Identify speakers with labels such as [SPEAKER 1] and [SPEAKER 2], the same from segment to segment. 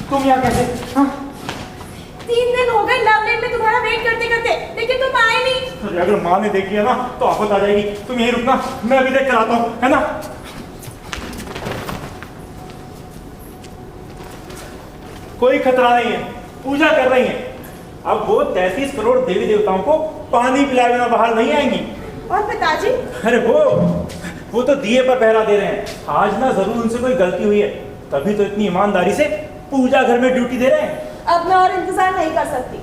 [SPEAKER 1] तुम यहाँ कैसे? हाँ
[SPEAKER 2] 3 दिन हो गए लवलेट में तुम्हारा वेट करते करते, लेकिन तुम आए नहीं।
[SPEAKER 1] अरे अगर माँ ने देख लिया ना तो आफत आ जाएगी। तुम यहीं रुकना, मैं अभी देख कर आता हूँ, है ना? कोई खतरा नहीं है, पूजा कर रही है। अब वो 33 करोड़ देवी देवताओं को पानी पिलाए बिना बाहर नहीं आएंगी।
[SPEAKER 2] और पिताजी?
[SPEAKER 1] अरे वो तो दिए पर पहरा दे रहे हैं। आज ना जरूर उनसे कोई गलती हुई है, तभी तो इतनी ईमानदारी से पूजा घर में ड्यूटी दे रहे हैं।
[SPEAKER 2] अब मैं और इंतजार नहीं कर सकती,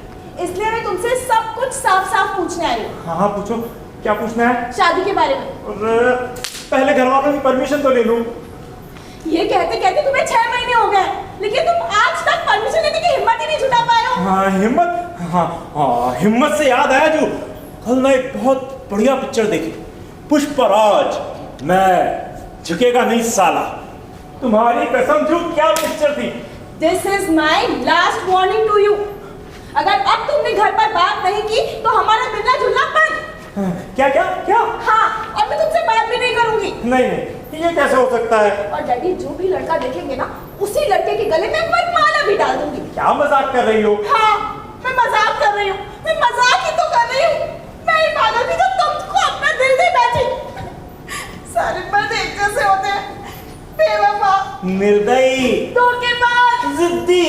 [SPEAKER 2] इसलिए मैं तुमसे सब कुछ साफ साफ पूछने आई हूँ।
[SPEAKER 1] हाँ पूछो, क्या पूछना है?
[SPEAKER 2] शादी के बारे में।
[SPEAKER 1] और पहले घर वालों की परमिशन तो ले लूं।
[SPEAKER 2] ये कहते कहते तुम्हें 6 महीने हो गए, लेकिन तुम आज तक परमिशन लेने की हिम्मत ही नहीं जुटा पाए हो।
[SPEAKER 1] हाँ हिम्मत, हाँ हिम्मत से याद आया, जो कल मैं एक बहुत बढ़िया पिक्चर देखी, पुष्पराज। मैं झुकेगा नहीं साला। तुम्हारी कसम, जो क्या पिक्चर थी।
[SPEAKER 2] This is my last warning to you. अगर अब तुमने घर पर बात नहीं की तो हमारा मिलना जुलना बंद।
[SPEAKER 1] क्या क्या क्या?
[SPEAKER 2] हाँ, और मैं तुमसे बात भी नहीं करूंगी।
[SPEAKER 1] नहीं नहीं, ये कैसे हो सकता है?
[SPEAKER 2] और डैडी जो भी लड़का देखेंगे ना, उसी लड़के के गले में वरमाला भी डाल दूंगी।
[SPEAKER 1] क्या मजाक कर रही हो?
[SPEAKER 2] हाँ, मैं मजाक कर रही हूँ। मैं मजाक ही तो कर रही हूँ। मैं ही पागल थी जो तुमको अपना दिल दे बैठी। सारे मर्द एक जैसे होते हैं, बेवफा,
[SPEAKER 1] निर्दयी,
[SPEAKER 2] धोखेबाज,
[SPEAKER 1] जिद्दी।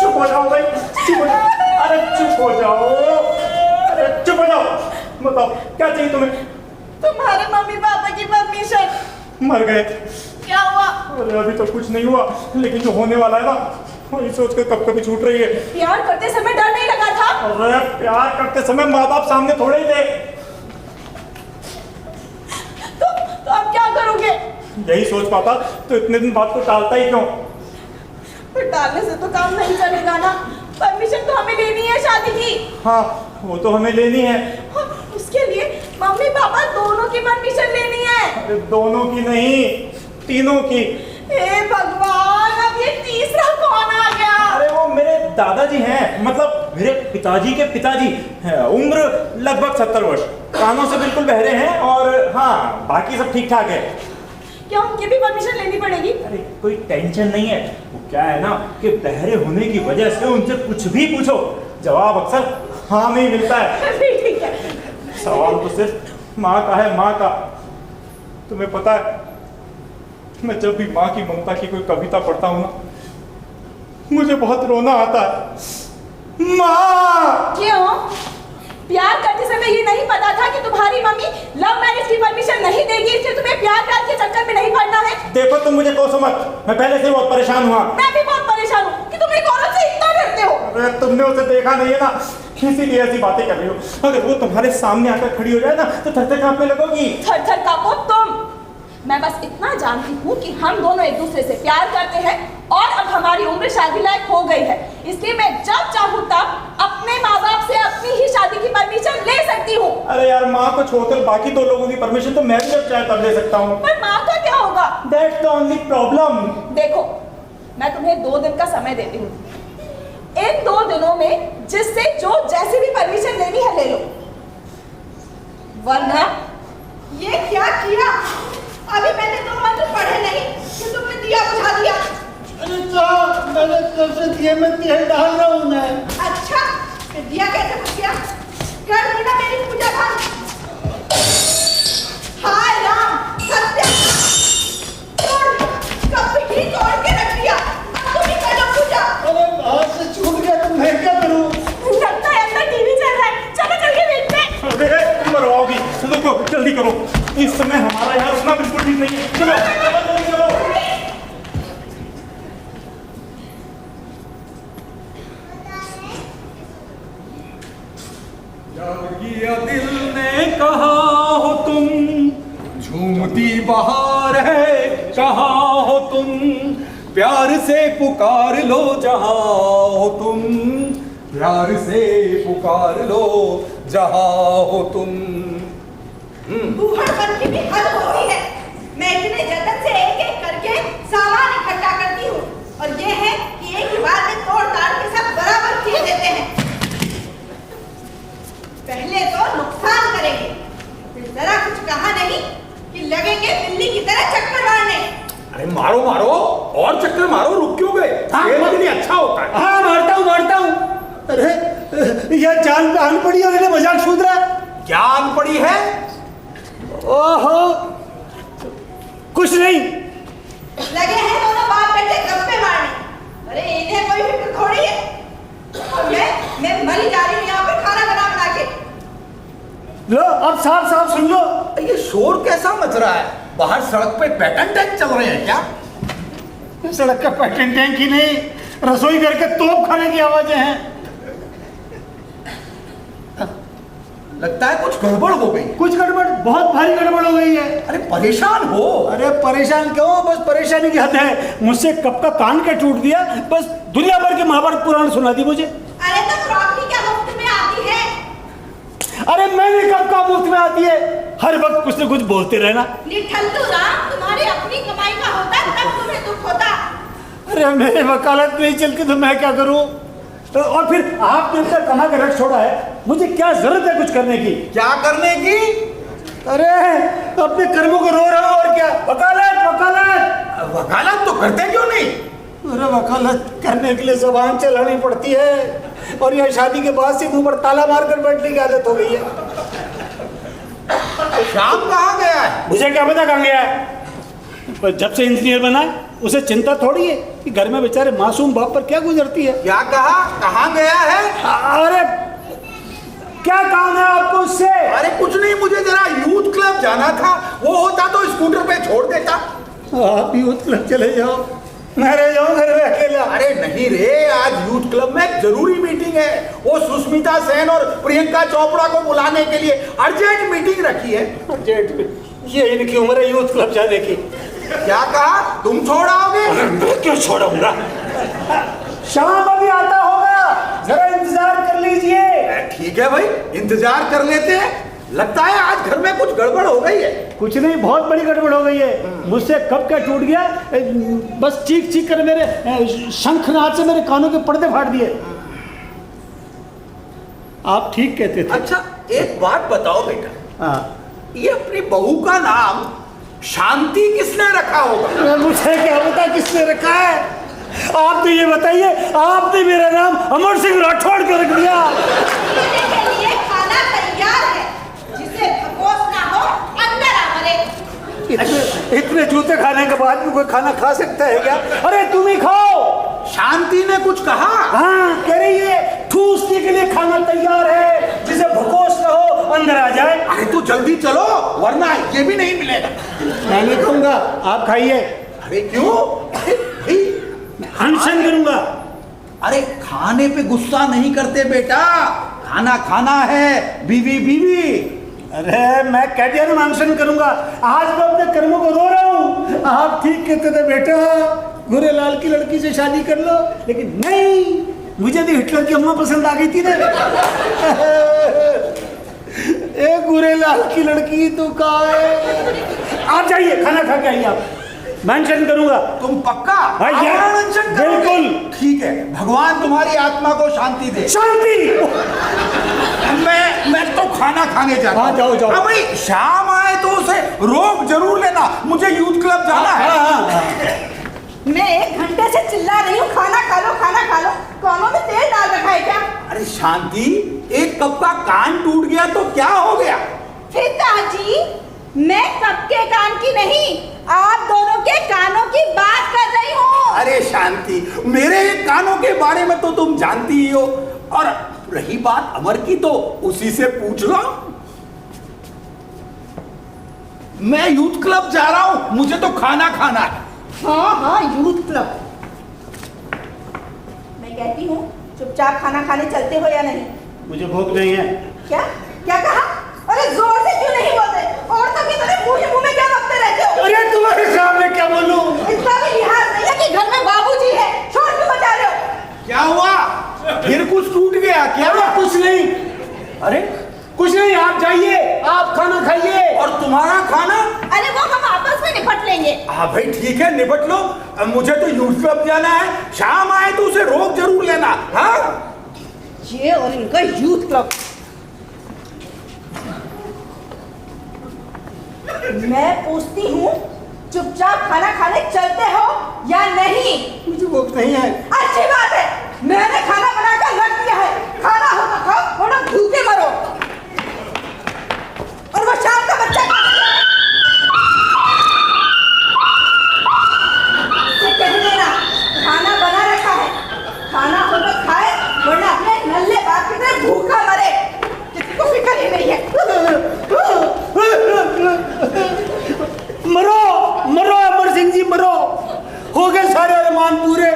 [SPEAKER 1] चुप हो जाओ भाई, चुप हो जाओ। अरे चुप हो जाओ, अरे चुप हो जाओ। बताओ क्या चाहिए तुम्हें?
[SPEAKER 2] तुम्हारे मम्मी पापा की परमिशन।
[SPEAKER 1] मर गए।
[SPEAKER 2] क्या हुआ?
[SPEAKER 1] अरे अभी तो कुछ नहीं हुआ, लेकिन जो होने वाला है ना, वही सोच कर कब कभी छूट रही है।
[SPEAKER 2] प्यार करते समय डर नहीं लगा था?
[SPEAKER 1] अरे प्यार करते समय माँ बाप सामने थोड़े ही थे।
[SPEAKER 2] तो अब क्या करोगे?
[SPEAKER 1] यही सोच पाता तो इतने दिन बात को टालता ही क्यों?
[SPEAKER 2] फिर टालने से तो काम नहीं चलेगा ना। परमिशन तो हमें लेनी है शादी की।
[SPEAKER 1] हाँ वो तो हमें लेनी है।
[SPEAKER 2] उसके लिए मम्मी पापा दोनों की परमिशन लेनी है।
[SPEAKER 1] अरे दोनों की नहीं, तीनों की।
[SPEAKER 2] हे भगवान, अब ये तीसरा कौन आ गया?
[SPEAKER 1] अरे वो मेरे दादाजी हैं, मतलब मेरे पिताजी के पिताजी हैं। उम्र लगभग 70 वर्ष, कानों से बिल्कुल बहरे हैं, और हाँ बाकी सब ठीक ठाक है।
[SPEAKER 2] क्या उनकी भी परमिशन लेनी पड़ेगी?
[SPEAKER 1] अरे कोई टेंशन नहीं है। वो क्या है ना कि बहरे होने की वजह से उनसे कुछ भी पूछो, जवाब अक्सर हाँ में ही मिलता है।
[SPEAKER 2] ठीक है।
[SPEAKER 1] सवाल तो सिर्फ माँ का है, माँ का। तुम्हें पता है, मैं जब भी माँ की ममता की कोई कविता पढ़ता हूँ ना, मुझे बहुत रोना आता है। माँ!
[SPEAKER 2] क्यों? प्यार करते समय ये नहीं पता था कि तुम्हारी मम्मी लव मैरिज की परमिशन नहीं देगी, इसलिए तुम्हें प्यार के चक्कर में नहीं पड़ना है?
[SPEAKER 1] देखो तुम मुझे कोसो मत, मैं पहले से बहुत परेशान हुआ।
[SPEAKER 2] मैं भी बहुत परेशान हूँ कि तुम एक औरत से इतना डरते हो।
[SPEAKER 1] अरे तुमने उसे देखा नहीं है ना, इसीलिए ऐसी बातें कर रही हो। अगर वो तुम्हारे सामने आकर खड़ी हो जाए ना तो थर-थर कांपने लगोगी।
[SPEAKER 2] थर-थर कांपो तुम। मैं बस इतना जानती हूँ कि हम दोनों एक दूसरे से प्यार करते हैं, और अब हमारी उम्र शादी लायक हो गई है, इसलिए मैं जब चाहूँ तब अपने माँ बाप से अपनी ही शादी की परमिशन ले सकती हूँ।
[SPEAKER 1] अरे यार, माँ को छोड़कर बाकी 2 लोगों की परमिशन तो मैं भी जब चाहे तब ले सकता हूँ।
[SPEAKER 2] पर माँ का क्या होगा?
[SPEAKER 1] That's the only problem।
[SPEAKER 2] देखो, मैं तुम्हें 2 दिन का समय देती हूँ। इन 2 दिनों में जिससे जो जैसी भी परमिशन लेनी है ले लो, वरना। ये क्या किया? अभी मैंने 2 मंत्र पढ़े नहीं कि तुमने दिया बुझा दिया।
[SPEAKER 3] अरे साहब, मैंने कब से दिए में तेल डाल रहा हूँ मैं।
[SPEAKER 2] अच्छा, फिर दिया कैसे बुझ गया? कर दी ना मेरी पूजा भंग। हाय राम, सत्यानाश! कब ही तोड़ के रख दिया। अब तुम ही कर लो पूजा।
[SPEAKER 3] अरे हाथ से छूट गया तो मैं क्या करूँ?
[SPEAKER 2] लगता है अंदर टीवी चल रहा है, चलो चल के देखते हैं।
[SPEAKER 1] अरे मरवाओगी, रुको जल्दी करो, इस समय हमारा यहाँ रुकना बिल्कुल ठीक नहीं है। चलो चलो जल्दी चलो।
[SPEAKER 4] जागिया दिल ने कहा हो तुम, झूमती बहार है कहाँ हो तुम, प्यार से पुकार लो जहाँ हो तुम, प्यार से पुकार लो जहाँ हो तुम।
[SPEAKER 2] बूढ़पन की भी हद हो गई है। मैं इतने जतन से एक एक करके सामान इकट्ठा करती हूँ, और ये है कि एक ही बार में तोड़ ताड़ के सब बराबर किए देते हैं। पहले तो नुकसान करेंगे, फिर जरा कुछ कहा नहीं कि लगेंगे बिल्ली की तरह चक्कर
[SPEAKER 4] मारो मारो और चक्कर मारो, रुक क्यों गए? खेल के लिए अच्छा होता है।
[SPEAKER 3] हाँ मारता हूँ। अरे यह जान पे आन पड़ी और इन्हें मजाक छूट रहा है।
[SPEAKER 4] क्या आन पड़ी है?
[SPEAKER 3] ओहो कुछ नहीं।
[SPEAKER 2] लगे हैं दोनों बाप बेटे गप्पे मारने। अरे इन्हें कोई फिक्र थोड़ी है। और मैं मरी जा रही हूँ यहाँ पर खाना बना के।
[SPEAKER 3] लो अब साफ सुन लो।
[SPEAKER 4] ये शोर कैसा मच रहा है? बाहर सड़क पे पैटर्न टैंक चल रहे हैं क्या?
[SPEAKER 3] सड़क का पैटर्न टैंक ही नहीं, रसोई घर के तोप खाने की आवाजें हैं।
[SPEAKER 4] लगता है कुछ गड़बड़ हो गई।
[SPEAKER 3] कुछ गड़बड़, बहुत भारी गड़बड़ हो गई है।
[SPEAKER 4] अरे परेशान हो?
[SPEAKER 3] अरे परेशान क्यों, बस परेशानी की हद है। मुझसे कब का कान के टूट दिया, बस दुनिया भर के महाभारत पुराण सुना दी मुझे।
[SPEAKER 2] अरे तो क्रॉकरी क्या मुफ्त में आती है?
[SPEAKER 3] अरे मैंने कब का मुफ्त में आती है? हर वक्त कुछ न कुछ बोलते रहना।
[SPEAKER 2] निठल्लू राम, तुम्हारी अपनी कमाई का होता तब तुम्हें दुख होता।
[SPEAKER 3] अरे मेरे वकालत नहीं चलती तो मैं क्या करूं? और फिर आपने इतना कमा के रख छोड़ा है, मुझे क्या जरूरत है कुछ करने की?
[SPEAKER 4] क्या करने की?
[SPEAKER 3] अरे अपने कर्मों को रो रहा हूं और क्या। वकालत
[SPEAKER 4] वकालत तो करते क्यों नहीं?
[SPEAKER 3] अरे वकालत करने के लिए जुबान चलानी पड़ती है, और यह शादी के बाद से मुंह पर ताला मारकर बैठने की आदत हो गई है।
[SPEAKER 4] श्याम कहाँ गया है?
[SPEAKER 3] मुझे क्या पता कहाँ गया है। पर जब से इंजीनियर बना है उसे चिंता थोड़ी है कि घर में बेचारे मासूम बाप पर क्या गुजरती है।
[SPEAKER 4] क्या कहा? कहाँ गया है?
[SPEAKER 3] अरे क्या काम है आपको उससे?
[SPEAKER 4] अरे कुछ नहीं, मुझे जरा यूथ क्लब जाना था, वो होता तो स्कूटर पे छोड़ देता।
[SPEAKER 3] आप यूथ क्लब चले जाओ, मैं रह जाऊं घर में अकेला।
[SPEAKER 4] अरे नहीं रे, आज यूथ क्लब में एक जरूरी मीटिंग है। वो सुष्मिता सेन और प्रियंका चोपड़ा को बुलाने के लिए अर्जेंट मीटिंग रखी है।
[SPEAKER 3] ये इनकी उम्र है यूथ क्लब जाने की।
[SPEAKER 4] क्या कहा? तुम छोड़ाओगे?
[SPEAKER 3] मैं क्यों छोड़ूंगा? शाम अभी आता होगा, जरा इंतजार कर लीजिए।
[SPEAKER 4] ठीक है भाई, इंतजार कर लेते हैं। लगता है आज घर में कुछ गड़बड़ हो गई है।
[SPEAKER 3] कुछ नहीं, बहुत बड़ी गड़बड़ हो गई है। मुझसे कब क्या टूट गया, बस चीख चीख कर मेरे शंखनाद से मेरे कानों के पर्दे फाड़ दिए। आप ठीक कहते थे।
[SPEAKER 4] अच्छा एक बात बताओ बेटा,
[SPEAKER 3] हाँ,
[SPEAKER 4] ये अपनी बहू का नाम शांति किसने रखा होगा?
[SPEAKER 3] मुझे क्या पता किसने रखा है। आप तो ये बताइए, आपने मेरा नाम अमर सिंह राठौड़ क्यों रख दिया?
[SPEAKER 2] के लिए खाना तैयार है, जिसे भगोस ना हो अंदर आ मरे।
[SPEAKER 3] इतने जूते खाने के बाद भी कोई खाना खा सकता है क्या? अरे तुम ही खाओ।
[SPEAKER 4] शांति ने कुछ कहा?
[SPEAKER 3] हाँ कह रही है, ठूसने के लिए खाना तैयार है, जिसे भगोस ना हो अंदर आ जाए।
[SPEAKER 4] अरे तू जल्दी चलो, वरना ये भी नहीं मिलेगा।
[SPEAKER 3] मैं नहीं खाऊंगा, आप खाइए।
[SPEAKER 4] अरे क्यों? अरे भाई,
[SPEAKER 3] अनशन करूंगा।
[SPEAKER 4] अरे खाने पे गुस्सा नहीं करते बेटा, खाना खाना है, बीवी बीवी।
[SPEAKER 3] अरे मैं कैडियर में अनशन करूंगा, आज मैं अपने कर्मों को रो रहा हूँ। आप ठीक कहते थे बेटा, गुरेलाल की लड़की से शादी कर लो, लेकिन नहीं, मुझे तो हिटलर की अम्मा पसंद आ गई थी ना। एक गुरेलाल की लड़की तो कहाँ है? आप जाइए, खाना खा के आइए। आप मेंशन करूंगा।
[SPEAKER 4] तुम पक्का?
[SPEAKER 3] हाँ,
[SPEAKER 4] मेंशन करोगे?
[SPEAKER 3] बिल्कुल।
[SPEAKER 4] ठीक है, भगवान तुम्हारी आत्मा को शांति दे।
[SPEAKER 3] शांति।
[SPEAKER 4] मैं तो खाना खाने जा रहा हूं।
[SPEAKER 3] हाँ, जाओ, जाओ।
[SPEAKER 4] अब भाई शाम आए तो उसे रोक जरूर लेना, मुझे यूथ क्लब जाना है।
[SPEAKER 3] हाँ।
[SPEAKER 2] मैं 1 घंटे से चिल्ला रही हूँ, खाना खा लो, खाना खा लो। कानों में तेल डाल रखा है क्या?
[SPEAKER 4] अरे शांति, एक कप का कान टूट गया तो क्या हो गया?
[SPEAKER 2] पिताजी, मैं कब के कान की नहीं, आप दोनों के कानों की बात कर रही हूँ।
[SPEAKER 4] अरे शांति, मेरे कानों के बारे में तो तुम जानती ही हो, और रही बात अमर की तो उसी से पूछ लो। मैं यूथ क्लब जा रहा हूं, मुझे तो खाना खाना है।
[SPEAKER 2] हाँ, यूथ क्लब। मैं कहती हूँ चुपचाप खाना खाने चलते हो या नहीं?
[SPEAKER 3] मुझे भूख नहीं है।
[SPEAKER 2] क्या क्या कहा? अरे जोर से क्यों नहीं बोलते? औरतों की तरह मुंह में क्या बकते रहते हो?
[SPEAKER 3] अरे तुम्हारे सामने क्या बोलूं?
[SPEAKER 2] इसका भी लिहाज नहीं है कि घर में बाबूजी है, शोर क्यों मचा रहे हो?
[SPEAKER 4] क्या हुआ? फिर कुछ टूट गया क्या?
[SPEAKER 3] कुछ नहीं। अरे कुछ नहीं, आप जाइए, आप खाना खाइए।
[SPEAKER 4] और तुम्हारा खाना?
[SPEAKER 2] अरे वो हम आपस में निपट लेंगे।
[SPEAKER 4] हाँ भाई ठीक है, निपट लो। मुझे तो यूथ क्लब जाना है, शाम आए तो उसे रोक जरूर लेना। हाँ,
[SPEAKER 2] ये और इनका यूथ क्लब। मैं पूछती हूँ, चुपचाप खाना खाने चलते हो या नहीं?
[SPEAKER 3] मुझे भूख नहीं है।
[SPEAKER 2] अच्छी बात है, मैंने खाना बनाकर रख दिया है, खाना हो तो खाओ वरना भूखे मरो। और वो शाम का बच्चा कह देना खाना बना रखा है, खाना हो तो खाए वरना अपने नल्ले बाप की तरह भूखा मरे। किसी को फिक्र ही नहीं है।
[SPEAKER 3] मरो मरो अमर सिंह जी, मरो। हो गए सारे अरमान पूरे।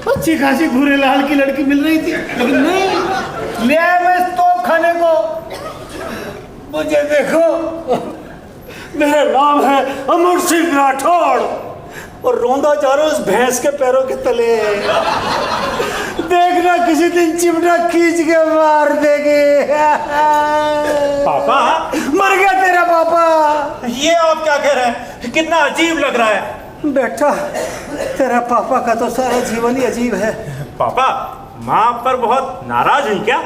[SPEAKER 3] अच्छी खासी घूरे लाल की लड़की मिल रही थी, लेकिन नहीं, ले आया मैं तोप खाने को। मुझे देखो, मेरा नाम है अमर सिंह राठौड़ और रोंदा जा रहा हूं उस भैंस के पैरों के तले। देखना किसी दिन चिमटा खींच के मार देंगे।
[SPEAKER 1] पापा,
[SPEAKER 3] मर गया तेरा पापा।
[SPEAKER 1] ये आप क्या कह रहे हैं? कितना अजीब लग रहा है।
[SPEAKER 3] बेटा, तेरा पापा का तो सारा जीवन ही अजीब है।
[SPEAKER 1] पापा, माँ आप पर बहुत नाराज हुई क्या?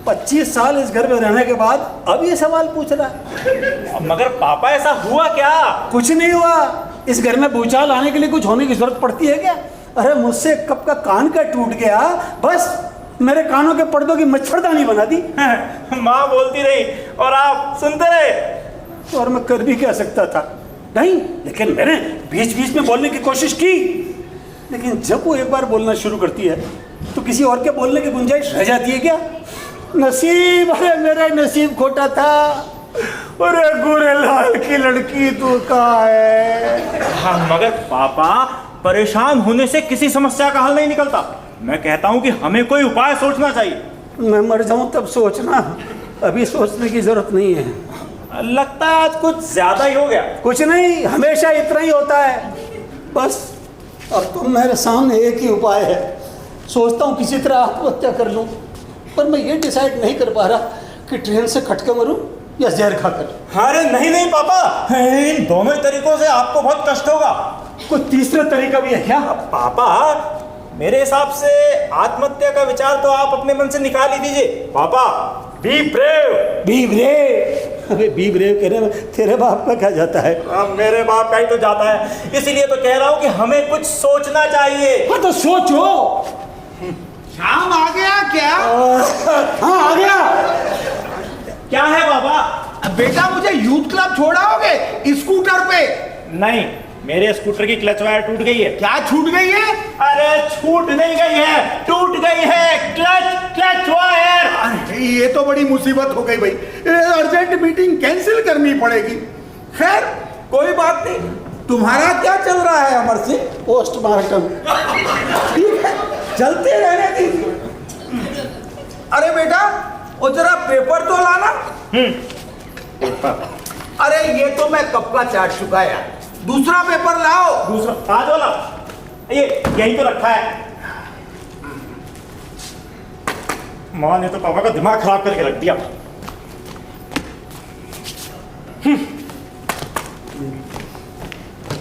[SPEAKER 3] 25 साल इस घर में रहने के बाद अब ये सवाल पूछ रहा है।
[SPEAKER 1] मगर पापा ऐसा हुआ क्या?
[SPEAKER 3] कुछ नहीं हुआ। इस घर में भूचाल आने के लिए कुछ होने की जरूरत पड़ती है क्या? अरे मुझसे कब का कान का टूट गया, बस मेरे कानों के पर्दों की मच्छरदानी बना दी।
[SPEAKER 1] माँ बोलती रही और आप सुनते रहे।
[SPEAKER 3] और मैं कर भी क्या सकता था? नहीं, लेकिन मैंने बीच बीच में बोलने की कोशिश की, लेकिन जब वो एक बार बोलना शुरू करती है तो किसी और के बोलने की गुंजाइश रह जाती है क्या? नसीब, अरे मेरा नसीब खोटा था। अरे गोरे लाल की लड़की तू कहाँ है?
[SPEAKER 1] हाँ, मगर पापा, परेशान होने से किसी समस्या का हल नहीं निकलता। मैं कहता हूँ कि हमें कोई उपाय सोचना चाहिए।
[SPEAKER 3] मैं मर जाऊं तब सोचना, अभी सोचने की जरूरत नहीं है।
[SPEAKER 1] लगता है आज कुछ ज्यादा ही हो गया।
[SPEAKER 3] कुछ नहीं, हमेशा इतना ही होता है। बस अब तो मेरे सामने एक ही उपाय है। सोचता हूँ किसी तरह आत्महत्या कर लूँ, पर मैं ये डिसाइड नहीं कर पा रहा कि ट्रेन से कट के मरूं या जहर खाकर।
[SPEAKER 1] अरे नहीं नहीं पापा, इन दोनों ही तरीकों से आपको बहुत कष्ट होगा।
[SPEAKER 3] कोई तीसरा तरीका भी है क्या?
[SPEAKER 1] पापा, मेरे हिसाब से आत्महत्या का विचार तो आप अपने मन से निकाल ही दीजिए। पापा, बी ब्रेव।
[SPEAKER 3] Be brave? अबे बी ब्रेव कहने में तेरे बाप का क्या जाता है?
[SPEAKER 1] मेरे बाप का ही तो जाता है, इसीलिए तो कह रहा हूँ कि हमें कुछ सोचना चाहिए।
[SPEAKER 3] हाँ तो सोचो।
[SPEAKER 4] शाम आ गया क्या?
[SPEAKER 3] हाँ आ गया।
[SPEAKER 1] क्या है बाबा?
[SPEAKER 4] बेटा, मुझे यूथ क्लब छोड़ाओगे स्कूटर पे?
[SPEAKER 1] नहीं, मेरे स्कूटर की क्लच वायर टूट गई है।
[SPEAKER 4] क्या छूट गई है?
[SPEAKER 1] अरे छूट नहीं गई है, टूट गई है क्लच वायर।
[SPEAKER 4] अरे ये तो बड़ी मुसीबत हो गई भाई, अर्जेंट मीटिंग कैंसिल करनी पड़ेगी। खैर कोई बात नहीं। तुम्हारा क्या चल रहा है अमर सिंह?
[SPEAKER 3] पोस्टमार्टम।
[SPEAKER 4] ठीक है, चलते रहने दीजिए। अरे बेटा, वो जरा पेपर तो लाना। अरे ये तो मैं कब का चाट चुका है यार, दूसरा पेपर लाओ।
[SPEAKER 1] दूसरा आज वाला ये यही तो रखा है। माँ ने तो पापा का दिमाग खराब करके रख दिया।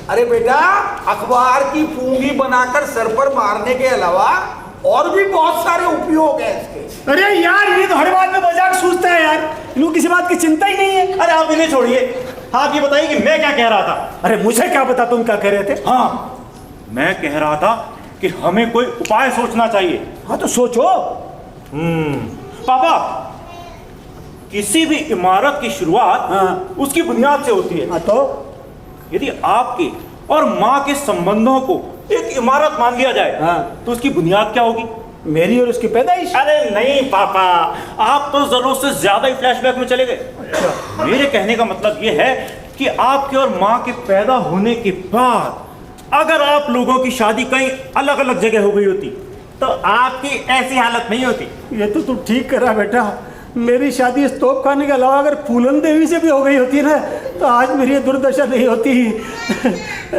[SPEAKER 4] अरे बेटा, अखबार की पूंगी बनाकर सर पर मारने के अलावा और भी बहुत सारे उपयोग है इसके।
[SPEAKER 3] अरे यार, ये तो हर बात में मजाक सूझता है यार, इनको किसी बात की चिंता ही नहीं है।
[SPEAKER 1] अरे आप इन्हें छोड़िए, आप ये बताइए कि मैं क्या कह रहा था।
[SPEAKER 3] अरे मुझे क्या पता तुम क्या कह रहे थे?
[SPEAKER 1] हाँ, मैं कह रहा था कि हमें कोई उपाय सोचना चाहिए।
[SPEAKER 3] हाँ तो सोचो।
[SPEAKER 1] पापा, किसी भी इमारत की शुरुआत
[SPEAKER 3] हाँ।
[SPEAKER 1] उसकी बुनियाद से होती है।
[SPEAKER 3] हाँ तो
[SPEAKER 1] यदि आपके और माँ के संबंधों को एक इमारत मान लिया जाए,
[SPEAKER 3] हाँ।
[SPEAKER 1] तो उसकी बुनियाद क्या होगी?
[SPEAKER 3] मेरी और उसकी पैदाइश।
[SPEAKER 1] अरे नहीं पापा, आप तो जरूरत से ज्यादा ही फ्लैशबैक में चले गए। मेरे कहने का मतलब यह है कि आपके और माँ के पैदा होने के बाद अगर आप लोगों की शादी कहीं अलग अलग जगह हो गई होती तो आपकी ऐसी हालत नहीं होती।
[SPEAKER 3] ये तो तू ठीक करा बेटा, मेरी शादी इस तोप खाने के अलावा अगर फूलन देवी से भी हो गई होती ना तो आज मेरी ये दुर्दशा नहीं होती।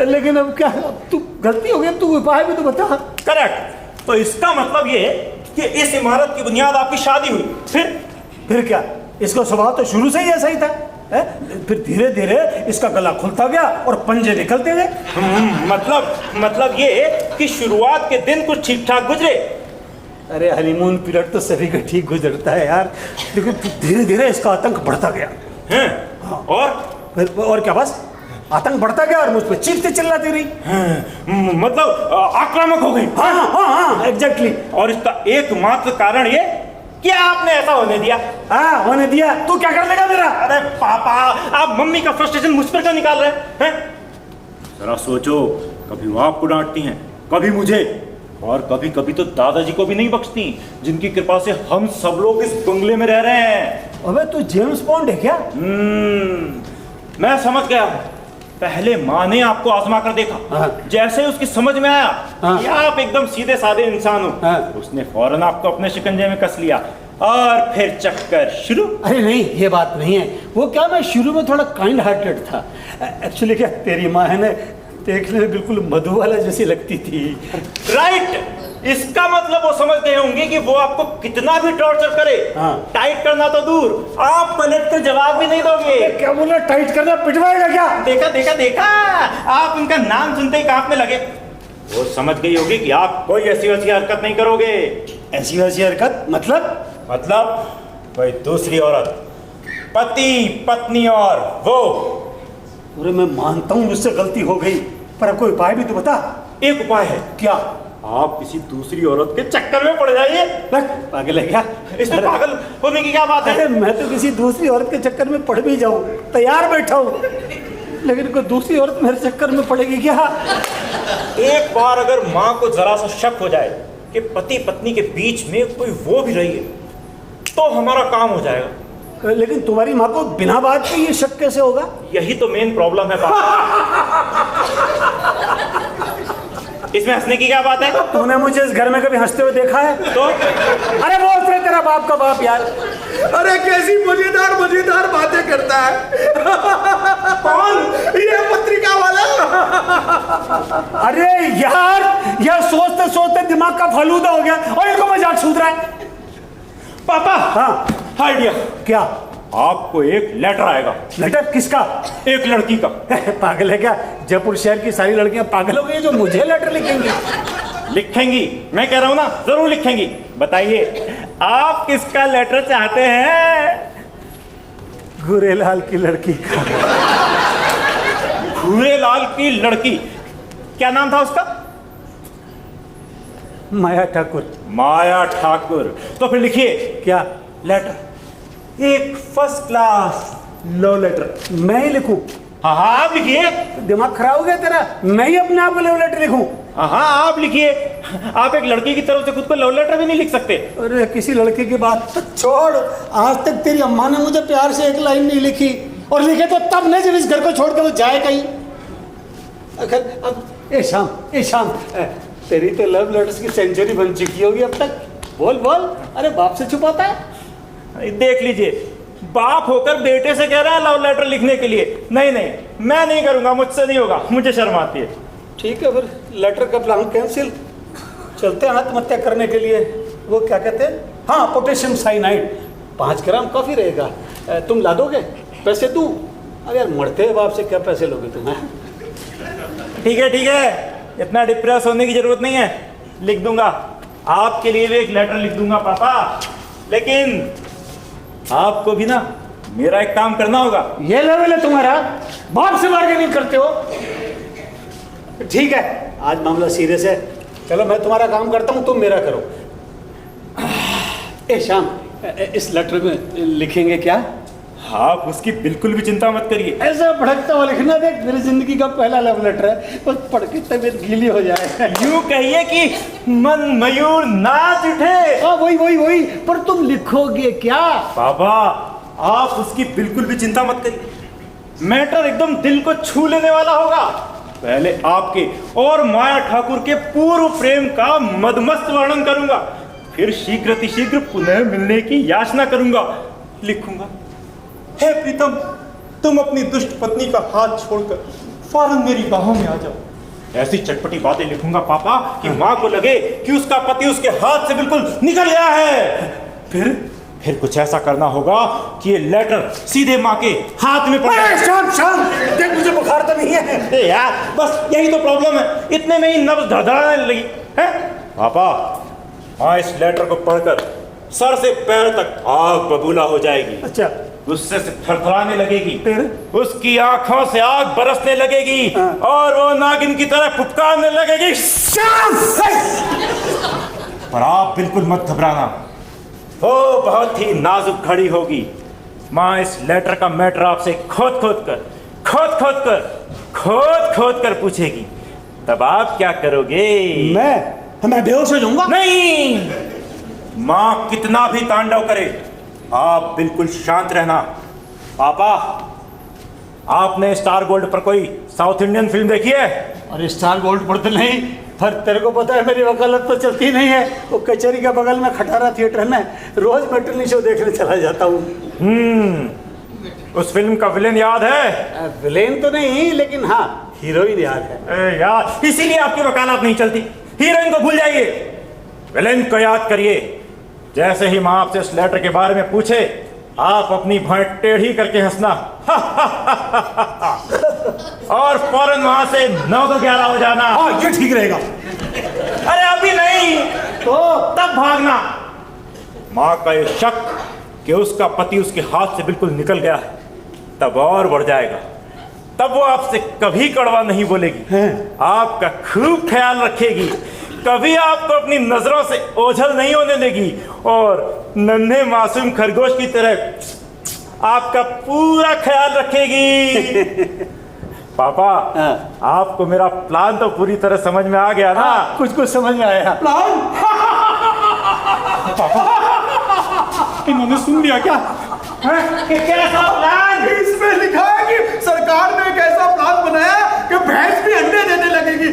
[SPEAKER 3] लेकिन अब क्या, तू गलती हो गई, अब तू उपाय भी तो बता।
[SPEAKER 1] करेक्ट। तो इसका मतलब ये है कि इस इमारत की बुनियाद आपकी शादी हुई।
[SPEAKER 3] फिर क्या, इसका स्वभाव तो शुरू से ही ऐसा ही था है? फिर धीरे धीरे इसका गला खुलता गया और पंजे निकलते गए।
[SPEAKER 1] मतलब ये कि शुरुआत के दिन कुछ ठीक ठाक गुजरे।
[SPEAKER 3] अरे हनीमून पीरियड तो सभी का ठीक गुजरता है यार, लेकिन धीरे धीरे इसका आतंक बढ़ता गया।
[SPEAKER 1] और
[SPEAKER 3] फिर और क्या, बस आतंक बढ़ता गया और मुझ पर चीखते चिल्लाती रही।
[SPEAKER 1] मतलब आक्रामक हो गई।
[SPEAKER 3] हाँ हाँ हाँ एग्जैक्टली।
[SPEAKER 1] और इसका एकमात्र कारण ये क्या आपने ऐसा होने दिया?
[SPEAKER 3] हाँ होने दिया। तू क्या कर लेगा मेरा?
[SPEAKER 1] अरे पापा, आप मम्मी का फ्रस्ट्रेशन मुझ पर क्यों निकाल रहे हैं? जरा सोचो, कभी वो आपको डांटती हैं, कभी मुझे, और कभी कभी तो दादाजी को भी नहीं बख्शती, जिनकी कृपा से हम सब लोग इस बंगले में रह रहे हैं।
[SPEAKER 3] अबे तू जेम्स बॉन्ड है क्या?
[SPEAKER 1] मैं समझ गया हूं। पहले माँ ने आपको आजमा कर देखा।
[SPEAKER 3] हाँ।
[SPEAKER 1] जैसे उसकी समझ में आया
[SPEAKER 3] हाँ।
[SPEAKER 1] कि आप एकदम सीधे साधे इंसान हो,
[SPEAKER 3] हाँ।
[SPEAKER 1] उसने फौरन आपको अपने शिकंजे में कस लिया और फिर चक्कर शुरू।
[SPEAKER 3] अरे नहीं, ये बात नहीं है। वो क्या, मैं शुरू में थोड़ा काइंड हार्टेड था। एक्चुअली क्या, तेरी माँ है ना, देखने में बिल्कुल मधुबाला जैसी लगती थी।
[SPEAKER 1] राइट। इसका मतलब वो समझ गए होंगे कि वो आपको कितना भी टॉर्चर करे,
[SPEAKER 3] हाँ।
[SPEAKER 1] टाइट करना तो दूर, आप पलट कर जवाब भी नहीं दोगे।
[SPEAKER 3] क्या बोला, टाइट करना? पिटवाएगा क्या?
[SPEAKER 1] देखा देखा देखा, आप उनका नाम सुनते ही कांपने लगे। वो समझ गई होगी कि आप कोई ऐसी वैसी हरकत नहीं करोगे।
[SPEAKER 3] ऐसी वैसी हरकत
[SPEAKER 1] मतलब कोई दूसरी औरत, पति पत्नी, और वो।
[SPEAKER 3] पूरे मैं मानता हूँ मुझसे गलती हो गई, पर अब कोई उपाय भी तो बता।
[SPEAKER 1] एक उपाय है।
[SPEAKER 3] क्या?
[SPEAKER 1] आप किसी दूसरी औरत के चक्कर में पड़ जाइए।
[SPEAKER 3] पागल है क्या?
[SPEAKER 1] इसमें पागल होने की क्या बात है?
[SPEAKER 3] अरे मैं तो किसी दूसरी औरत के चक्कर में पड़ भी जाऊं, तैयार बैठा हूं, लेकिन कोई दूसरी औरत मेरे चक्कर में पड़ेगी क्या?
[SPEAKER 1] एक बार अगर माँ को जरा सा शक हो जाए कि पति पत्नी के बीच में कोई वो भी रही है, तो हमारा काम हो जाएगा।
[SPEAKER 3] लेकिन तुम्हारी माँ को बिना बात के ये शक कैसे होगा?
[SPEAKER 1] यही तो मेन प्रॉब्लम है पापा। इसमें हंसने की क्या बात है?
[SPEAKER 3] तूने मुझे इस घर में कभी हंसते हुए देखा है?
[SPEAKER 1] तो
[SPEAKER 3] अरे बोल रहे तेरा बाप का बाप यार।
[SPEAKER 4] अरे कैसी मजेदार मजेदार बातें करता है।
[SPEAKER 1] कौन?
[SPEAKER 4] ये पत्रिका वाला।
[SPEAKER 3] अरे यार, यह सोचते सोचते दिमाग का फालूदा हो गया और इनको मजाक सूझ रहा है।
[SPEAKER 1] पापा,
[SPEAKER 3] हाँ
[SPEAKER 1] आइडिया।
[SPEAKER 3] क्या?
[SPEAKER 1] आपको एक लेटर आएगा।
[SPEAKER 3] लेटर किसका?
[SPEAKER 1] एक लड़की का।
[SPEAKER 3] पागल है क्या? जयपुर शहर की सारी लड़कियां पागल हो गई जो मुझे लेटर लिखेंगी?
[SPEAKER 1] लिखेंगी, मैं कह रहा हूं ना, जरूर लिखेंगी। बताइए, आप किसका लेटर चाहते हैं?
[SPEAKER 3] गुरेलाल की लड़की का।
[SPEAKER 1] गुरेलाल की लड़की? क्या नाम था उसका?
[SPEAKER 3] माया ठाकुर।
[SPEAKER 1] माया ठाकुर। तो फिर लिखिए।
[SPEAKER 3] क्या?
[SPEAKER 1] लेटर, एक फर्स्ट क्लास लव लेटर।
[SPEAKER 3] मैं ही लिखूं?
[SPEAKER 1] हाँ हाँ, आप लिखिए।
[SPEAKER 3] दिमाग खराब हो गया तेरा? मैं ही अपने आप को लव लेटर लिखूं?
[SPEAKER 1] हाँ, आप लिखिए। आप एक लड़की की तरफ से खुद को लव लेटर भी नहीं लिख सकते।
[SPEAKER 3] अरे किसी लड़के की बात तो छोड़, आज तक तेरी अम्मा ने मुझे प्यार से एक लाइन नहीं लिखी, और लिखे तो तब नहीं जब इस घर को छोड़ के वो जाए कहीं। अब ए शाम, तेरी तो लव लेटर्स की सेंचुरी बन चुकी होगी अब तक। बोल बोल। अरे बाप से छुपाता है?
[SPEAKER 1] देख लीजिए, बाप होकर बेटे से कह रहा है लव लेटर लिखने के लिए। नहीं नहीं, मैं नहीं करूंगा, मुझसे नहीं होगा, मुझे शर्म आती है।
[SPEAKER 3] ठीक है, फिर लेटर का प्लान कैंसिल। चलते हैं आत्महत्या करने के लिए। वो क्या कहते हैं, हाँ, पोटेशियम साइनाइड 5 ग्राम काफ़ी रहेगा। तुम ला दोगे? पैसे दूँ? अरे यार, मरते हैं बाप से क्या पैसे लोगे तुम?
[SPEAKER 1] ठीक है, इतना डिप्रेस होने की जरूरत नहीं है, लिख दूंगा। आपके लिए भी एक लेटर लिख दूंगा पापा, लेकिन आपको भी ना मेरा एक काम करना होगा।
[SPEAKER 3] ये लेवल है तुम्हारा? बाप से बार्गेनिंग करते हो? ठीक है, आज मामला सीरियस है। चलो मैं तुम्हारा काम करता हूँ, तुम मेरा करो। ए शाम, इस लेटर में लिखेंगे क्या?
[SPEAKER 1] आप उसकी बिल्कुल भी चिंता मत करिए।
[SPEAKER 3] ऐसा भड़कता हुआ लिखना, देख मेरी जिंदगी का पहला लव लेटर है, बस पढ़ के तबीयत गीली हो जाए।
[SPEAKER 1] यूं कहिए कि मन मयूर नाच उठे।
[SPEAKER 3] हाँ वही, पर तुम लिखोगे क्या?
[SPEAKER 1] पापा, आप उसकी बिल्कुल भी चिंता मत करिए। मैटर एकदम दिल को छू लेने वाला होगा। पहले आपके और माया ठाकुर के पूर्व प्रेम का मदमस्त वर्णन करूंगा, फिर शीघ्र पुनः मिलने की याचना करूंगा। लिखूंगा, हे प्रीतम, तुम अपनी दुष्ट पत्नी का हाथ छोड़कर फौरन मेरी बाहों में आ जाओ। ऐसी चटपटी बातें लिखूंगा पापा कि माँ को लगे कि उसका पति उसके हाथ से बिल्कुल निकल गया है। फिर कुछ ऐसा करना होगा कि ये लेटर सीधे माँ के हाथ में पड़ जाए।
[SPEAKER 3] शाम, देख मुझे बुखार तो नहीं है।
[SPEAKER 1] यार, बस यही तो प्रॉब्लम है, इतने में ही नब्ज धड़धड़ाने लगी है। पापा, माँ इस लेटर को पढ़कर सर से पैर तक आग बबूला हो जाएगी।
[SPEAKER 3] अच्छा,
[SPEAKER 1] गुस्से से थरथराने लगेगी,
[SPEAKER 3] फिर
[SPEAKER 1] उसकी आंखों से आग बरसने लगेगी और वो नागिन की तरह फुफकारने लगेगी। पर आप बिल्कुल मत घबराना, वो बहुत ही नाजुक खड़ी होगी। माँ इस लेटर का मैटर आपसे खोद खोद कर पूछेगी, तब आप क्या करोगे?
[SPEAKER 3] मैं बेहोश हो जाऊंगा।
[SPEAKER 1] नहीं, माँ कितना भी तांडव करे, आप बिल्कुल शांत रहना। पापा, आपने स्टार गोल्ड पर कोई साउथ इंडियन फिल्म देखी है?
[SPEAKER 3] अरे स्टार गोल्ड पर तो नहीं, पर तेरे को पता है मेरी वकालत तो चलती नहीं है। वो कचहरी के बगल में खटारा थिएटर में रोज मैटिनी शो देखने चला जाता हूँ।
[SPEAKER 1] उस फिल्म का विलेन याद है?
[SPEAKER 3] विलेन तो नहीं, लेकिन हाँ हीरोइन याद है।
[SPEAKER 1] यार, इसीलिए आपकी वकालत नहीं चलती। हीरोइन को भूल जाइए, विलेन को याद करिए। जैसे ही माँ आपसे इस लेटर के बारे में पूछे, आप अपनी भौं टेढ़ी करके हंसना और फौरन वहां से 9 तो 11 हो जाना।
[SPEAKER 3] हाँ, ये ठीक रहेगा।
[SPEAKER 1] अरे अभी नहीं तो तब भागना। माँ का ये शक कि उसका पति उसके हाथ से बिल्कुल निकल गया है, तब और बढ़ जाएगा। तब वो आपसे कभी कड़वा नहीं बोलेगी, आपका खूब ख्याल रखेगी, कभी आपको अपनी नजरों से ओझल नहीं होने देगी और नन्हे मासूम खरगोश की तरह आपका पूरा ख्याल रखेगी। पापा, आपको मेरा प्लान तो पूरी तरह समझ में आ गया ना?
[SPEAKER 3] कुछ समझ में आया।
[SPEAKER 1] प्लान? पापा, इन्होंने सुन लिया क्या? कैसा प्लान?
[SPEAKER 4] इसमें लिखा है कि सरकार ने एक ऐसा प्लान बनाया कि भैंस भी अंडे देने लगेगी।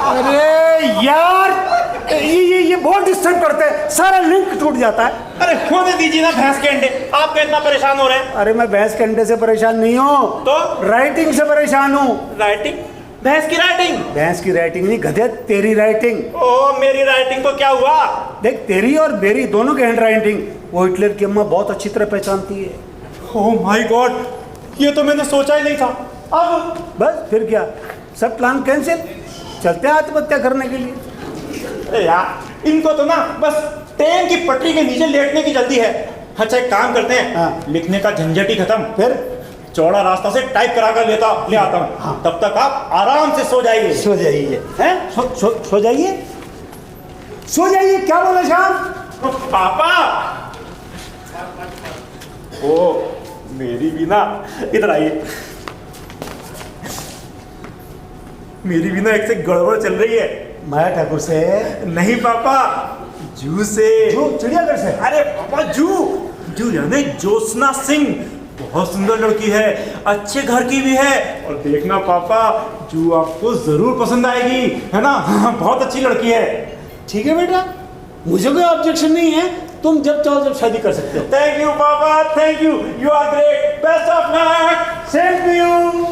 [SPEAKER 3] अरे यार, ये बहुत डिस्टर्ब करते हैं, सारा लिंक टूट जाता है।
[SPEAKER 1] अरे खोने दीजिए ना भैंस के अंडे, आप इतना परेशान हो रहे हैं।
[SPEAKER 3] अरे मैं भैंस के अंडे से परेशान नहीं हूँ,
[SPEAKER 1] तो
[SPEAKER 3] राइटिंग से परेशान हूँ।
[SPEAKER 1] राइटिंग? भैंस की राइटिंग?
[SPEAKER 3] भैंस की राइटिंग नहीं गधे, तेरी राइटिंग।
[SPEAKER 1] ओ, मेरी राइटिंग को क्या हुआ?
[SPEAKER 3] देख, तेरी और मेरी दोनों की हैंड राइटिंग वो हिटलर की अम्मा बहुत अच्छी तरह पहचानती है।
[SPEAKER 1] ओह माय गॉड, ये तो मैंने सोचा ही नहीं था। अब
[SPEAKER 3] बस फिर क्या, सब प्लान कैंसिल, चलते हैं आत्महत्या करने के लिए।
[SPEAKER 1] अरे यार, इनको तो ना बस ट्रेन की पटरी के नीचे लेटने की जल्दी है। अच्छा, एक काम करते हैं, लिखने का झंझट ही खत्म, फिर चौड़ा रास्ता से टाइप करा कर ले आता हूँ। तब तक आप आराम से सो जाइए।
[SPEAKER 3] सो जाइए हैं? सो जाइए, सो जाइए। क्या बोले शाम?
[SPEAKER 1] पापा, ओ मेरी बीना, इधर आइए। मेरी बीना एक से गड़बड़ चल रही है।
[SPEAKER 3] माया ठाकुर से?
[SPEAKER 1] नहीं पापा, जू से।
[SPEAKER 3] जू चिड़ियाघर से?
[SPEAKER 1] अरे पापा, जू यानी ज्योत्सना सिंह, बहुत सुंदर लड़की है, अच्छे घर की भी है। और देखना पापा, जू आपको जरूर पसंद आएगी, है ना? बहुत अच्छी लड़की है।
[SPEAKER 3] ठीक है बेटा, मुझे कोई ऑब्जेक्शन नहीं है, तुम जब चाहो जब शादी कर सकते हो।
[SPEAKER 1] थैंक यू पापा, thank you, you are great, best of luck, same to you.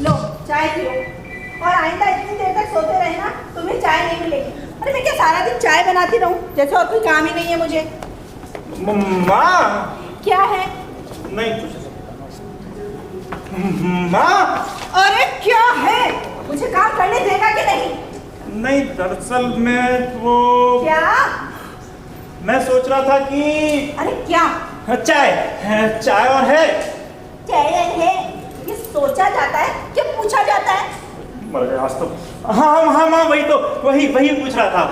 [SPEAKER 2] लो चाय पियो, और आइंदा इतनी देर तक सोते रहे ना, तुम्हें चाय नहीं मिलेगी। अरे मैं क्या सारा दिन चाय बनाती रहूं, जैसे और कोई काम ही नहीं है मुझे।
[SPEAKER 1] माँ,
[SPEAKER 2] क्या है?
[SPEAKER 1] नहीं कुछ। माँ,
[SPEAKER 2] अरे क्या है? मुझे काम करने देगा कि नहीं?
[SPEAKER 1] नहीं, दरअसल मैं वो
[SPEAKER 2] क्या?
[SPEAKER 1] मैं सोच रहा था कि
[SPEAKER 2] अरे क्या?
[SPEAKER 1] चाय और है।
[SPEAKER 2] चाय है? ये सोचा जाता है कि पूछा जाता है?
[SPEAKER 1] मर गया आज तो। हाँ, वही पूछ रहा था।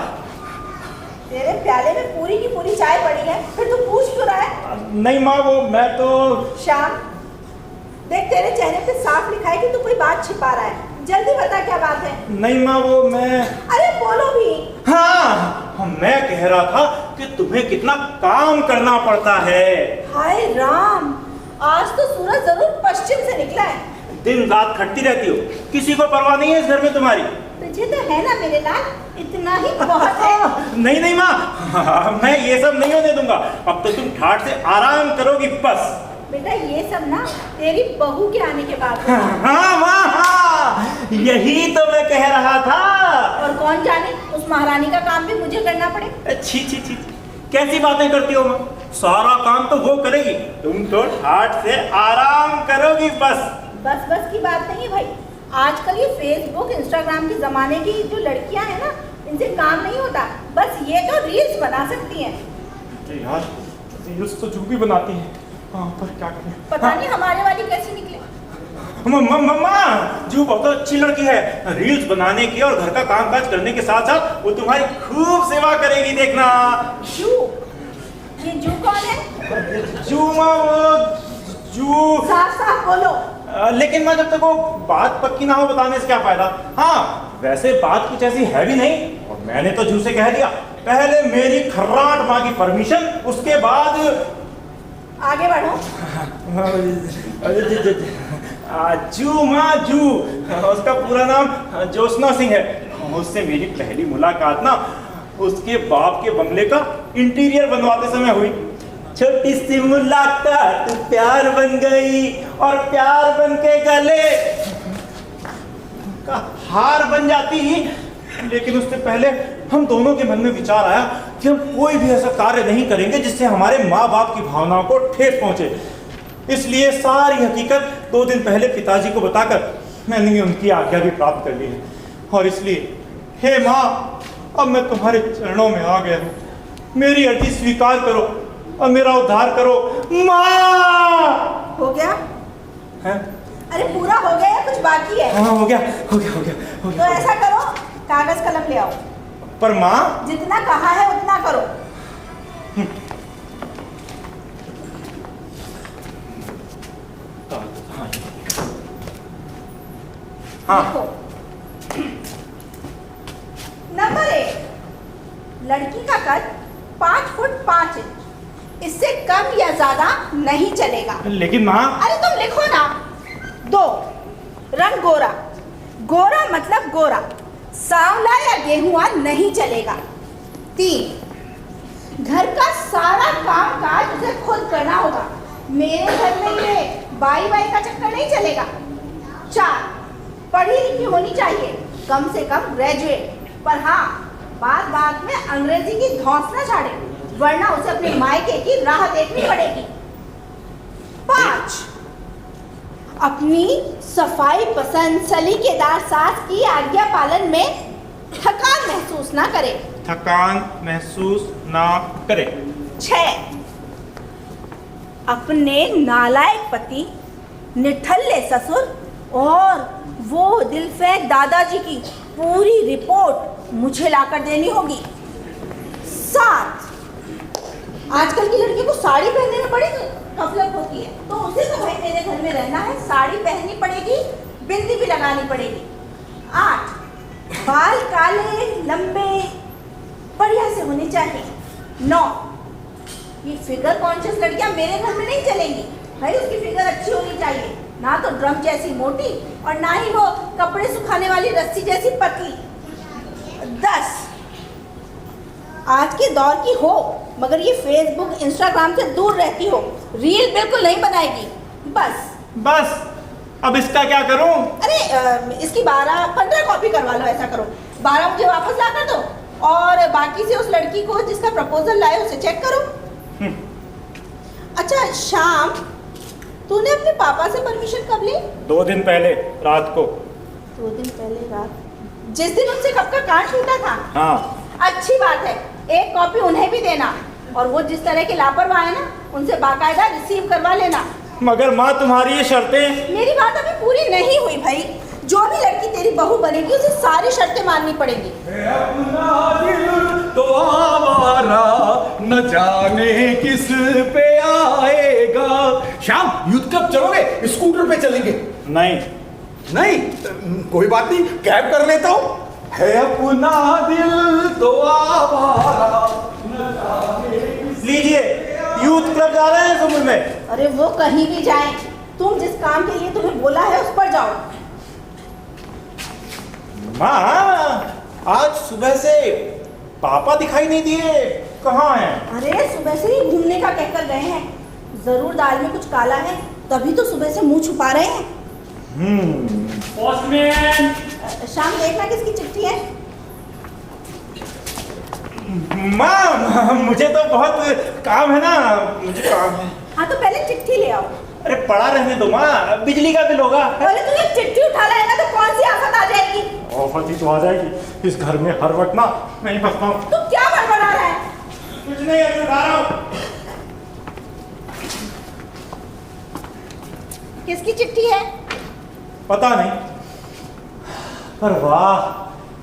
[SPEAKER 2] तेरे प्याले में पूरी की पूरी चाय पड़ी है, फिर तू पूछ क्यों रहा है?
[SPEAKER 1] नहीं माँ, वो मैं तो।
[SPEAKER 2] श्याम, देख तेरे चेहरे पे साफ लिखा है कि तू कोई बात छिपा रहा है। जल्दी बता क्या बात है।
[SPEAKER 1] नहीं माँ, वो मैं।
[SPEAKER 2] अरे बोलो भी।
[SPEAKER 1] हाँ, मैं कह रहा था कि तुम्हें कितना काम करना पड़ता है।
[SPEAKER 2] हाय राम, आज तो सूरज जरूर पश्चिम से निकला है।
[SPEAKER 1] दिन रात खटती रहती हो, किसी को परवाह नहीं है इस घर में तुम्हारी।
[SPEAKER 2] तुझे तो है ना मेरे लाल, इतना ही बहुत है।
[SPEAKER 1] नहीं नहीं माँ, मैं ये सब नहीं होने दूंगा। अब तो तुम ठाठ से आराम करोगी बस।
[SPEAKER 5] बेटा ये सब ना तेरी बहू के आने के बाद होगा।
[SPEAKER 1] हाँ माँ हाँ, यही तो मैं कह रहा था।
[SPEAKER 5] और कौन जाने उस महारानी का काम भी मुझे करना पड़े।
[SPEAKER 1] छी छी छी, कैसी बातें करती हो माँ? सारा काम तो वो करेगी, तुम तो ठाठ से आराम करोगी बस।
[SPEAKER 5] बस बस की बात नहीं है भाई, आजकल ये फेसबुक इंस्टाग्राम के जमाने की जो लड़कियां हैं ना, इनसे काम नहीं होता। बस ये तो रील्स बना सकती हैं।
[SPEAKER 1] अरे यार, रील्स तो जू भी बनाती है। हाँ, पर क्या करें?
[SPEAKER 5] पता नहीं हमारे वाली कैसी निकले।
[SPEAKER 1] मम्मा, जू बहुत अच्छी लड़की है, रील्स बनाने की और घर का कामकाज करने के साथ साथ वो तुम्हारी खूब सेवा करेगी, देखना।
[SPEAKER 5] जू? ये जू कौन है?
[SPEAKER 1] जू माँ, वो जू।
[SPEAKER 5] साफ साफ बोलो।
[SPEAKER 1] लेकिन मैं जब तक वो बात पक्की ना हो बताने से क्या फायदा। हाँ, वैसे बात कुछ ऐसी है भी नहीं, और मैंने तो जू से कह दिया, पहले मेरी खर्राट माँ की परमिशन, उसके बाद
[SPEAKER 5] आगे बढ़ो।
[SPEAKER 1] जू माँ, जू, उसका पूरा नाम ज्योत्सना सिंह है। उससे मेरी पहली मुलाकात ना उसके बाप के बंगले का इंटीरियर बनवाते समय हुई। छोटी सी मुलाकात प्यार बन गई, और प्यार बन के गले का हार बन जाती। लेकिन उससे पहले हम दोनों के मन में विचार आया कि हम कोई भी ऐसा कार्य नहीं करेंगे जिससे हमारे माँ बाप की भावनाओं को ठेस पहुंचे। इसलिए सारी हकीकत 2 दिन पहले पिताजी को बताकर मैंने उनकी आज्ञा भी प्राप्त कर ली है। और इसलिए हे माँ, अब मैं तुम्हारे चरणों में आ गया हूँ, मेरी अर्जी स्वीकार करो और मेरा उद्धार करो माँ।
[SPEAKER 5] हो गया?
[SPEAKER 1] है?
[SPEAKER 5] अरे पूरा हो गया या कुछ बाकी है?
[SPEAKER 1] हाँ, हो गया, हो गया, हो गया, हो
[SPEAKER 5] तो
[SPEAKER 1] गया।
[SPEAKER 5] ऐसा करो, कागज कलम ले आओ।
[SPEAKER 1] पर माँ,
[SPEAKER 5] जितना कहा है उतना करो।
[SPEAKER 1] हाँ।
[SPEAKER 5] देखो, नंबर 1, लड़की का कद 5 फुट 5 इंच, इससे कम या ज्यादा नहीं चलेगा।
[SPEAKER 1] लेकिन माँ,
[SPEAKER 5] अरे तुम लिखो ना। 2, रंग गोरा, गोरा मतलब गोरा, सांवला या गेहुआ नहीं चलेगा। 3, घर का सारा काम काज उसे खुद करना होगा, मेरे घर में ये बाई बाई का चक्कर नहीं चलेगा। 4, पढ़ी लिखी होनी चाहिए, कम से कम ग्रेजुएट, पर हाँ बात बात में अंग्रेजी की धौंस न झाड़े, वरना उसे अपने मायके की राह देखनी पड़ेगी। 5, अपनी सफाई पसंद सलीकेदार सास की आज्ञा पालन में थकान महसूस ना करे।
[SPEAKER 1] थकान महसूस ना करे।
[SPEAKER 5] 6, अपने नालायक पति, निठल्ले ससुर और वो दिलफेक दादाजी की पूरी रिपोर्ट मुझे लाकर देनी होगी। 7, आजकल की लड़की को साड़ी पहनने में बड़ी गफलत होती है, तो उसे तो भाई मेरे घर में रहना है, साड़ी पहननी पड़ेगी, बिंदी भी लगानी पड़ेगी। 8, बाल काले लंबे बढ़िया से होने चाहिए। 9, ये फिगर कॉन्शियस लड़कियां मेरे घर में नहीं चलेंगी भाई, उसकी फिगर अच्छी होनी चाहिए, ना तो ड्रम जैसी मोटी और ना ही वो कपड़े सुखाने वाली रस्सी जैसी पतली। 10, आज के दौर की हो मगर ये फेसबुक इंस्टाग्राम से दूर रहती हो, रील बिल्कुल नहीं बनाएगी। बस
[SPEAKER 1] अब इसका क्या करूं?
[SPEAKER 5] अरे इसकी 12-15 कॉपी करवा लो। ऐसा करो 12 मुझे वापस ला कर दो, और बाकी से उस लड़की को जिसका प्रपोजल लाए उसे चेक करो। अच्छा शाम, तूने अपने पापा से परमिशन कब ली?
[SPEAKER 1] 2 दिन पहले रात को।
[SPEAKER 5] 2 दिन पहले रात, जिस दिन उनसे कब का कान छूटा था?
[SPEAKER 1] हाँ।
[SPEAKER 5] अच्छी बात है, एक कॉपी उन्हें भी देना, और वो जिस तरह के लापरवाह है ना, उनसे बाकायदा रिसीव करवा लेना।
[SPEAKER 1] मगर माँ, तुम्हारी ये शर्तें।
[SPEAKER 5] मेरी बात अभी पूरी नहीं हुई भाई, जो भी लड़की तेरी बहू बनेगी उसे सारी शर्तें माननी पड़ेगी।
[SPEAKER 4] अपना दिल तो आवारा न जाने किस पे आएगा। शाम यूथ क्लब चलोगे? स्कूटर पे चलेंगे?
[SPEAKER 1] नहीं।
[SPEAKER 4] नहीं, कोई बात नहीं, कैब कर लेता हूँ। है अपना दिल तो आवारा न जाने किस।
[SPEAKER 1] लीजिए, यूथ क्लब जा रहे हैं समुद्र में।
[SPEAKER 5] अरे वो कहीं भी जाए, तुम जिस काम के लिए तुम्हें बोला है उस पर जाओ।
[SPEAKER 1] माँ, आज सुबह से पापा दिखाई नहीं दिए, कहाँ हैं?
[SPEAKER 5] अरे सुबह से ही घूमने का कहकर गए हैं, जरूर दाल में कुछ काला है, तभी तो सुबह से मुंह छुपा रहे हैं।
[SPEAKER 1] पोस्टमैन।
[SPEAKER 5] शाम देखना किसकी चिट्ठी है।
[SPEAKER 1] माँ मुझे तो बहुत काम है ना, मुझे काम है।
[SPEAKER 5] हाँ तो पहले चिट्ठी ले आओ।
[SPEAKER 1] अरे पड़ा रहने दो माँ, बिजली का बिल होगा।
[SPEAKER 5] अरे तू ये चिट्ठी उठा लाएगा तो कौन सी आफत आ जाएगी।
[SPEAKER 1] आफत ही तो आ जाएगी, इस घर में हर वक्त ना मैं ही फंसता हूँ।
[SPEAKER 5] तू क्या बड़बड़ा रहा है।
[SPEAKER 1] कुछ नहीं, अभी उठा रहा हूँ।
[SPEAKER 5] किसकी चिट्ठी है।
[SPEAKER 1] पता नहीं, पर वाह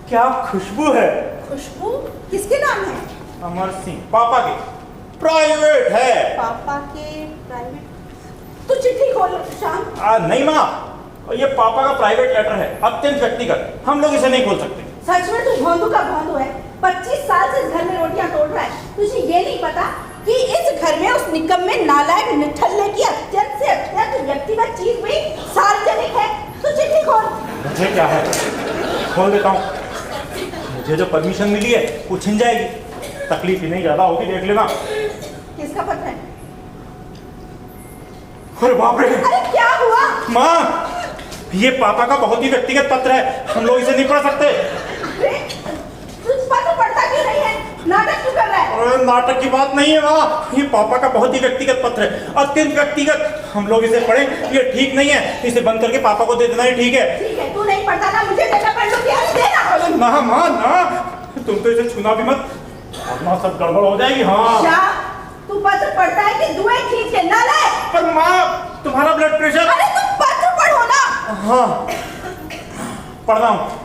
[SPEAKER 1] क्या खुशबू है।
[SPEAKER 5] खुशबू किसके नाम है।
[SPEAKER 1] अमर सिंह पापा के, प्राइवेट है।
[SPEAKER 5] पापा के प्राइवेट। तू चिट्ठी खोल शाम।
[SPEAKER 1] नहीं माँ, ये पापा का प्राइवेट लेटर है, अत्यंत व्यक्तिगत, हम लोग इसे नहीं खोल सकते।
[SPEAKER 5] सच में तू भोंदू का भोंदू है। 25 साल से इस घर में रोटियां तोड़ रहा है। तुझे ये नहीं पता कि इस घर में उस निकम्मे नालायक निठल्ले की अत्यंत से अत्यंत व्यक्तिगत चीज भी सार्वजनिक है। तू चिट्ठी खोल।
[SPEAKER 1] मुझे क्या है, खोल देता हूँ। मुझे जो परमिशन मिली है वो छिन जाएगी, तकलीफ ही नहीं ज्यादा होगी, देख लेना।
[SPEAKER 5] किसका पत्र है।
[SPEAKER 1] अरे बाप रे।
[SPEAKER 5] अरे क्या हुआ।
[SPEAKER 1] माँ ये पापा का बहुत ही व्यक्तिगत पत्र है, हम लोग इसे नहीं पढ़ सकते।
[SPEAKER 5] अरे तू पत्र पढ़ता क्यों नहीं है, नाटक क्यों कर रहा है।
[SPEAKER 1] अरे नाटक की बात नहीं है माँ, ये पापा का बहुत ही व्यक्तिगत पत्र है, अत्यंत व्यक्तिगत, हम लोग इसे पढ़ें ये ठीक नहीं है, इसे बंद करके पापा को दे देना ही ठीक है।
[SPEAKER 5] ठीक है, तू नहीं पढ़ता ना, मुझे देना पड़ लो, क्या देना।
[SPEAKER 1] अरे ना माँ ना, तुम तो इसे छूना भी मत, वरना सब गड़बड़ हो जाएगी। हाँ
[SPEAKER 5] क्या तू पत्र पढ़ता है कि दुए खींच के ना लाए।
[SPEAKER 1] पर माँ तुम्हारा ब्लड प्रेशर।
[SPEAKER 5] अरे तुम पत्र पढ़ो ना।
[SPEAKER 1] हाँ पढ़ रहा हूँ।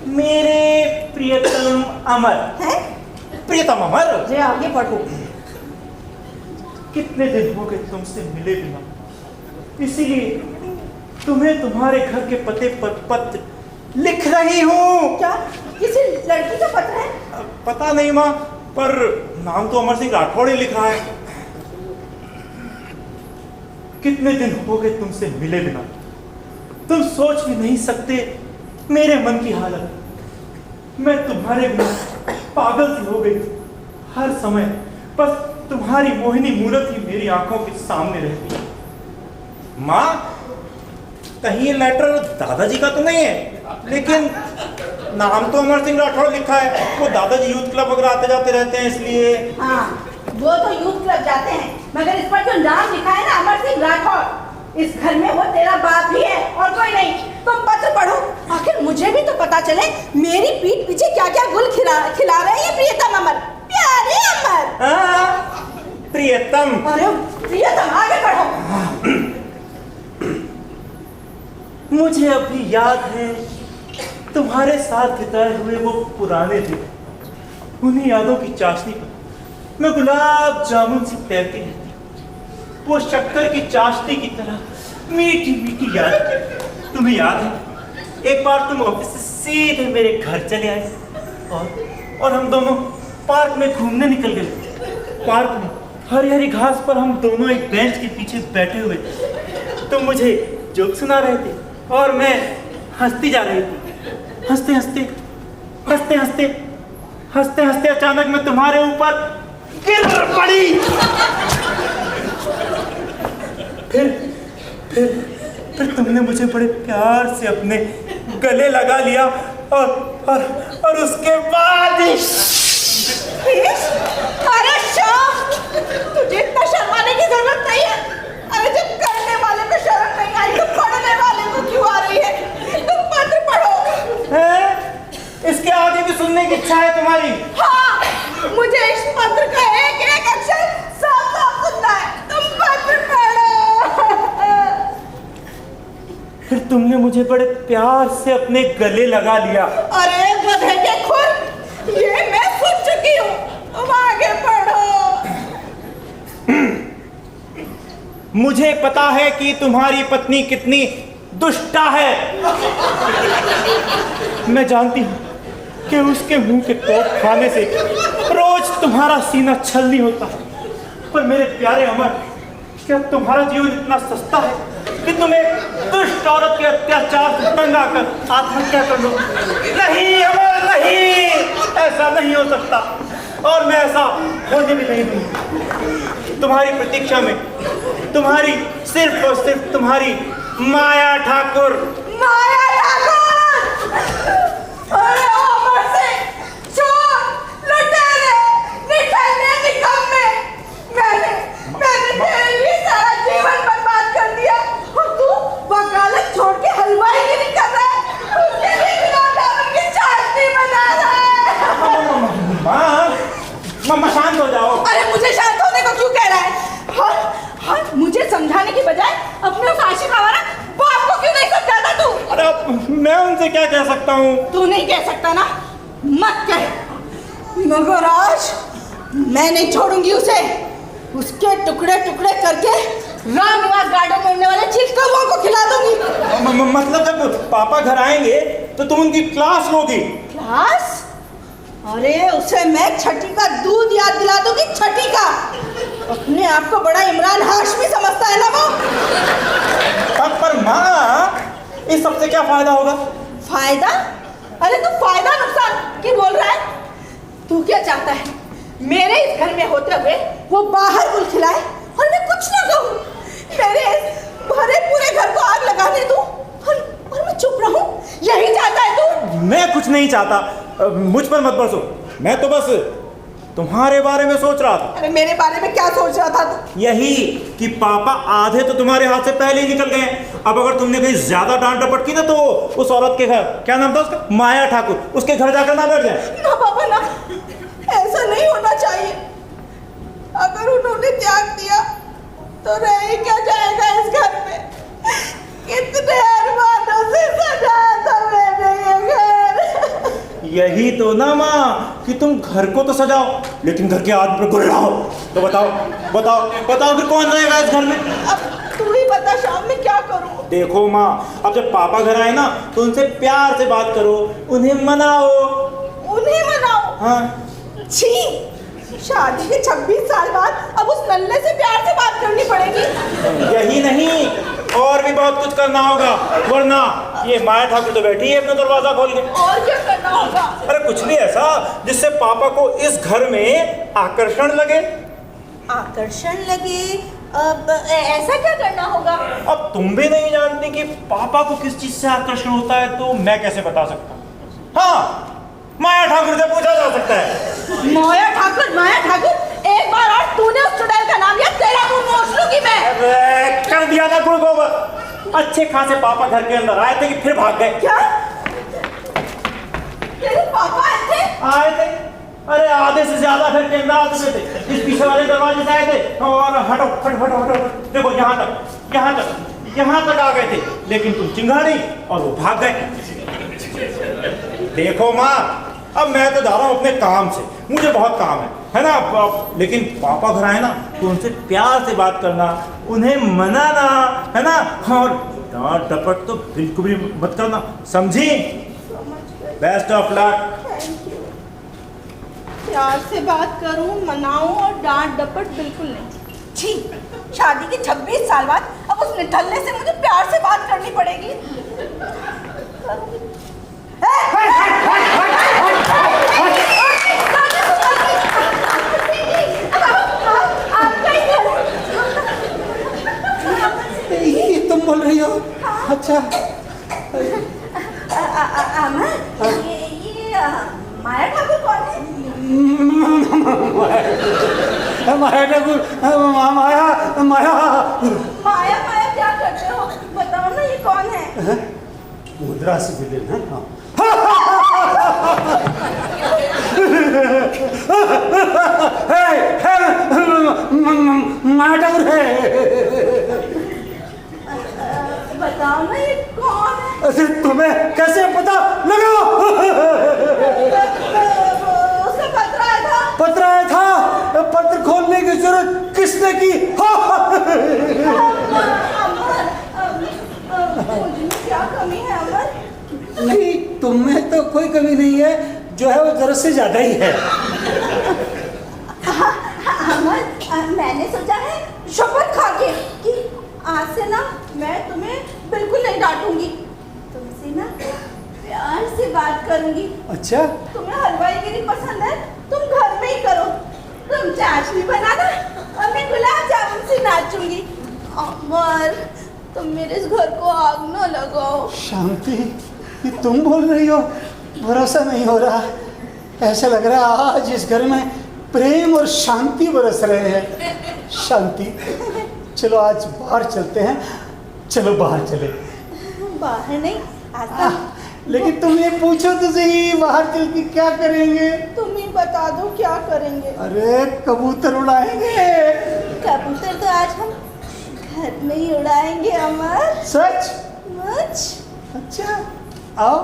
[SPEAKER 1] मेरे प्रियतम अमर।
[SPEAKER 5] है
[SPEAKER 1] प्रियतम अमर,
[SPEAKER 5] जे आगे पढ़ो।
[SPEAKER 1] कितने दिन हो गए तुमसे मिले बिना, इसीलिए तुम्हें तुम्हारे घर के पते पर पत्र लिख रही हूँ।
[SPEAKER 5] क्या किसी लड़की का पत्र है।
[SPEAKER 1] पता नहीं माँ, पर नाम तो अमर सिंह राठौड़ ही लिख रहा है। कितने दिन हो गए तुमसे मिले बिना, तुम सोच भी नहीं सकते मेरे मन की हालत। मैं तुम्हारे बिना पागल सी हो गई, हर समय बस तुम्हारी मोहिनी मूर्त ही मेरी आंखों के सामने रहती है। माँ कहीं ये लेटर दादाजी का तो नहीं है, लेकिन नाम तो अमर सिंह राठौड़ लिखा है, वो दादाजी यूथ क्लब वगैरह आते जाते रहते हैं इसलिए।
[SPEAKER 5] हाँ वो तो यूथ क्लब जाते हैं, मगर इस पर जो नाम लिखा है ना अमर सिंह राठौड़, इस घर में वो तेरा बाप ही है और कोई नहीं। तुम पत्र पढ़ो, आखिर मुझे भी तो पता चले मेरी पीठ पीछे क्या क्या गुल खिला रहे हैं ये प्रियतम अमर, प्यारे अमर।
[SPEAKER 1] प्रियतम।
[SPEAKER 5] अरे प्रियतम आगे बढ़ो।
[SPEAKER 1] मुझे अभी याद है तुम्हारे साथ बिताए हुए वो पुराने दिन, उन्हीं यादों की चाशनी पर मैं गुलाब जामुन से तैरती रहती, वो शक्कर की चाशनी की तरह मीठी मीठी याद। तुम्हें याद है एक बार तुम ऑफिस से सीधे मेरे घर चले आए और हम दोनों पार्क में घूमने निकल गए। पार्क में हरी हरी घास पर हम दोनों एक बेंच के पीछे बैठे हुए थे। तुम मुझे जोक सुना रहे थे और मैं हंसती जा रही थी। हंसते हंसते हंसते हंसते हंसते हंसते अचानक मैं तुम्हारे ऊपर गिर पड़ी। फिर तुमने मुझे बड़े प्यार से अपने गले लगा लिया और उसके बाद
[SPEAKER 5] अरे श्याम, तुझे इतना शर्माने की जरूरत नहीं है। अरे जब करने वाले को शर्म नहीं आई तो पढ़ने वाले को क्यों आ रही है। तुम पत्र पढ़ो।
[SPEAKER 1] है? इसके आगे भी सुनने की इच्छा है तुम्हारी?
[SPEAKER 5] हाँ, मुझे इस पत्र का एक एक अक्षर साफ साफ सुनना है। तुम पत्र पढ़ो।
[SPEAKER 1] फिर तुमने मुझे बड़े प्यार से अपने गले लगा लिया।
[SPEAKER 5] अरे गधे के खुर, ये मैं सुन चुकी हूँ, तुम आगे पढ़ो।
[SPEAKER 1] मुझे पता है कि तुम्हारी पत्नी कितनी दुष्टा है। मैं जानती हूँ कि उसके मुंह के तोप खाने से रोज तुम्हारा सीना छलनी होता है, पर मेरे प्यारे अमर, क्या तुम्हारा जीवन इतना सस्ता है कि तुम एक दुष्ट औरत के अत्याचार से तंग आकर आत्महत्या कर लो? नहीं अमर नहीं। ऐसा नहीं हो सकता और मैं ऐसा होने भी नहीं दूंगा। तुम्हारी प्रतीक्षा में तुम्हारी सिर्फ और सिर्फ तुम्हारी माया ठाकुर।
[SPEAKER 5] माया ठाकुर! अरे अमर से चोर, लुटेरे, निठल्ले, निकम्मे! मैंने तेरे लिए सारा जीवन बर्बाद कर दिया और तू वकालत छोड़ के हलवाई गिरी कर रहा है, उसके लिए गुलाम की चाशनी बना रहा है।
[SPEAKER 1] माँ शांत हो जाओ।
[SPEAKER 5] अरे मुझे शांत होने को क्यों कह रहा है? हाँ, मुझे समझाने की बजाय अपने उस आशिक आवारा बाप को क्यों नहीं समझाता तू?
[SPEAKER 1] अरे अब मैं उनसे क्या कह सकता हूँ?
[SPEAKER 5] तू नहीं कह सकता ना, मत कह, मगर आज मैं नहीं छोड़ूंगी उसे। उसके टुकड़े टुकड़े करके रामनिवास गार्डन में उड़ने वाले चिलकौओं को खिला दूंगी।
[SPEAKER 1] मतलब जब पापा घर आएंगे तो तुम उनकी क्लास लोगी?
[SPEAKER 5] क्लास? अरे उसे मैं छठी का दूध याद दिला दूंगी, छठी का। अपने आप को बड़ा इमरान हाशमी समझता है ना वो।
[SPEAKER 1] पर माँ, इस सबसे क्या फायदा होगा?
[SPEAKER 5] फायदा? अरे तू फायदा नुकसान की बोल रहा है? तू क्या चाहता है? मेरे इस घर में होते हुए वो बाहर गुल खिलाए और मैं कुछ ना कहूँ, मेरे भरे पूरे घर को आग लगाने दूँ और मैं चुप रहूँ? यही चाहता है तू?
[SPEAKER 1] मैं कुछ नहीं चाहता, मुझ पर मत बरसो। मैं तो बस तुम्हारे बारे में सोच रहा था।
[SPEAKER 5] अरे मेरे बारे में क्या सोच रहा था तू?
[SPEAKER 1] यही कि पापा आधे तो तुम्हारे हाथ से पहले ही निकल गए। अब अगर तुमने कहीं ज्यादा डांट डपट की ना तो उस औरत के घर, क्या नाम था उसका, माया ठाकुर, उसके घर जाकर ना बैठ जाए।
[SPEAKER 5] ना पापा ना, ऐसा नहीं होना चाहिए। अगर उन्होंने त्याग दिया तो रह ही क्या जाएगा इस घर में? कितने अरमानों से सजाया था मैंने ये घर।
[SPEAKER 1] यही तो ना माँ कि तुम घर को तो सजाओ लेकिन घर के आदमी पर गुल रहो। तो बताओ फिर कौन रहेगा इस घर में?
[SPEAKER 5] अब तू ही बता शाम में क्या करूं?
[SPEAKER 1] देखो माँ, अब जब पापा घर आए ना तो उनसे प्यार से बात करो, उन्हें मनाओ।
[SPEAKER 5] उन्हें मनाओ?
[SPEAKER 1] हाँ।
[SPEAKER 5] छी, शादी के 26 साल बाद अब उस नल्ले से प्यार से बात करनी पड़ेगी।
[SPEAKER 1] यही नहीं, और भी बहुत कुछ करना होगा, वरना ये माया ठाकुर तो बैठी है अपना दरवाजा खोल के।
[SPEAKER 5] और क्या करना होगा?
[SPEAKER 1] अरे कुछ भी ऐसा जिससे पापा को इस घर में आकर्षण लगे।
[SPEAKER 5] आकर्षण लगे? अब ऐसा क्या करना होगा?
[SPEAKER 1] अब तुम भी नहीं जानती कि पापा को किस चीज से आकर्षण होता है तो मैं कैसे बता सकता हूँ? हाँ, माया ठाकुर से पूछा जा सकता है।
[SPEAKER 5] माया ठाकुर, एक बार और तूने उस चुड़ैल का नाम लिया, तेरा मुंह नोच लूंगी मैं।
[SPEAKER 1] अरे कर दिया था गुड़ गोबर। अच्छे खासे पापा घर के अंदर आए थे कि फिर भाग गए।
[SPEAKER 5] क्या? तेरे पापा
[SPEAKER 1] आए थे? अरे आधे से ज्यादा घर के अंदर आ चुके थे, इस पीछे वाले दरवाजे से आए थे और हटो देखो यहाँ तक आ गए थे, लेकिन तुम चिंगारी और वो भाग गए। देखो माँ, अब मैं तो जा रहा हूँ अपने काम से, मुझे बहुत काम है ना। लेकिन पापा घर आए ना तो उनसे प्यार से बात करना, उन्हें मनाना, है ना, और डांट डपट तो बिल्कुल भी मत करना, समझी? Best of luck.
[SPEAKER 5] प्यार से बात करूं, मनाऊं और डांट डपट बिल्कुल नहीं। छी, शादी के 26 साल बाद अब उस निठल्ले से मुझे प्यार से बात करनी पड़ेगी।
[SPEAKER 3] ये तुम बोल रही हो? अच्छा।
[SPEAKER 5] ये माया ठाकुर कौन है?
[SPEAKER 3] माया ठाकुर,
[SPEAKER 5] माया क्या करते हो? बताओ ना, ये कौन है?
[SPEAKER 3] मुद्रा से मिले ना। माया ठाकुर है।
[SPEAKER 5] बताओ ना, ये कौन है?
[SPEAKER 3] तुम्हें कैसे पता लगा?
[SPEAKER 5] उसका पत्र आया था।
[SPEAKER 3] पत्र आया था? पत्र खोलने की जरूरत किसने की?
[SPEAKER 5] क्या कमी है अमर?
[SPEAKER 3] नहीं, तुम्हें तो कोई कमी नहीं है, जो है वो जरूरत से ज्यादा ही है।
[SPEAKER 5] अमर, मैंने सोचा है शपथ खा के कि आज से ना मैं तुम्हें बिल्कुल नहीं डांटूंगी, तुमसे ना प्यार से बात करूंगी।
[SPEAKER 3] अच्छा,
[SPEAKER 5] तुम्हें हलवाईगिरी पसंद है, तुम घर में ही करो। तुम चाशनी बनाना और मैं गुलाब जामुन से नाचूंगी। अमर, तुम मेरे इस घर को आग न लगाओ।
[SPEAKER 3] शांति, ये तुम बोल रही हो? भरोसा नहीं हो रहा। ऐसा लग रहा है आज इस घर में प्रेम और शांति बरस रहे हैं। शांति, चलो आज बाहर चलते हैं। चलो बाहर चले।
[SPEAKER 5] बाहर नहीं, आज
[SPEAKER 3] लेकिन तुम ये पूछो तो सही, बाहर चल के क्या करेंगे?
[SPEAKER 5] तुम ही बता दो क्या करेंगे।
[SPEAKER 3] अरे कबूतर उड़ाएंगे।
[SPEAKER 5] कबूतर तो आज हम घर में ही उड़ाएंगे अमर।
[SPEAKER 3] सच?
[SPEAKER 5] मुझ
[SPEAKER 3] अच्छा, आओ।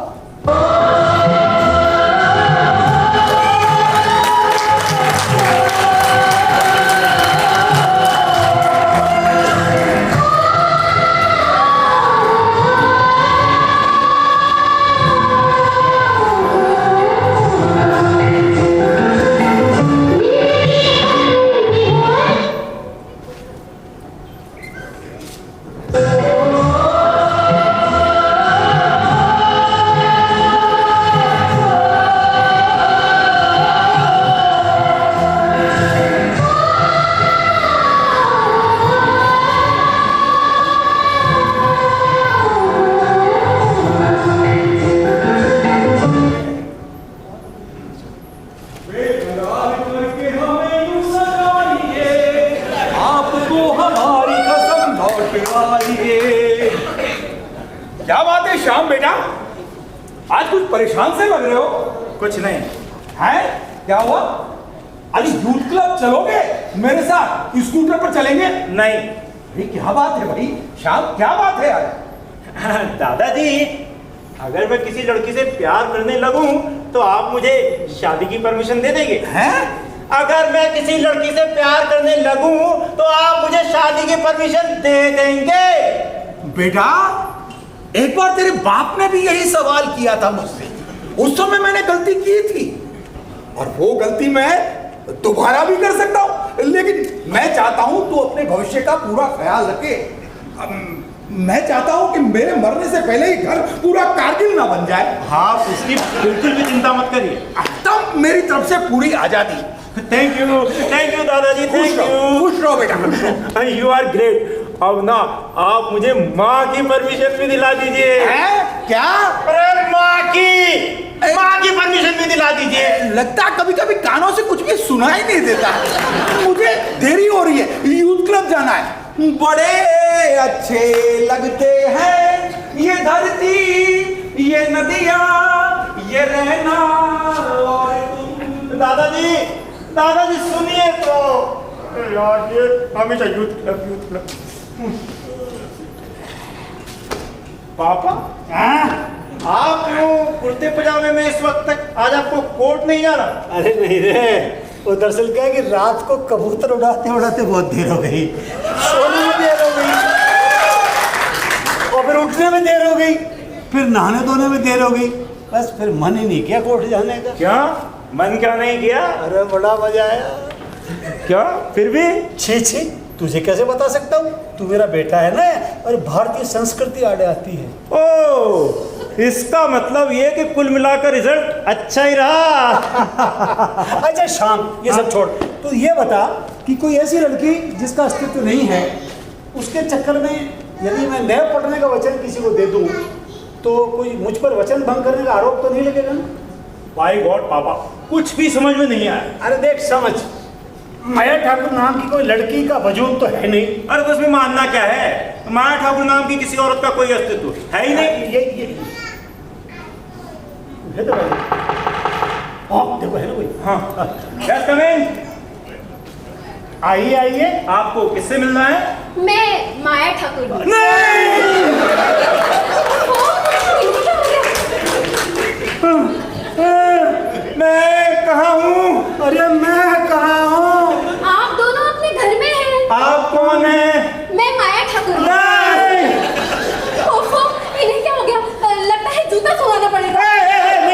[SPEAKER 4] क्या बात है श्याम बेटा, आज कुछ परेशान से लग रहे हो?
[SPEAKER 1] कुछ नहीं
[SPEAKER 4] हैं? क्या हुआ? अरे यूथ क्लब चलोगे मेरे साथ? स्कूटर पर चलेंगे?
[SPEAKER 1] नहीं।
[SPEAKER 4] अरे क्या बात है भाई श्याम, क्या बात है यार?
[SPEAKER 1] दादाजी, अगर मैं किसी लड़की से प्यार करने लगूं तो आप मुझे शादी की परमिशन दे देंगे?
[SPEAKER 4] हैं?
[SPEAKER 1] अगर मैं किसी लड़की से प्यार करने लगूं तो आप मुझे शादी की परमिशन दे देंगे?
[SPEAKER 4] बेटा, एक बार तेरे बाप ने भी यही सवाल किया था मुझसे। उस समय मैंने गलती की थी और वो गलती मैं दोबारा भी कर सकता हूं, लेकिन मैं चाहता हूं तू अपने भविष्य का पूरा ख्याल रखे। मैं चाहता हूं कि मेरे मरने से पहले ही घर पूरा कारगिल ना बन जाए।
[SPEAKER 1] हाँ, उसकी बिल्कुल भी चिंता मत करिए।
[SPEAKER 4] तब मेरी तरफ से पूरी आजादी।
[SPEAKER 1] थैंक यू दादाजी, थैंक यू।
[SPEAKER 4] खुश रहो बेटा।
[SPEAKER 1] You are great. अब ना आप मुझे माँ की परमिशन भी दिला दीजिए।
[SPEAKER 4] हैं? क्या?
[SPEAKER 1] अरे माँ की परमिशन भी दिला दीजिए।
[SPEAKER 4] लगता कभी कभी कानों से कुछ भी सुनाई नहीं देता। मुझे देरी हो रही है, यूथ क्लब जाना है। बड़े अच्छे लगते हैं ये धरती, ये नदियाँ, ये रहना और तुम।
[SPEAKER 1] दादाजी सुनिए तो। यार ये हमेशा यूथ क्लब। पापा, आप क्यों कुर्ते पजामे में इस वक्त तक? आज आपको कोर्ट नहीं जाना?
[SPEAKER 3] अरे नहीं रे, वो दरअसल क्या है कि रात को कबूतर उड़ाते उड़ाते बहुत देर हो गई, सोने में देर हो गई, और फिर उठने में देर हो गई, फिर नहाने धोने में देर हो गई। बस फिर मन ही नहीं किया कोर्ट जाने का।
[SPEAKER 1] क्या मन क्या नहीं किया?
[SPEAKER 3] अरे बड़ा मजा आया।
[SPEAKER 1] क्या फिर भी?
[SPEAKER 3] छी, तुझे कैसे बता सकता हूँ? तू मेरा बेटा है ना, और भारतीय संस्कृति आड़े आती है।
[SPEAKER 1] ओ, इसका मतलब ये कि कुल मिलाकर रिजल्ट अच्छा ही रहा।
[SPEAKER 3] अच्छा शाम, ये सब छोड़, तू ये बता कि कोई ऐसी लड़की जिसका अस्तित्व नहीं है, उसके चक्कर में यदि मैं नए पढ़ने का वचन किसी को दे दूं तो कोई मुझ पर वचन भंग करने का आरोप तो नहीं लगेगा ना?
[SPEAKER 1] बाय गॉड पापा, कुछ भी समझ में नहीं आया।
[SPEAKER 3] अरे देख समझ, माया ठाकुर नाम की कोई लड़की का वजूद तो है नहीं।
[SPEAKER 1] अरे तो उसमें मानना क्या है? माया ठाकुर नाम की किसी औरत का कोई अस्तित्व है ही नहीं।
[SPEAKER 3] ये है तो भाई। हाँ देखो है ना कोई।
[SPEAKER 1] हाँ, यस कम इन।
[SPEAKER 3] आइए।
[SPEAKER 1] आपको किससे मिलना है?
[SPEAKER 6] मैं माया ठाकुर।
[SPEAKER 1] मैं कहाँ हूँ?
[SPEAKER 3] अरे मैं कहाँ हूँ?
[SPEAKER 6] आप दोनों अपने घर में हैं।
[SPEAKER 1] आप कौन हैं?
[SPEAKER 6] मैं माया ठाकुर। ओफो, इन्हें क्या हो गया? लगता है जूता सुनाना पड़ेगा।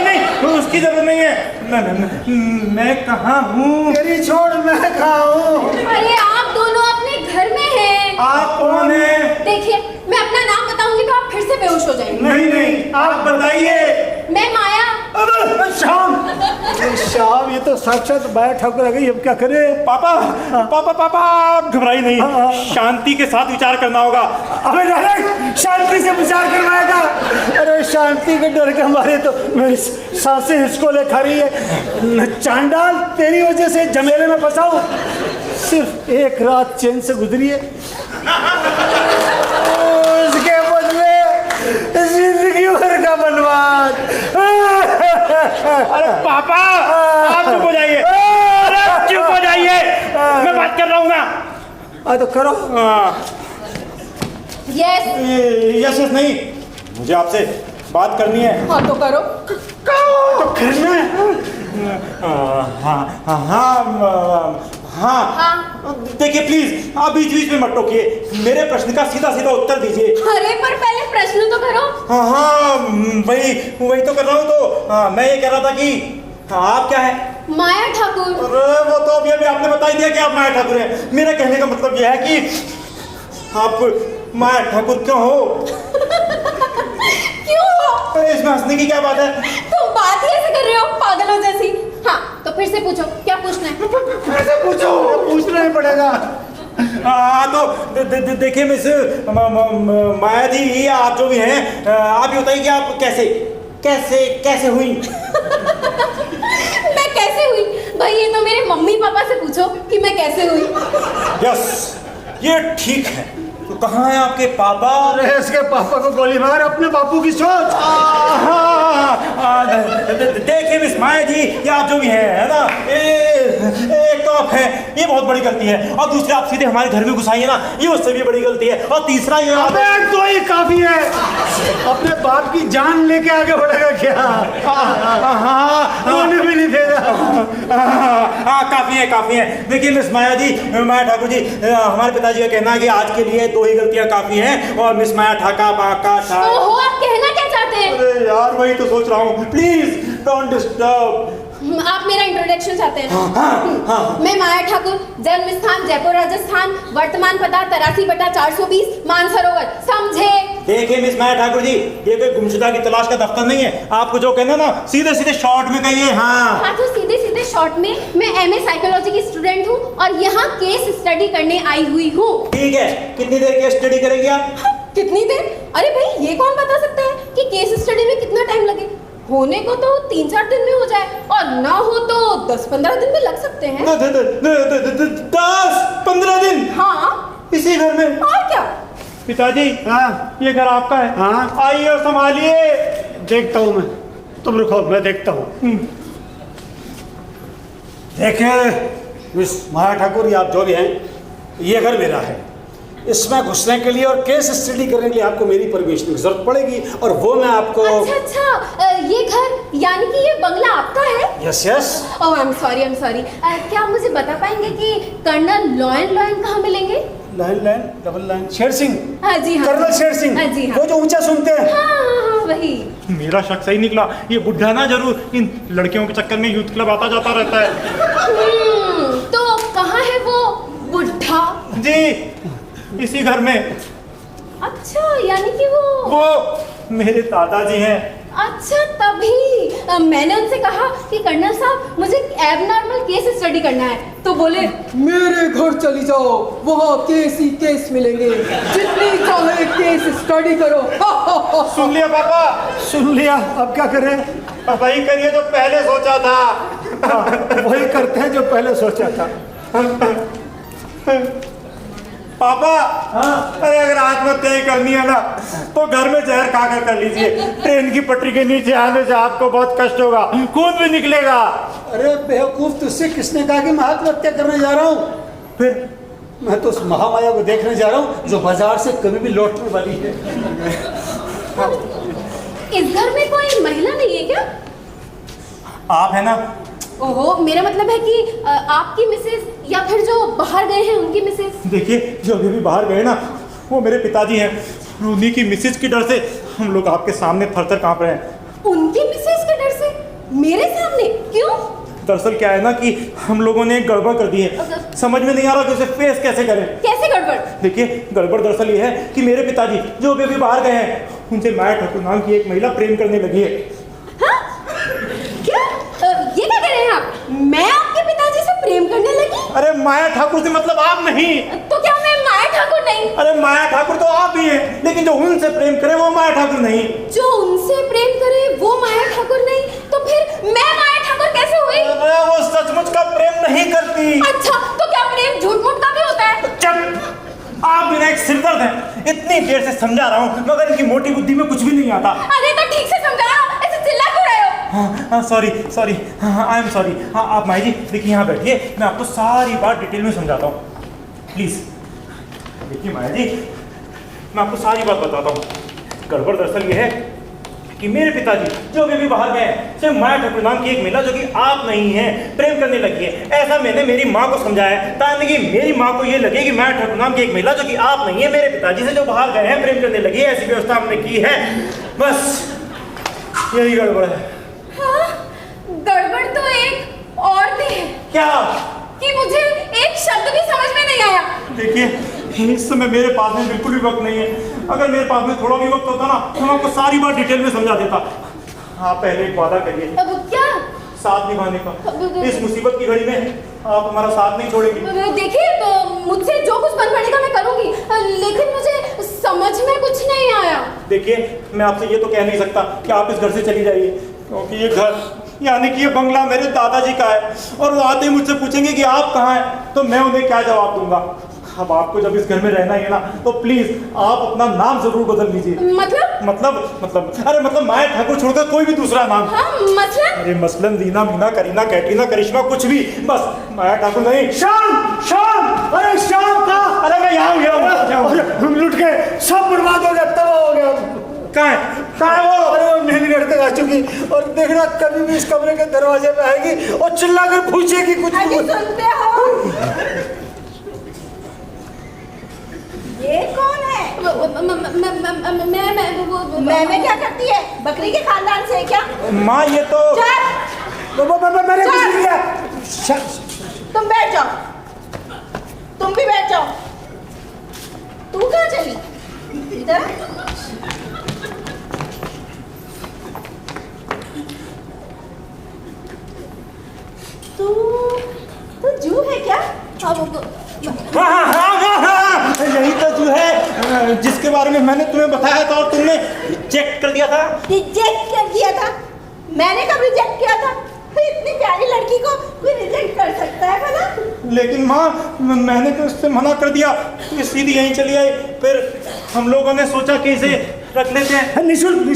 [SPEAKER 1] नहीं, उसकी जरूरत नहीं है। मैं कहाँ हूँ?
[SPEAKER 3] तेरी छोड़, मैं कहाँ हूँ?
[SPEAKER 6] अरे आप दोनों अपने घर में हैं।
[SPEAKER 1] आप कौन हैं?
[SPEAKER 6] देखिए, मैं अपना नाम बताऊंगी तो आप फिर से बेहोश हो जाएंगे।
[SPEAKER 1] नहीं, आप बताइए।
[SPEAKER 6] मैं
[SPEAKER 3] साहब ये तो साक्षात बाया ठाकुर आ गई, अब क्या करे?
[SPEAKER 1] पापा पापा पापा आप घबराइए नहीं, शांति के साथ विचार करना होगा।
[SPEAKER 3] अबे डायरेक्ट शांति से विचार करवाएगा? अरे शांति के डर के हमारे तो मेरी सांसें हिचकोले खा रही है। चांडाल तेरी वजह से झमेले में फंसाऊं, सिर्फ एक रात चैन से गुजरी है, उसके बदले जिंदगी भर का बर्बाद।
[SPEAKER 1] अरे पापा आप चुप हो जाइए, अरे चुप हो जाइए, मैं बात कर रहा हूँ ना।
[SPEAKER 3] तो करो।
[SPEAKER 6] यस।
[SPEAKER 1] यस यस नहीं, मुझे आपसे बात करनी है।
[SPEAKER 6] हाँ तो करो।
[SPEAKER 3] तो करना है।
[SPEAKER 1] हाँ हाँ हाँ हाँ, देखिए प्लीज आप बीच बीच में मत टोकिए, मेरे प्रश्न का सीधा सीधा उत्तर दीजिए।
[SPEAKER 6] अरे पर पहले प्रश्न तो करो।
[SPEAKER 1] हाँ हाँ वही तो कर रहा हूँ। तो मैं ये कह रहा था कि आप क्या है?
[SPEAKER 6] माया ठाकुर।
[SPEAKER 1] अरे वो तो अभी आपने बता ही दिया कि आप माया ठाकुर हैं। मेरा कहने का मतलब यह है कि आप माया ठाकुर क्यों हो?
[SPEAKER 6] क्यों?
[SPEAKER 1] इसमें हंसने की क्या बात है?
[SPEAKER 6] तुम बात ही ऐसे कर रहे हो पागलों जैसी। हाँ तो फिर से पूछो, क्या पूछना है?
[SPEAKER 3] पूछना ही पड़ेगा।
[SPEAKER 1] तो देखिए मिस माया जी, आप जो भी हैं, आप ये बताइए कि आप कैसे कैसे कैसे हुई?
[SPEAKER 6] मैं कैसे हुई? भाई ये तो मेरे मम्मी पापा से पूछो कि मैं कैसे हुई।
[SPEAKER 1] यस ये ठीक है। तो कहाँ है आपके पापा?
[SPEAKER 3] अरे इसके पापा को गोली मार, अपने बापू की सोच।
[SPEAKER 1] देखिए मिस माया जी, ये आप जो भी हैं है ना, एक तो आप हैं, ये बहुत बड़ी गलती है, और दूसरी आप सीधे हमारे घर में घुसाइए ना, ये उससे भी बड़ी गलती है, और तीसरा ये
[SPEAKER 3] अबे तो ही काफी है, अपने बाप की जान लेके आगे बढ़ेगा क्या? रोने भी नहीं देगा।
[SPEAKER 1] हाँ काफी है। देखिए मिस माया जी, माया ठाकुर जी, हमारे पिताजी का कहना है कि आज के लिए 2 ही गलतियां काफी हैं, और मिस माया ठाका बाका ठा।
[SPEAKER 6] ओहो आप कहना क्या चाहते हैं?
[SPEAKER 1] अरे यार वही तो सोच रहा हूँ, प्लीज डोंट डिस्टर्ब।
[SPEAKER 6] आप मेरा इंट्रोडक्शन चाहते हैं ना? मैं माया ठाकुर, जन्म स्थान जयपुर राजस्थान, वर्तमान पता 83/420 मानसरोवर, समझे?
[SPEAKER 1] देखिए मिस माया ठाकुर जी, ये कोई गुमशुदा की तलाश का दफ्तर नहीं है, आपको जो कहना ना सीधे सीधे शॉर्ट में कहिए। हाँ
[SPEAKER 6] तो सीधे सीधे शॉर्ट में, मैं MA साइकोलॉजी की स्टूडेंट हूँ और यहाँ केस स्टडी करने आई हुई हूँ।
[SPEAKER 1] ठीक है, कितनी देर केस स्टडी करेंगे आप?
[SPEAKER 6] कितनी देर? अरे भाई ये कौन बता सकता है कि केस स्टडी में कितना टाइम लगे? होने को तो 3-4 दिन में हो जाए, और ना हो तो 10-15 दिन में लग सकते हैं।
[SPEAKER 1] 10-15 दिन?
[SPEAKER 6] हाँ
[SPEAKER 1] इसी घर में?
[SPEAKER 6] और क्या?
[SPEAKER 1] पिताजी
[SPEAKER 3] हाँ
[SPEAKER 1] ये घर आपका है?
[SPEAKER 3] हाँ
[SPEAKER 1] आइए और संभालिए।
[SPEAKER 3] देखता हूँ मैं, तुम रुको मैं देखता हूँ। देखें मिस माया ठाकुर, ये आप जो भी हैं, ये घर मेरा है, इसमें घुसने के लिए और केस स्टडी करने के लिए आपको मेरी परमिशन की जरूरत पड़ेगी, और वो मैं आपको।
[SPEAKER 6] अच्छा ये घर यानी कि ये बंगला आपका है?
[SPEAKER 3] Yes yes.
[SPEAKER 6] Oh I am sorry. क्या आप मुझे बता पाएंगे कि कर्नल लॉयन कहाँ मिलेंगे?
[SPEAKER 3] Line double line Sher Singh.
[SPEAKER 6] हाँ जी हाँ।
[SPEAKER 3] कर्नल शेर सिंह।
[SPEAKER 6] हाँ जी हाँ।
[SPEAKER 3] वो जो ऊंचा सुनते हैं।
[SPEAKER 6] हाँ वही।
[SPEAKER 1] मेरा शक सही निकला, ये बुढ़ा ना जरूर इन लड़कियों के चक्कर में यूथ क्लब आता जाता रहता है।
[SPEAKER 6] तो कहाँ है वो बुढ़ा?
[SPEAKER 1] जी इसी घर में।
[SPEAKER 6] अच्छा यानी कि वो
[SPEAKER 1] मेरे दादाजी हैं।
[SPEAKER 6] अच्छा तभी मैंने उनसे कहा कि कर्नल साहब मुझे एबनॉर्मल केस स्टडी करना है, तो बोले
[SPEAKER 7] मेरे घर चली जाओ, वहाँ केस ही केस मिलेंगे, जितनी चाहे केस स्टडी करो।
[SPEAKER 1] सुन लिया पापा?
[SPEAKER 3] सुन लिया, अब क्या करें?
[SPEAKER 1] वही करिए जो पहले सोचा था।
[SPEAKER 3] वही करते हैं जो पहले सोचा था।
[SPEAKER 1] पापा अरे अगर आत्महत्या ही करनी है ना तो घर में जहर खाकर कर लीजिए, ट्रेन की पटरी के नीचे आने से आपको बहुत कष्ट होगा, खून भी निकलेगा।
[SPEAKER 3] अरे बेवकूफ, तुझसे किसने कहा कि मैं आत्महत्या करने जा रहा हूँ? फिर मैं तो उस महामाया को देखने जा रहा हूँ जो बाजार से कभी भी लौटने वाली है।
[SPEAKER 6] इस घर में कोई महिला नहीं है क्या?
[SPEAKER 1] आप है ना?
[SPEAKER 6] ओहो मेरा मतलब है कि आपकी मिसेज या फिर जो बाहर गए हैं उनकी मिसेज।
[SPEAKER 1] देखिए जो अभी भी बाहर गए ना वो मेरे पिताजी हैं, उन्हीं की मिसेज के डर से हम लोग आपके सामने थर-थर कांप रहे हैं।
[SPEAKER 6] उनकी मिसेज के डर से मेरे सामने क्यों?
[SPEAKER 1] दरअसल क्या है ना कि हम लोगों ने एक गड़बड़ कर दी है, समझ में नहीं आ रहा कि उसे फेस कैसे करें।
[SPEAKER 6] कैसे गड़बड़?
[SPEAKER 1] देखिए गड़बड़ दरअसल ये है कि मेरे पिताजी जो अभी बाहर गए हैं उनसे माया ठाकुर नाम की एक महिला प्रेम करने लगी है।
[SPEAKER 6] हाँ? क्या? ये क्या कह रहे हैं मैं आपके पिताजी से प्रेम करने लगी?
[SPEAKER 1] अरे माया ठाकुर से मतलब आप नहीं।
[SPEAKER 6] तो क्या मैं माया ठाकुर नहीं?
[SPEAKER 1] अरे माया ठाकुर तो आप ही हैं, लेकिन जो उनसे प्रेम करे वो माया ठाकुर नहीं।
[SPEAKER 6] जो उनसे प्रेम करे वो माया ठाकुर नहीं, तो फिर मैं माया ठाकुर कैसे हुई?
[SPEAKER 1] अरे वो सचमुच का प्रेम नहीं करती।
[SPEAKER 6] अच्छा, तो क्या प्रेम झूठ मूठ का भी होता है?
[SPEAKER 1] चुप! आप बिना एक सिरदर्द हैं, इतनी देर से समझा रहा हूँ मगर इनकी मोटी बुद्धि में कुछ भी नहीं आता।
[SPEAKER 6] अरे तो ठीक से समझाओ, ऐसे चिल्ला क्यों रहे हो?
[SPEAKER 1] हाँ सॉरी सॉरी, हाँ आई एम सॉरी। हाँ आप माई जी देखिए यहाँ बैठिए, मैं आपको सारी बात डिटेल में समझाता हूँ प्लीज़। देखिए माया जी, मैं आपको सारी बात बताता हूँ। गड़बड़ दरअसल ये है कि मेरे पिताजी जो अभी बाहर गए सिर्फ माया ठाकुर नाम की एक महिला जो कि आप नहीं हैं प्रेम करने लगी है। ऐसा मैंने मेरी माँ को समझाया ताकि मेरी माँ को ये लगे कि माया ठाकुर नाम की एक महिला जो कि आप नहीं है मेरे पिताजी से जो बाहर गए हैं प्रेम करने लगी है। ऐसी व्यवस्था हमने की है, बस यही गड़बड़ है।
[SPEAKER 6] हाँ, गड़बड़ तो एक और भी है।
[SPEAKER 1] क्या?
[SPEAKER 6] कि मुझे एक शब्द भी समझ में नहीं आया।
[SPEAKER 1] देखिए इस समय मेरे पास में बिल्कुल भी वक्त नहीं है। अगर मेरे पास में थोड़ा भी वक्त होता ना तो मैं आपको सारी बात डिटेल में समझा देता। आप पहले एक वादा करिए,
[SPEAKER 6] अब क्या?
[SPEAKER 1] साथ निभाने का। इस मुसीबत की घड़ी में आप हमारा साथ नहीं छोड़ेंगे।
[SPEAKER 6] देखिए तो मुझसे जो कुछ बन पड़ेगा मैं करूंगी, लेकिन मुझे समझ में कुछ नहीं आया।
[SPEAKER 1] देखिए मैं आपसे ये तो कह नहीं सकता कि आप इस घर से चली जाइए, क्योंकि ये घर यानी कि ये बंगला मेरे दादाजी का है और वो आते ही मुझसे पूछेंगे कि आप कहाँ हैं, तो मैं उन्हें क्या जवाब दूंगा। अब आपको जब इस घर में रहना है ना तो प्लीज आप अपना नाम जरूर बदल लीजिए। मतलब अरे मतलब माया ठाकुर छोड़कर कोई भी दूसरा नाम।
[SPEAKER 6] हाँ, मतलब?
[SPEAKER 1] अरे मसलन रीना, मीना, करीना, कैटरीना, करिश्मा, कुछ भी, बस माया ठाकुर नहीं।
[SPEAKER 3] शाम! अरे शाम का!
[SPEAKER 1] अरे मैं यहाँ हूँ।
[SPEAKER 3] हम लुट गए, सब बर्बाद हो गया, तबाह हो गया।
[SPEAKER 1] कहाँ है वो?
[SPEAKER 3] अरे वो मेहनत तक आ चुकी और देखना कभी भी इस कमरे के दरवाजे पे आएगी और चिल्ला कर पूछेगी कुछ।
[SPEAKER 5] सुनते हो? ये कौन है? मैं क्या करती है? बकरी के खानदान से है क्या?
[SPEAKER 1] माँ ये तो
[SPEAKER 3] मैंने कुछ नहीं किया।
[SPEAKER 5] तुम बैठ जाओ, तुम भी बैठ जाओ। तू कहाँ चली? इधर तू जू है क्या?
[SPEAKER 1] हाँ, यही तो जो है जिसके बारे में मैंने तुम्हें बताया था और तुमने रिजेक्ट कर दिया था।
[SPEAKER 5] रिजेक्ट कर दिया था? मैंने कब रिजेक्ट किया था? इतनी प्यारी लड़की को कोई रिजेक्ट कर सकता है भला?
[SPEAKER 1] लेकिन माँ मैंने तो उससे मना कर दिया, तो सीधी यहीं चली आई। फिर हम लोगों ने सोचा कि इसे रख लेते हैं।
[SPEAKER 3] निशुल्क
[SPEAKER 5] रख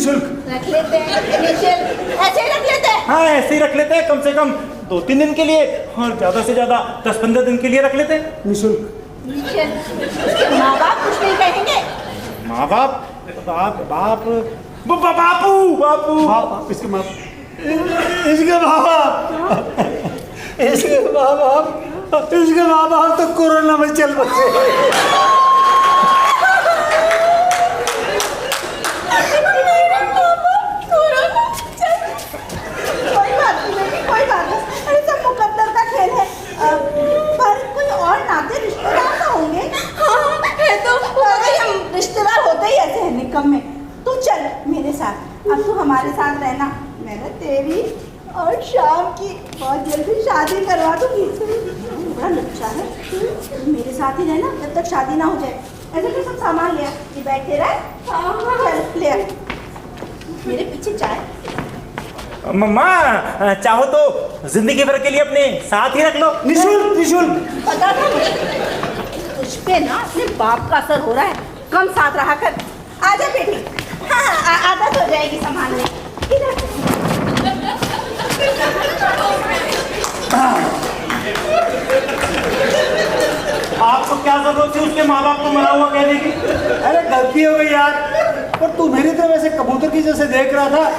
[SPEAKER 5] लेते हैं, निशुल्क ऐसे ही रख लेते हैं।
[SPEAKER 1] हाँ ऐसे ही रख लेते हैं, कम से कम 2-3 दिन के लिए और ज्यादा से ज्यादा 10-15 दिन के लिए रख लेते हैं।
[SPEAKER 3] निशुल्क।
[SPEAKER 5] इसके माँ बाप कुछ नहीं कहेंगे?
[SPEAKER 1] माँ बाप बापू
[SPEAKER 3] इसके माँ बाप तो कोरोना में चल बसे।
[SPEAKER 5] कोई बात नहीं, अरे सब मुकद्दर का खेल है। पर कोई और नाते रिश्तेदार तो होंगे। हाँ है तो, हम रिश्तेदार होते ही ऐसे हैं निकम्मे। तू चल मेरे साथ, अब तू हमारे साथ रहना। मैंने तेरी और शाम की बहुत जल्दी शादी करवा दूंगी। बड़ा लच्छा है, मेरे साथ ही रहना जब तक शादी ना हो जाए। ऐसे तो सब सामान लिया, ये बैठे रहे। चल ले आ, मेरे पीछे चाय।
[SPEAKER 1] मम्मा चाहो तो जिंदगी भर के लिए अपने साथ ही रख लो।
[SPEAKER 3] निशुल्क।
[SPEAKER 5] पता था तुझ पे ना अपने बाप का असर हो रहा है, कम साथ रहा कर। आजा बेटी, हाँ आदत हो जाएगी संभालने।
[SPEAKER 1] आपको क्या जरूरत थी उसके माँ बाप को मरा हुआ कहने की?
[SPEAKER 3] अरे गलती हो गई यार, पर तू मेरी तरफ ऐसे कबूतर की जैसे देख रहा था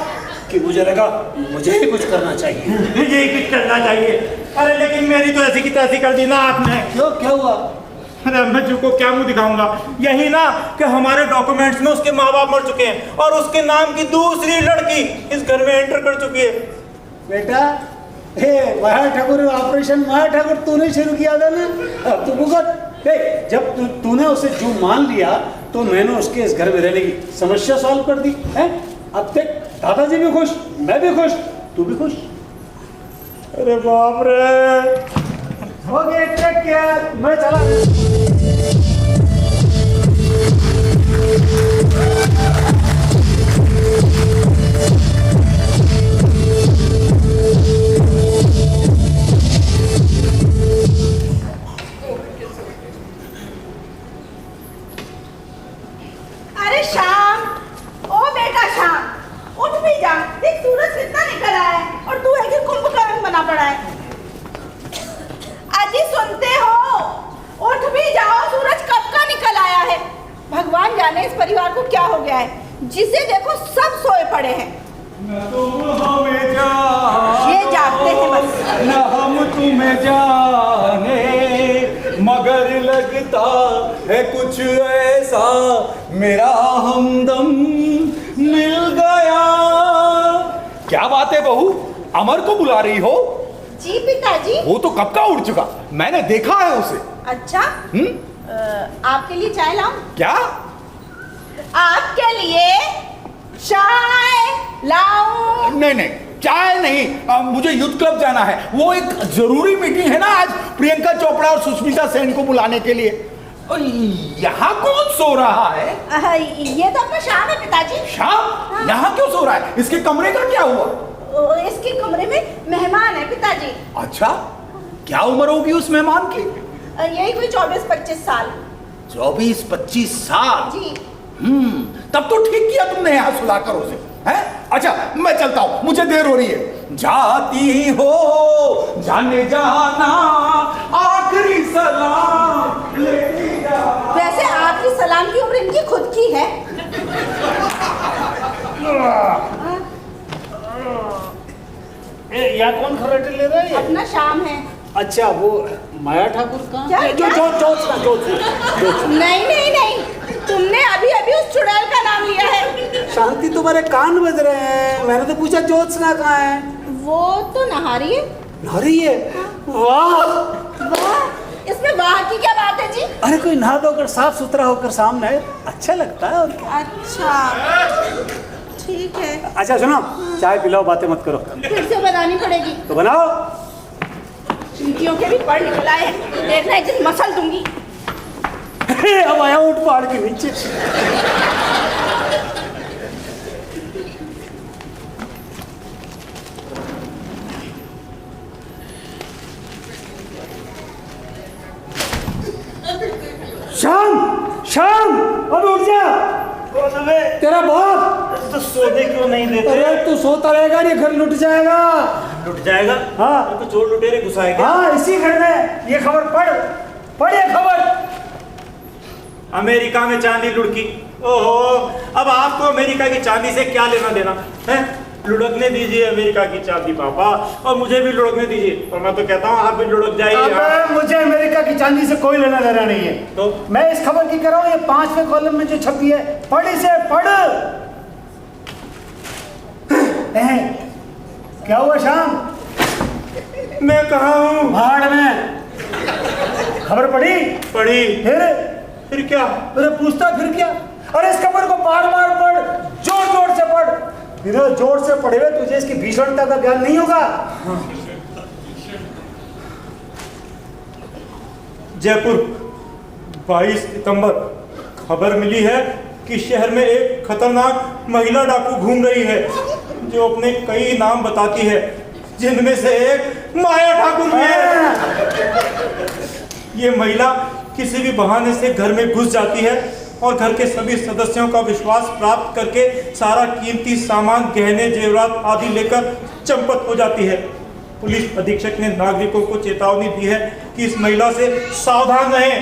[SPEAKER 3] कि मुझे लगा मुझे ही कुछ करना चाहिए।
[SPEAKER 1] यही कुछ करना चाहिए। अरे लेकिन मेरी तो ऐसी की तैसी कर दी ना आपने।
[SPEAKER 3] क्यों, क्या हुआ?
[SPEAKER 1] अरे अम्मा को क्या मुंह दिखाऊंगा? यही ना कि हमारे डॉक्यूमेंट्स में उसके माँ बाप मर चुके हैं और उसके नाम की दूसरी लड़की इस घर में एंटर कर चुकी है।
[SPEAKER 3] बेटा माया ठाकुर ऑपरेशन माया ठाकुर तूने शुरू किया था ना, अब तू भुगत। जब तूने उसे जो मान लिया तो मैंने उसके इस घर में रहने की समस्या सॉल्व कर दी है। अब तक दादाजी भी खुश, मैं भी खुश, तू भी खुश। अरे बाप रे। ओके टेक केयर, मैं चला।
[SPEAKER 5] अरे श्याम, ओ बेटा श्याम, उठ भी जा। देख सूरज कितना निकल आया है और तू है कि कुंभकर्ण बना पड़ा है। अजी सुनते हो? उठ भी जाओ, सूरज कब का निकल आया है। भगवान जाने इस परिवार को क्या हो गया है, जिसे देखो सब सोए पड़े हैं। ये जागते हैं बस।
[SPEAKER 4] न हम तुम्हें जाने, मगर लगता है कुछ ऐसा, मेरा हमदम मिल गया। क्या बात है बहू, अमर को बुला रही हो?
[SPEAKER 5] जी पिताजी।
[SPEAKER 4] वो तो कब का उड़ चुका, मैंने देखा है उसे।
[SPEAKER 5] अच्छा, आपके लिए चाय लाऊं?
[SPEAKER 4] क्या?
[SPEAKER 5] आपके लिए चाय लाऊं?
[SPEAKER 4] नहीं नहीं, चाय नहीं, मुझे यूथ क्लब जाना है। वो एक जरूरी मीटिंग है ना आज, प्रियंका चोपड़ा और सुष्मिता सेन को बुलाने के लिए। और यहाँ कौन सो रहा है?
[SPEAKER 5] ये तो अपना श्याम है पिताजी।
[SPEAKER 4] श्याम यहाँ क्यों सो रहा है? इसके कमरे का क्या हुआ?
[SPEAKER 5] इसके कमरे में मेहमान है पिताजी।
[SPEAKER 4] अच्छा, क्या उम्र होगी उस मेहमान की?
[SPEAKER 5] यही कोई 24-25 साल।
[SPEAKER 4] 24-25 साल?
[SPEAKER 5] जी।
[SPEAKER 4] तब तो ठीक किया तुमने यहाँ सुलाकर उसे, हैं? अच्छा मैं चलता हूँ, मुझे देर हो रही है। जाती हो जाने जाना, आखिरी सलाम लेती जा।
[SPEAKER 5] वैसे आखिरी सलाम की उम्र इनकी खुद की है।
[SPEAKER 3] यहाँ कौन खर्राटे ले रहा है?
[SPEAKER 5] अपना शाम है।
[SPEAKER 3] अच्छा, वो माया ठाकुर का
[SPEAKER 5] क्या? नहीं नहीं नहीं, तुमने अभी अभी उस चुड़ैल का नाम लिया है।
[SPEAKER 3] शांति, तुम्हारे कान बज रहे हैं। मैंने तो पूछा ज्योत्सना कहाँ है?
[SPEAKER 5] वो तो नहा रही है।
[SPEAKER 3] नहा रही है? वाह
[SPEAKER 5] वाह, इसमें वाह की क्या बात है जी?
[SPEAKER 3] अरे कोई नहा धोकर साफ सुथरा होकर सामने है, अच्छा लगता है। और क्या?
[SPEAKER 5] अच्छा ठीक है।
[SPEAKER 3] अच्छा सुनो, चाय पिलाओ, बातें मत करो।
[SPEAKER 5] फिर से बनानी पड़ेगी।
[SPEAKER 3] तो बनाओ।
[SPEAKER 5] चींटियों के भी पढ़ निकल आए हैं, देखना एक दिन मसल दूंगी।
[SPEAKER 3] अब आया ऊंट पहाड़ के नीचे। शाम शाम, अब उठ जा। तेरा बाप
[SPEAKER 8] तो सोने क्यों नहीं देते?
[SPEAKER 3] अरे तू सोता रहेगा, ये घर लुट जाएगा।
[SPEAKER 8] लुट जाएगा?
[SPEAKER 3] हाँ।
[SPEAKER 8] तो चोर लुटेरे घुसाएंगे।
[SPEAKER 3] हाँ, इसी घर में। ये खबर पढ़ ये खबर।
[SPEAKER 8] अमेरिका में चांदी लुढ़की। ओहो, अब आपको अमेरिका की चांदी से क्या लेना देना है? लुढ़कने दीजिए अमेरिका की चांदी पापा, और मुझे भी लुढ़कने दीजिए। और मैं तो कहता हूँ आप भी लुढ़क जाइए।
[SPEAKER 3] अब मुझे अमेरिका की चांदी से कोई लेना देना नहीं है।
[SPEAKER 8] तो
[SPEAKER 3] मैं इस खबर की कर रहा हूँ, ये 5वें कॉलम में जो छपी है, पढ़ इसे, पढ़। क्या हुआ शाम?
[SPEAKER 8] मैं कहाँ हूँ?
[SPEAKER 3] भाड़ में। खबर पढ़ी?
[SPEAKER 8] पढ़ी। फिर क्या?
[SPEAKER 3] अरे पूछता फिर क्या? अरे इस खबर को बार बार पढ़, जोर जोर से पढ़। फिर जोर से पढ़े हुए तुझे इसकी भीषणता का ज्ञान नहीं होगा।
[SPEAKER 1] जयपुर 22 सितंबर। खबर मिली है कि शहर में एक खतरनाक महिला डाकू घूम रही है, जो अपने कई नाम बताती है, जिनमें से एक माया ठाकुर भी है। ये महिला किसी भी बहाने से घर में घुस जाती है और घर के सभी सदस्यों का विश्वास प्राप्त करके सारा कीमती सामान, गहने, जेवरात आदि लेकर चंपत हो जाती है। पुलिस अधीक्षक ने नागरिकों को चेतावनी दी है कि इस महिला से सावधान रहें।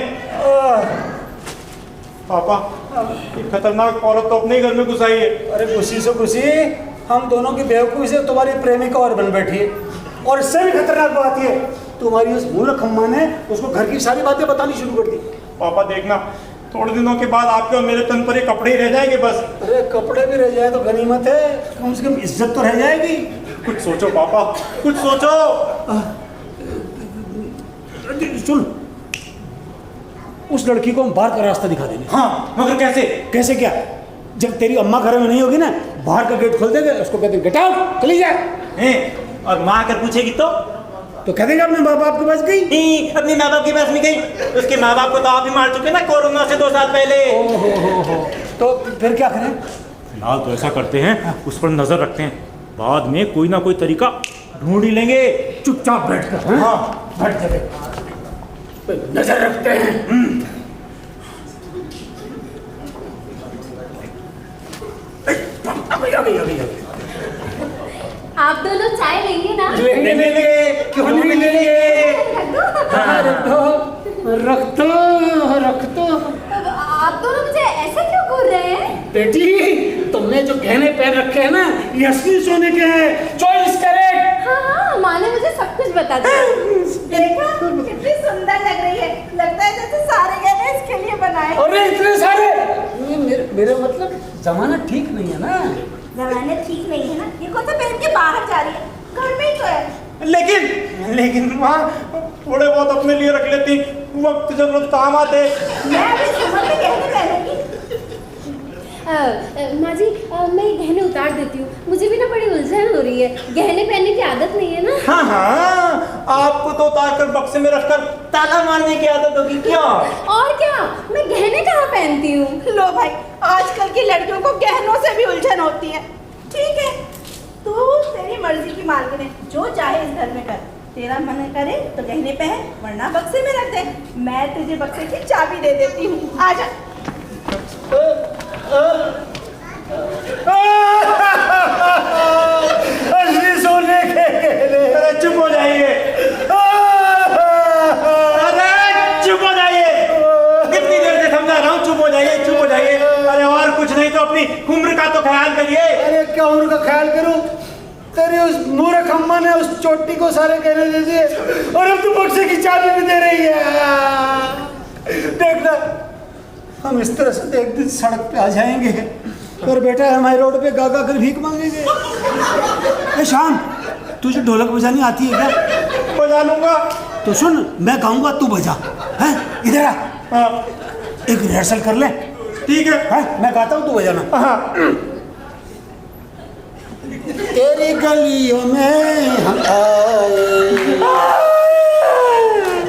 [SPEAKER 1] पापा, ये खतरनाक औरत तो अपने ही घर में घुस आई है।
[SPEAKER 3] अरे खुशी से खुशी, हम दोनों की बेवकूफी से तुम्हारी प्रेमिका और बन बैठी है। और इससे भी खतरनाक बात ये, तुम्हारी उस मूर्ख अम्मा ने उसको घर की सारी बातें बतानी शुरू कर दी।
[SPEAKER 1] पापा देखना, थोड़े दिनों के बाद आपके और मेरे तन पर ये कपड़े ही रह जाएंगे बस।
[SPEAKER 3] अरे कपड़े भी रह जाए तो गनीमत है, कम से कम इज्जत तो रह जाएगी।
[SPEAKER 1] कुछ सोचो पापा, कुछ सोचो।
[SPEAKER 3] सुन, उस लड़की को हम बाहर का रास्ता दिखा देंगे।
[SPEAKER 1] हाँ, मगर कैसे?
[SPEAKER 3] कैसे क्या? जब तेरी अम्मा घर में नहीं होगी ना, बाहर का गेट खोल देंगे, उसको कहते गेट आउट, चली जाए।
[SPEAKER 8] और माँ अगर पूछेगी तो?
[SPEAKER 3] तो कह देगा अपने माँ बाप के पास गई।
[SPEAKER 8] नहीं, अपने माँ बाप के पास नहीं गई, उसके माँ बाप को तो आप ही मार चुके ना कोरोना से 2 साल पहले।
[SPEAKER 3] हो। तो फिर क्या करें?
[SPEAKER 8] फिलहाल तो ऐसा करते हैं, उस पर नजर रखते हैं, बाद में कोई ना कोई तरीका ढूंढ ही लेंगे।
[SPEAKER 3] चुपचाप बैठ कर। हाँ बैठ जाए, नजर रखते हैं। आ गई।
[SPEAKER 6] आप दोनों चाय लेंगे ना?
[SPEAKER 3] लेंगे, क्यों नहीं लेंगे? रख दो।
[SPEAKER 6] अब आप दोनों मुझे ऐसे क्यों घूर रहे हैं?
[SPEAKER 3] बेटी, तुमने जो गहने पहन रखे हैं ना, ये असली सोने के हैं। Choice correct.
[SPEAKER 6] हाँ, माँ ने मुझे सब कुछ बता दिया।
[SPEAKER 5] देखा कितनी सुंदर लग रही है, लगता है जैसे सारे गहने इसके लिए बनाए।
[SPEAKER 3] अरे इतने सारे! मेरा मतलब जमाना ठीक नहीं है ना।
[SPEAKER 5] जमाने ठीक नहीं है ना, ये कौन सा पहन के बाहर जा रही है, घर में ही तो है।
[SPEAKER 1] लेकिन माँ थोड़े बहुत अपने लिए रख लेती, वक्त जरूरत काम आते।
[SPEAKER 5] मैं अभी सुमन के गहने पहनूंगी।
[SPEAKER 6] माँ जी, मैं ये गहने उतार देती हूँ, मुझे भी ना बड़ी उलझन हो रही है, गहने पहनने की आदत नहीं है ना।
[SPEAKER 1] हाँ, आपको तो उतार कर बक्से में रखकर ताला मारने की आदत होगी क्या?
[SPEAKER 6] और क्या, मैं गहने कहाँ पहनती हूँ?
[SPEAKER 5] लो भाई, आजकल की लड़कियों को गहनों से भी उलझन होती है। ठीक है, तू तेरी मर्जी की मालकिन है, जो चाहे इस घर में कर। तेरा मन करे तो गहने पहन, वरना बक्से में रख दे। मैं तुझे बक्से की चाबी दे देती हूँ, आजा।
[SPEAKER 3] असली सोने के गहने।
[SPEAKER 1] अरे चुप हो जाइए, अरे चुप हो जाइए, कितनी देर से समझा रहा हूँ, चुप हो जाइए। अरे और कुछ नहीं तो अपनी उम्र का तो ख्याल करिए।
[SPEAKER 3] अरे क्या उम्र का ख्याल करूं? तेरी उस मूर्ख अम्मा ने उस चोटी को सारे गहने दे दिए, और अब तू बक्से की चाबी भी दे रही है। देखना, हम इस तरह से एक दिन सड़क पे आ जाएंगे और बेटा हमारे रोड पे गा कर भीख मांगेंगे। ए शाम, तुझे ढोलक बजानी आती है क्या?
[SPEAKER 1] बजा लूंगा।
[SPEAKER 3] तो सुन, मैं गाऊंगा तू बजा। हैं, इधर आ।
[SPEAKER 1] हाँ,
[SPEAKER 3] एक रिहर्सल कर ले।
[SPEAKER 1] ठीक है।
[SPEAKER 3] हैं, मैं गाता हूँ, तू बजाना।
[SPEAKER 1] हाँ,
[SPEAKER 3] तेरी गलियों में हम आए।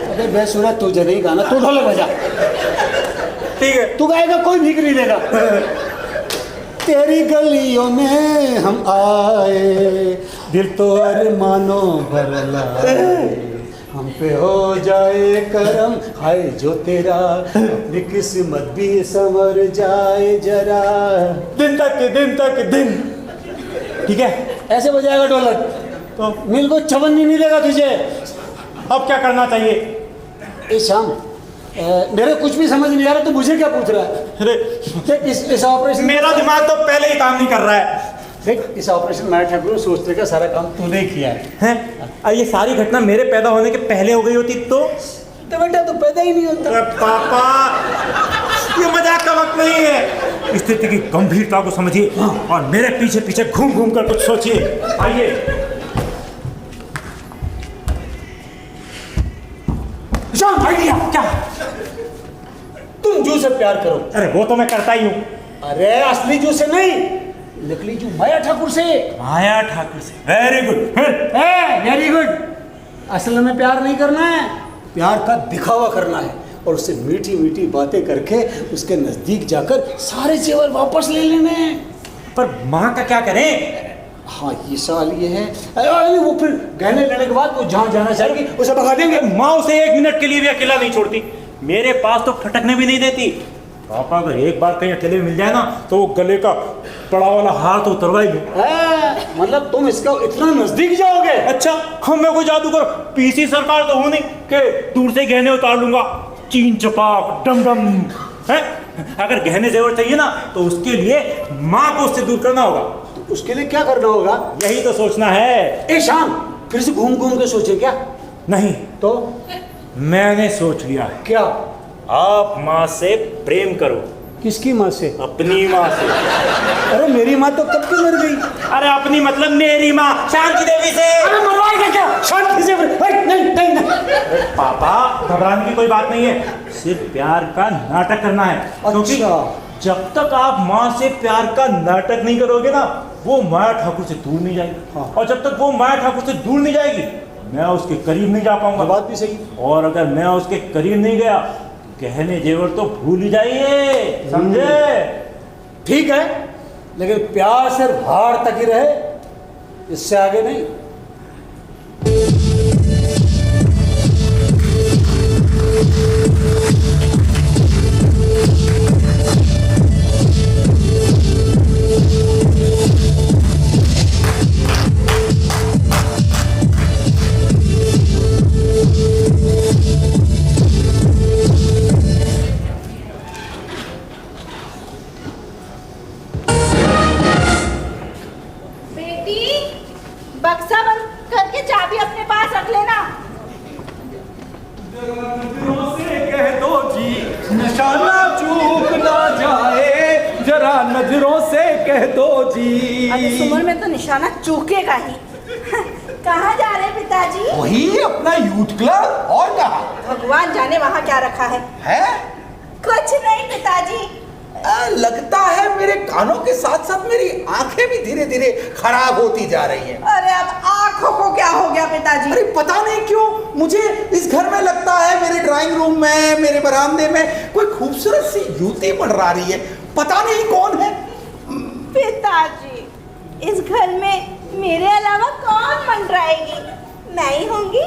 [SPEAKER 3] अरे बेसुरा, तुझे नहीं गाना, तू ढोलक बजा।
[SPEAKER 1] ठीक है।
[SPEAKER 3] तू गाएगा, कोई भीख नहीं देगा। तेरी गलियों में हम आए, दिल तो अरमानों भर लाए, हम पे हो जाए करम, हाय जो तेरा, अपनी किस्मत भी संवर जाए जरा।
[SPEAKER 1] दिन तक दिन।
[SPEAKER 3] ठीक है, ऐसे बजाएगा ढोलक तो मिल को चवन्नी नहीं देगा तुझे।
[SPEAKER 1] अब क्या करना चाहिए?
[SPEAKER 3] ए शाम, मेरे कुछ भी समझ नहीं आ रहा, तो मुझे क्या पूछ रहा है?
[SPEAKER 1] अरे
[SPEAKER 3] इस ऑपरेशन,
[SPEAKER 1] मेरा दिमाग तो पहले ही काम नहीं कर रहा है।
[SPEAKER 3] देख, इस ऑपरेशन माया ठाकुर सोचने का सारा काम तूने किया है।
[SPEAKER 1] हैं? और ये सारी घटना मेरे पैदा होने के पहले हो गई होती तो
[SPEAKER 3] बेटा तो पैदा ही नहीं होता।
[SPEAKER 1] अरे पापा, ये मजाक का वक्त नहीं है। स्थिति की गंभीरता को समझिए और मेरे पीछे पीछे घूम कर कुछ सोचिए। आइए। आइडिया क्या?
[SPEAKER 3] तुम जू से प्यार करो।
[SPEAKER 1] अरे वो तो मैं करता ही हूँ।
[SPEAKER 3] अरे असली जू से नहीं, नकली जू माया ठाकुर से।
[SPEAKER 1] माया ठाकुर से? Very good.
[SPEAKER 3] Very good. असल में प्यार नहीं करना है, प्यार का दिखावा करना है, और उससे मीठी मीठी बातें करके उसके नजदीक जाकर सारे जेवर वापस ले लेने हैं।
[SPEAKER 1] पर माँ का क्या करें?
[SPEAKER 3] हाँ, ये सवाल ये है। अरे वो फिर गहने लेने के बाद वो जहाँ जाना चाहेगी उसे भगा देंगे।
[SPEAKER 1] माँ उसे 1 मिनट के लिए भी अकेला नहीं छोड़ती, मेरे पास तो फटकने भी नहीं देती। पापा अगर एक बार कहीं अकेले मिल जाए ना, तो वो गले का पड़ा वाला हार तो उतरवा ही दूं।
[SPEAKER 3] मतलब तुम इसका इतना नजदीक जाओगे?
[SPEAKER 1] अच्छा, हम मैं कोई जादूगर पीसी सरकार तो हूं नहीं कि दूर से गहने उतार लूंगा। चीन चपाक डम डम है। अगर गहने जेवर चाहिए ना, तो उसके लिए माँ को उससे दूर करना होगा।
[SPEAKER 3] तो उसके लिए क्या करना होगा?
[SPEAKER 1] यही तो सोचना है।
[SPEAKER 3] ए शाम, फिर से घूम घूम के सोचे क्या?
[SPEAKER 1] नहीं
[SPEAKER 3] तो
[SPEAKER 1] मैंने सोच लिया है।
[SPEAKER 3] क्या?
[SPEAKER 1] आप माँ से प्रेम करो।
[SPEAKER 3] किसकी माँ से?
[SPEAKER 1] अपनी माँ से।
[SPEAKER 3] अरे मेरी माँ तो कब की मर गई।
[SPEAKER 1] अरे अपनी मतलब मेरी माँ शांति देवी से।
[SPEAKER 3] अरे मरवाएगा क्या? शांति से नहीं।
[SPEAKER 1] पापा, घबराने की कोई बात नहीं है, सिर्फ प्यार का नाटक करना है। क्योंकि जब तक आप माँ से प्यार का नाटक नहीं करोगे ना, वो माया ठाकुर से दूर नहीं जाएगी। और जब तक वो माया ठाकुर से दूर नहीं जाएगी,
[SPEAKER 8] मैं उसके करीब नहीं जा पाऊंगा।
[SPEAKER 3] बात भी सही।
[SPEAKER 8] और अगर मैं उसके करीब नहीं गया, गहने जेवर तो भूल ही जाइए, समझे?
[SPEAKER 3] ठीक है, लेकिन प्यार सिर्फ हार तक ही रहे, इससे आगे नहीं।
[SPEAKER 5] बेटी, बक्सा बंद करके चाबी अपने पास रख लेना।
[SPEAKER 4] नजरों से कह दो जी, निशाना चूक ना जाए, जरा नजरों से कह दो जी।
[SPEAKER 5] अब इस उम्र में तो निशाना चूकेगा ही। कहाँ जा रहे पिताजी?
[SPEAKER 9] वही अपना यूथ क्लब, और कहा
[SPEAKER 5] भगवान जाने वहाँ क्या रखा है। कुछ नहीं पिताजी।
[SPEAKER 9] लगता है मेरे कानों के साथ साथ मेरी आंखें भी धीरे धीरे खराब होती जा रही हैं।
[SPEAKER 5] अरे अब आंखों को क्या हो गया पिताजी?
[SPEAKER 9] अरे पता नहीं क्यों मुझे इस घर में लगता है मेरे ड्राइंग रूम में, मेरे बरामदे में कोई खूबसूरत सी युवती मंडरा रही है। पता नहीं कौन है।
[SPEAKER 5] पिताजी, इस घर में मेरे अलावा कौन मंडराएगी? मैं ही होंगी।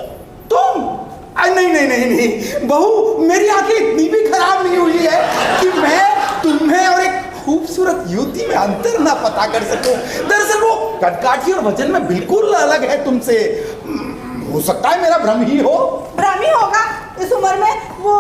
[SPEAKER 9] तुम? नहीं नहीं नहीं नहीं बहू, मेरी आंखें इतनी भी खराब नहीं हुई है कि मैं तुम्हें और एक खूबसूरत युवती में अंतर ना पता कर सकूं। दरअसल वो कदकाठी और वजन में बिल्कुल अलग है तुमसे। हो सकता है मेरा भ्रम ही हो।
[SPEAKER 5] भ्रम ही होगा, इस उम्र में वो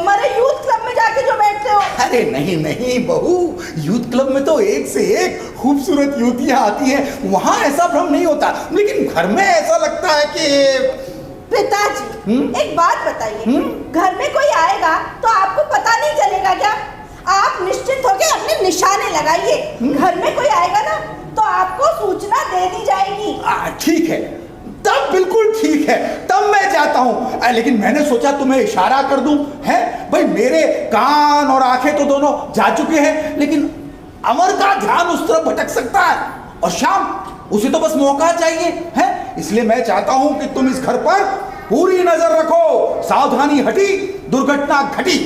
[SPEAKER 5] मरे यूथ क्लब में जाके जो बैठते हो।
[SPEAKER 9] अरे नहीं नहीं बहू, यूथ क्लब में तो एक से एक खूबसूरत युवतियां आती हैं, वहां ऐसा भ्रम नहीं होता, लेकिन घर में ऐसा लगता है कि।
[SPEAKER 5] पिताजी, एक बात बताइए, घर में कोई आएगा तो आपको पता नहीं चलेगा क्या? आप निश्चिंत होकर अपने निशाने लगाइए। घर में कोई आएगा ना तो आपको सूचना दे दी जाएगी।
[SPEAKER 9] ठीक है, तब बिल्कुल ठीक है, तब मैं जाता हूं। लेकिन मैंने सोचा तुम्हें इशारा कर दूं, है भाई, मेरे कान और आंखें तो दोनों जा चुके हैं, लेकिन अमर का ध्यान उस तरफ भटक सकता है, और शाम उसे तो बस मौका चाहिए, है। इसलिए मैं चाहता हूं कि तुम इस घर पर पूरी नजर रखो। सावधानी हटी, दुर्घटना घटी।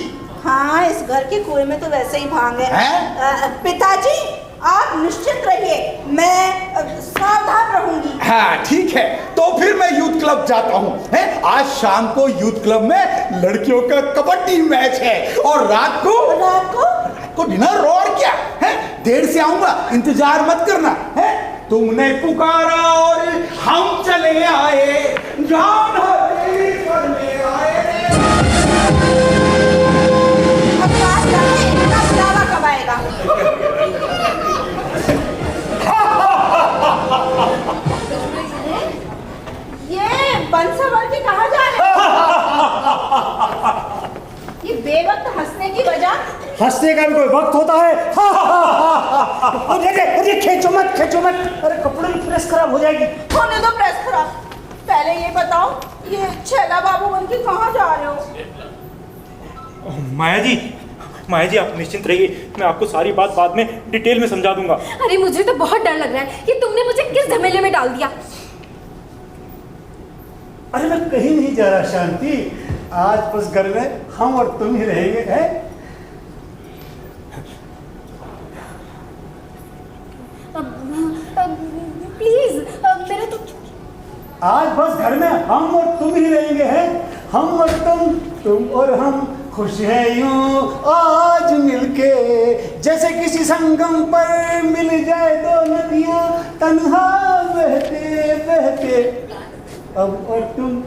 [SPEAKER 5] हाँ, इस घर के कुएं में तो वैसे ही भांग है। पिताजी, आप निश्चिंत रहिए, मैं सावधान रहूंगी।
[SPEAKER 9] हाँ ठीक है, तो फिर मैं यूथ क्लब जाता हूँ। आज शाम को यूथ क्लब में लड़कियों का कबड्डी मैच है, और रात को डिनर। और क्या है, देर से आऊंगा, इंतजार मत करना, है। तुमने पुकारा और हम चले आए, जान चले आए।
[SPEAKER 5] अब बात जाने इतना बुलावा कब आएगा? ये बंसवार के कहाँ जा रहे हो? ये बेवक्त हंसने की वजह?
[SPEAKER 3] हंसने का भी कोई वक्त होता है? अरे खींचो मत, खींचो मत। अरे कपड़े की प्रेस खराब हो जाएगी।
[SPEAKER 5] होने दो प्रेस खराब। पहले ये बताओ, ये छैला बाबू बन के कहाँ जा रहे हो?
[SPEAKER 1] माया जी आप निश्चिंत रहिए, मैं आपको सारी बात बाद में डिटेल में समझा दूंगा।
[SPEAKER 6] अरे मुझे तो बहुत डर लग रहा है कि तुमने मुझे किस झमेले में डाल दिया।
[SPEAKER 3] अरे मैं कहीं नहीं जा रहा शांति, आज बस घर में हम और तुम ही रहेंगे, हैं?
[SPEAKER 6] प्लीज मेरा तो।
[SPEAKER 3] आज बस घर में हम और तुम ही रहेंगे, हैं? हम और तुम और हम, खुश है यूं आज मिलके, जैसे किसी संगम पर मिल जाए दो नदियां तन्हा बहते बहते। अब और तुम।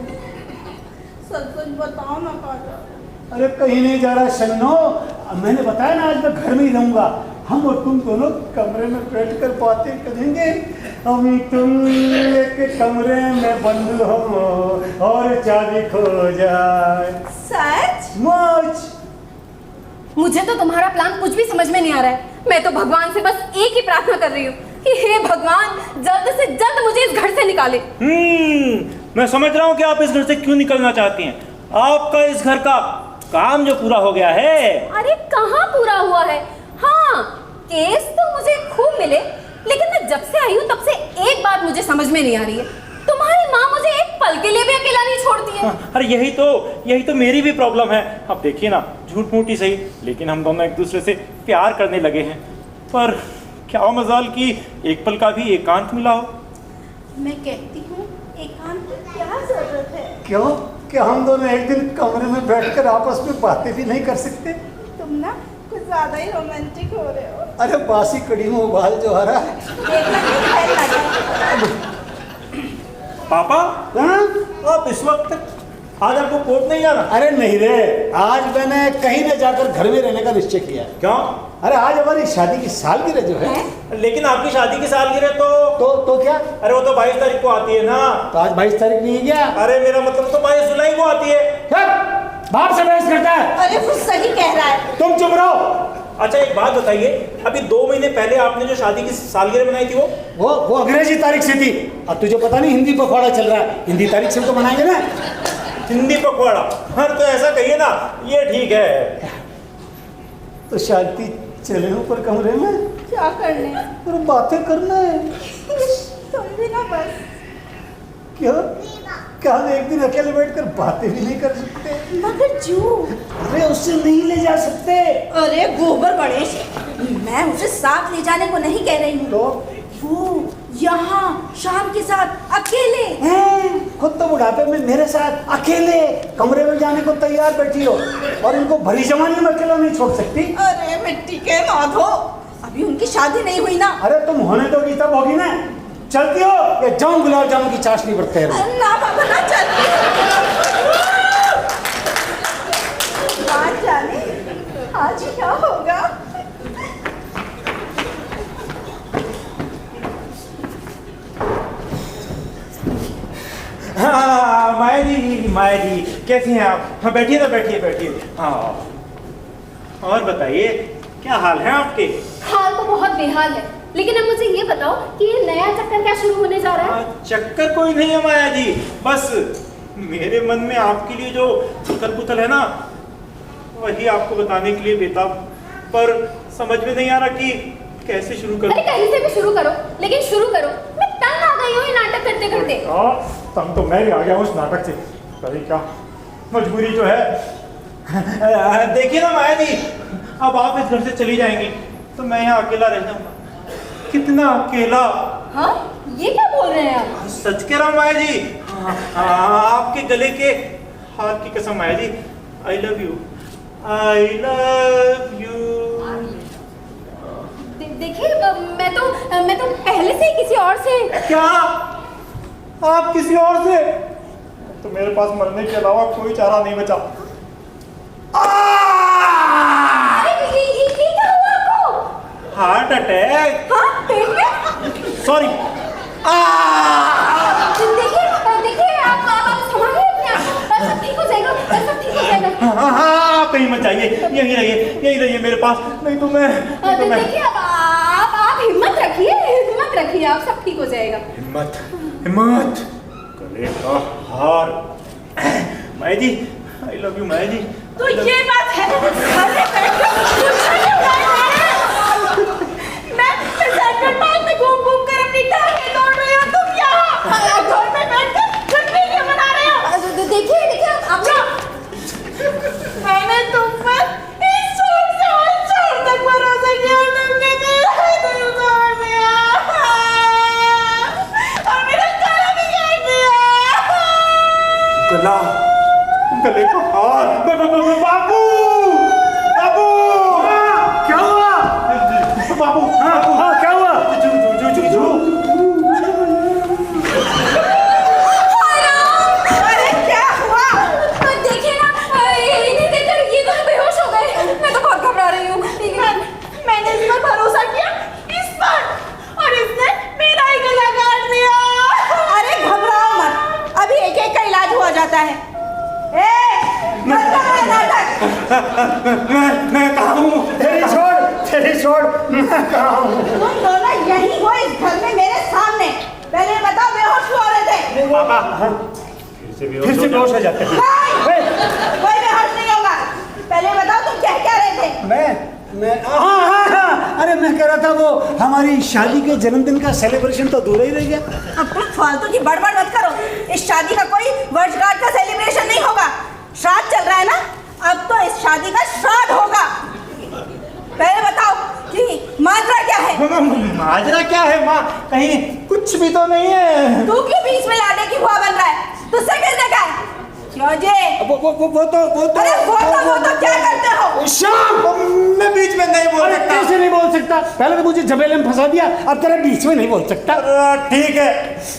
[SPEAKER 5] सच बताओ ना काका।
[SPEAKER 3] अरे कहीं नहीं जा रहा शन्नो, मैंने बताया ना आज मैं घर में ही रहूंगा। हम और तुम दोनों कमरे में बैठकर बातें करेंगे। अभी तुम एक कमरे में बंद हो और चाबी खो जाए।
[SPEAKER 5] सच?
[SPEAKER 3] मौज।
[SPEAKER 6] मुझे तो तुम्हारा प्लान कुछ भी समझ में नहीं आ रहा है। मैं तो भगवान से बस एक ही प्रार्थना कर रही हूँ कि हे भगवान, जल्द से जल्द मुझे इस घर से निकाले।
[SPEAKER 8] मैं समझ रहा हूँ कि आप इस घर से क्यों निकलना चाहती हैं। आपका इस घर का काम जो पूरा हो गया है।
[SPEAKER 6] अरे कहाँ पूरा हुआ है? हाँ, केस तो मुझे खूब मिले, लेकिन मैं जब से आई हूँ तब से एक बात मुझे समझ में नहीं आ रही है। तुम्हारी माँ मुझे एक पल के लिए भी है।
[SPEAKER 8] अरे यही तो मेरी भी प्रॉब्लम है। अब देखिए ना, झूठ मूठ ही सही, लेकिन हम दोनों एक दूसरे से प्यार करने लगे हैं। पर क्या मजाल कि एक पल का भी एकांत मिला हो।
[SPEAKER 5] मैं कहती हूँ एकांत की क्या जरूरत है?
[SPEAKER 3] क्यों? क्या हम दोनों एक दिन कमरे में बैठकर आपस में बातें भी नहीं कर सकते?
[SPEAKER 5] तुम ना कुछ ज्यादा ही रोमांटिक हो रहे हो।
[SPEAKER 3] अरे बासी कड़ी में उबाल जो आ रहा है।
[SPEAKER 5] देखना कि फैल ना जाए।
[SPEAKER 8] पापा,
[SPEAKER 3] हाँ?
[SPEAKER 8] आप इस वक्त आज आपको कोर्ट नहीं जाना?
[SPEAKER 3] अरे नहीं रे, आज मैंने कहीं न जाकर घर में रहने का निश्चय किया है।
[SPEAKER 8] क्यों?
[SPEAKER 3] अरे आज हमारी शादी की सालगिरह जो है।
[SPEAKER 8] लेकिन आपकी शादी की सालगिरह
[SPEAKER 3] तो क्या?
[SPEAKER 8] अरे वो तो 22 तारीख को आती है ना।
[SPEAKER 3] तो आज 22 तारीख नहीं है क्या?
[SPEAKER 8] अरे मेरा मतलब तो 22 जुलाई को आती है।
[SPEAKER 3] बाप से बहस करता है।
[SPEAKER 5] अरे वो सही कह रहा है।
[SPEAKER 3] तुम चुप रहो।
[SPEAKER 8] अच्छा एक बात बताइए, अभी 2 महीने पहले आपने जो शादी की सालगिरह मनाई थी
[SPEAKER 3] वो अंग्रेजी तारीख से थी। अब तुझे पता नहीं हिंदी पखवाड़ा चल रहा है, हिंदी तारीख से तो मनाएंगे ना।
[SPEAKER 8] हिंदी पखवाड़ा? हाँ तो ऐसा कहिए ना, ये ठीक है।
[SPEAKER 3] तो शांति चले ऊपर कमरे में,
[SPEAKER 5] क्या करने?
[SPEAKER 3] और बातें करना है।
[SPEAKER 5] तुम भी ना बस।
[SPEAKER 3] क्यों? क्या हम एक दिन अकेले बैठकर बातें भी नहीं कर सकते?
[SPEAKER 5] मगर जो
[SPEAKER 3] अरे उससे नहीं ले जा सकते।
[SPEAKER 5] अरे गोबर गणेश, मैं उसे साथ ले जाने को नहीं कह रही हूँ।
[SPEAKER 3] तो
[SPEAKER 5] वो यहाँ शाम के साथ अकेले
[SPEAKER 3] हैं, खुद तो बुढ़ापे में मेरे साथ अकेले कमरे में जाने को तैयार बैठी हो, और इनको भरी जवानी में अकेला नहीं छोड़ सकती।
[SPEAKER 5] अरे मिट्टी के माधो, अभी उनकी शादी नहीं हुई ना।
[SPEAKER 3] अरे तुम होने दोगी तब होगी ना। चलती हो या जाऊं गुलाब जामुन की चाशनी बढ़ते हैं?
[SPEAKER 5] ना बाबा ना, चलती। बात जाने आज क्या होगा।
[SPEAKER 8] हाँ माया जी कैसी हैं आप? हाँ बैठिए ना, बैठिए। हाँ और बताइए, क्या हाल है आपके?
[SPEAKER 6] हाल तो बहुत बेहाल है, लेकिन अब मुझे ये बताओ कि ये नया चक्कर क्या शुरू होने जा रहा है?
[SPEAKER 8] चक्कर कोई नहीं है माया जी, बस मेरे मन में आपके लिए जो उथल-पुथल है ना, वही आपको बताने के लिए बेताब, पर समझ में नहीं आ रहा कि कैसे शुरू करूं।
[SPEAKER 6] अरे कहीं से भी शुरू करो, लेकिन शुरू करो। मैं तंग आ गई हूँ ये नाटक करते करते।
[SPEAKER 1] तंग तो मैं भी आ गया हूँ उस नाटक से। कहीं क्या मजबूरी जो है। देखिए ना माया जी, अब आप इस घर से चली जाएंगी तो मैं यहाँ अकेला रह जाऊंगा। कितना अकेला।
[SPEAKER 6] हाँ ये क्या बोल रहे हैं आप?
[SPEAKER 8] सच कह रहा हूँ माया जी। आपके गले के हार की कसम माया जी, आई लव यू।
[SPEAKER 6] देखिए मैं तो पहले से ही किसी और से।
[SPEAKER 1] क्या आप किसी और से? तो मेरे पास मरने के अलावा कोई चारा नहीं बचा।
[SPEAKER 6] अरे ये क्या हुआ आपको?
[SPEAKER 8] Heart attack.
[SPEAKER 6] हाँ पेट में?
[SPEAKER 8] सॉरी।
[SPEAKER 6] देखिए आप संभालिए अपने आप को, सब ठीक हो जाएगा, सब ठीक हो जाएगा।
[SPEAKER 8] हाँ कहीं मत जाइए, यहीं रहिए मेरे पास, नहीं तो मैं
[SPEAKER 6] देखिए अब आप हिम्मत रखिए, आप सब ठीक हो जाएगा।
[SPEAKER 8] हिम्मत गले का हार। माया जी आई लव यू माया जी।
[SPEAKER 5] तो ये बात है। अरे मैं सेंट्रल पार्क में घूम कर अपनी टांगें तोड़ रही हूँ, तुम यहाँ घर में बैठकर छुट्टी क्यों मना रहे हो?
[SPEAKER 6] देखिए आप
[SPEAKER 5] मैंने तुम पर इस छोर से उस छोर तक भरोसा किया, तुमने मेरा दिल तोड़ दिया और मेरा गला भी काट दिया।
[SPEAKER 1] गले का हार। बाबू
[SPEAKER 3] क्या हुआ?
[SPEAKER 1] बाबू
[SPEAKER 3] हाँ क्या हुआ?
[SPEAKER 5] अरे क्या हुआ?
[SPEAKER 6] देखिए ना, इन्हें देखकर ये दोनों बेहोश हो गए। मैं तो बहुत घबरा रही हूँ।
[SPEAKER 5] मैंने इस पर भरोसा किया, इस पर, और इसने मेरा ही गला काट दिया। अरे घबराओ मत, अभी एक एक का इलाज हुआ जाता है।
[SPEAKER 8] मैं कहाँ हूँ?
[SPEAKER 3] तेरी छोड़ मैं कहाँ हूँ?
[SPEAKER 5] तुम दोनों यही हो इस घर में मेरे सामने। पहले बताओ बेहोश क्यों हो रहे थे?
[SPEAKER 8] पापा
[SPEAKER 3] फिर से बेहोश हो जाते हैं।
[SPEAKER 5] नहीं, कोई बेहोश नहीं होगा। पहले बताओ तुम कह क्या रहे थे?
[SPEAKER 3] हाँ, अरे मैं कह रहा था वो हमारी शादी के जन्मदिन का सेलिब्रेशन तो दूर ही रह गया।
[SPEAKER 5] अब तुम फालतू की बड़बड़ मत करो। इस शादी का कोई वर्षगांठ का सेलिब्रेशन नहीं होगा। श्राद्ध चल रहा है ना, अब तो इस शादी का श्राद्ध होगा। पहले बताओ कि माजरा क्या है?
[SPEAKER 1] माजरा क्या है माँ? कहीं कुछ भी तो नहीं है।
[SPEAKER 5] तू क्यों बीच में लाने की हुआ बन रहा है? तुझसे किसने कहा है? क्यों जी?
[SPEAKER 3] वो तो
[SPEAKER 5] अरे वो तो क्या करते हो?
[SPEAKER 3] श्याम,
[SPEAKER 1] मैं बीच में नहीं बोल सकता।
[SPEAKER 3] कैसे नहीं बोल सकता? पहले तो मुझे झमेले में फंसा दिया, अब तेरे बीच में नहीं बोल सकता।
[SPEAKER 1] ठीक है,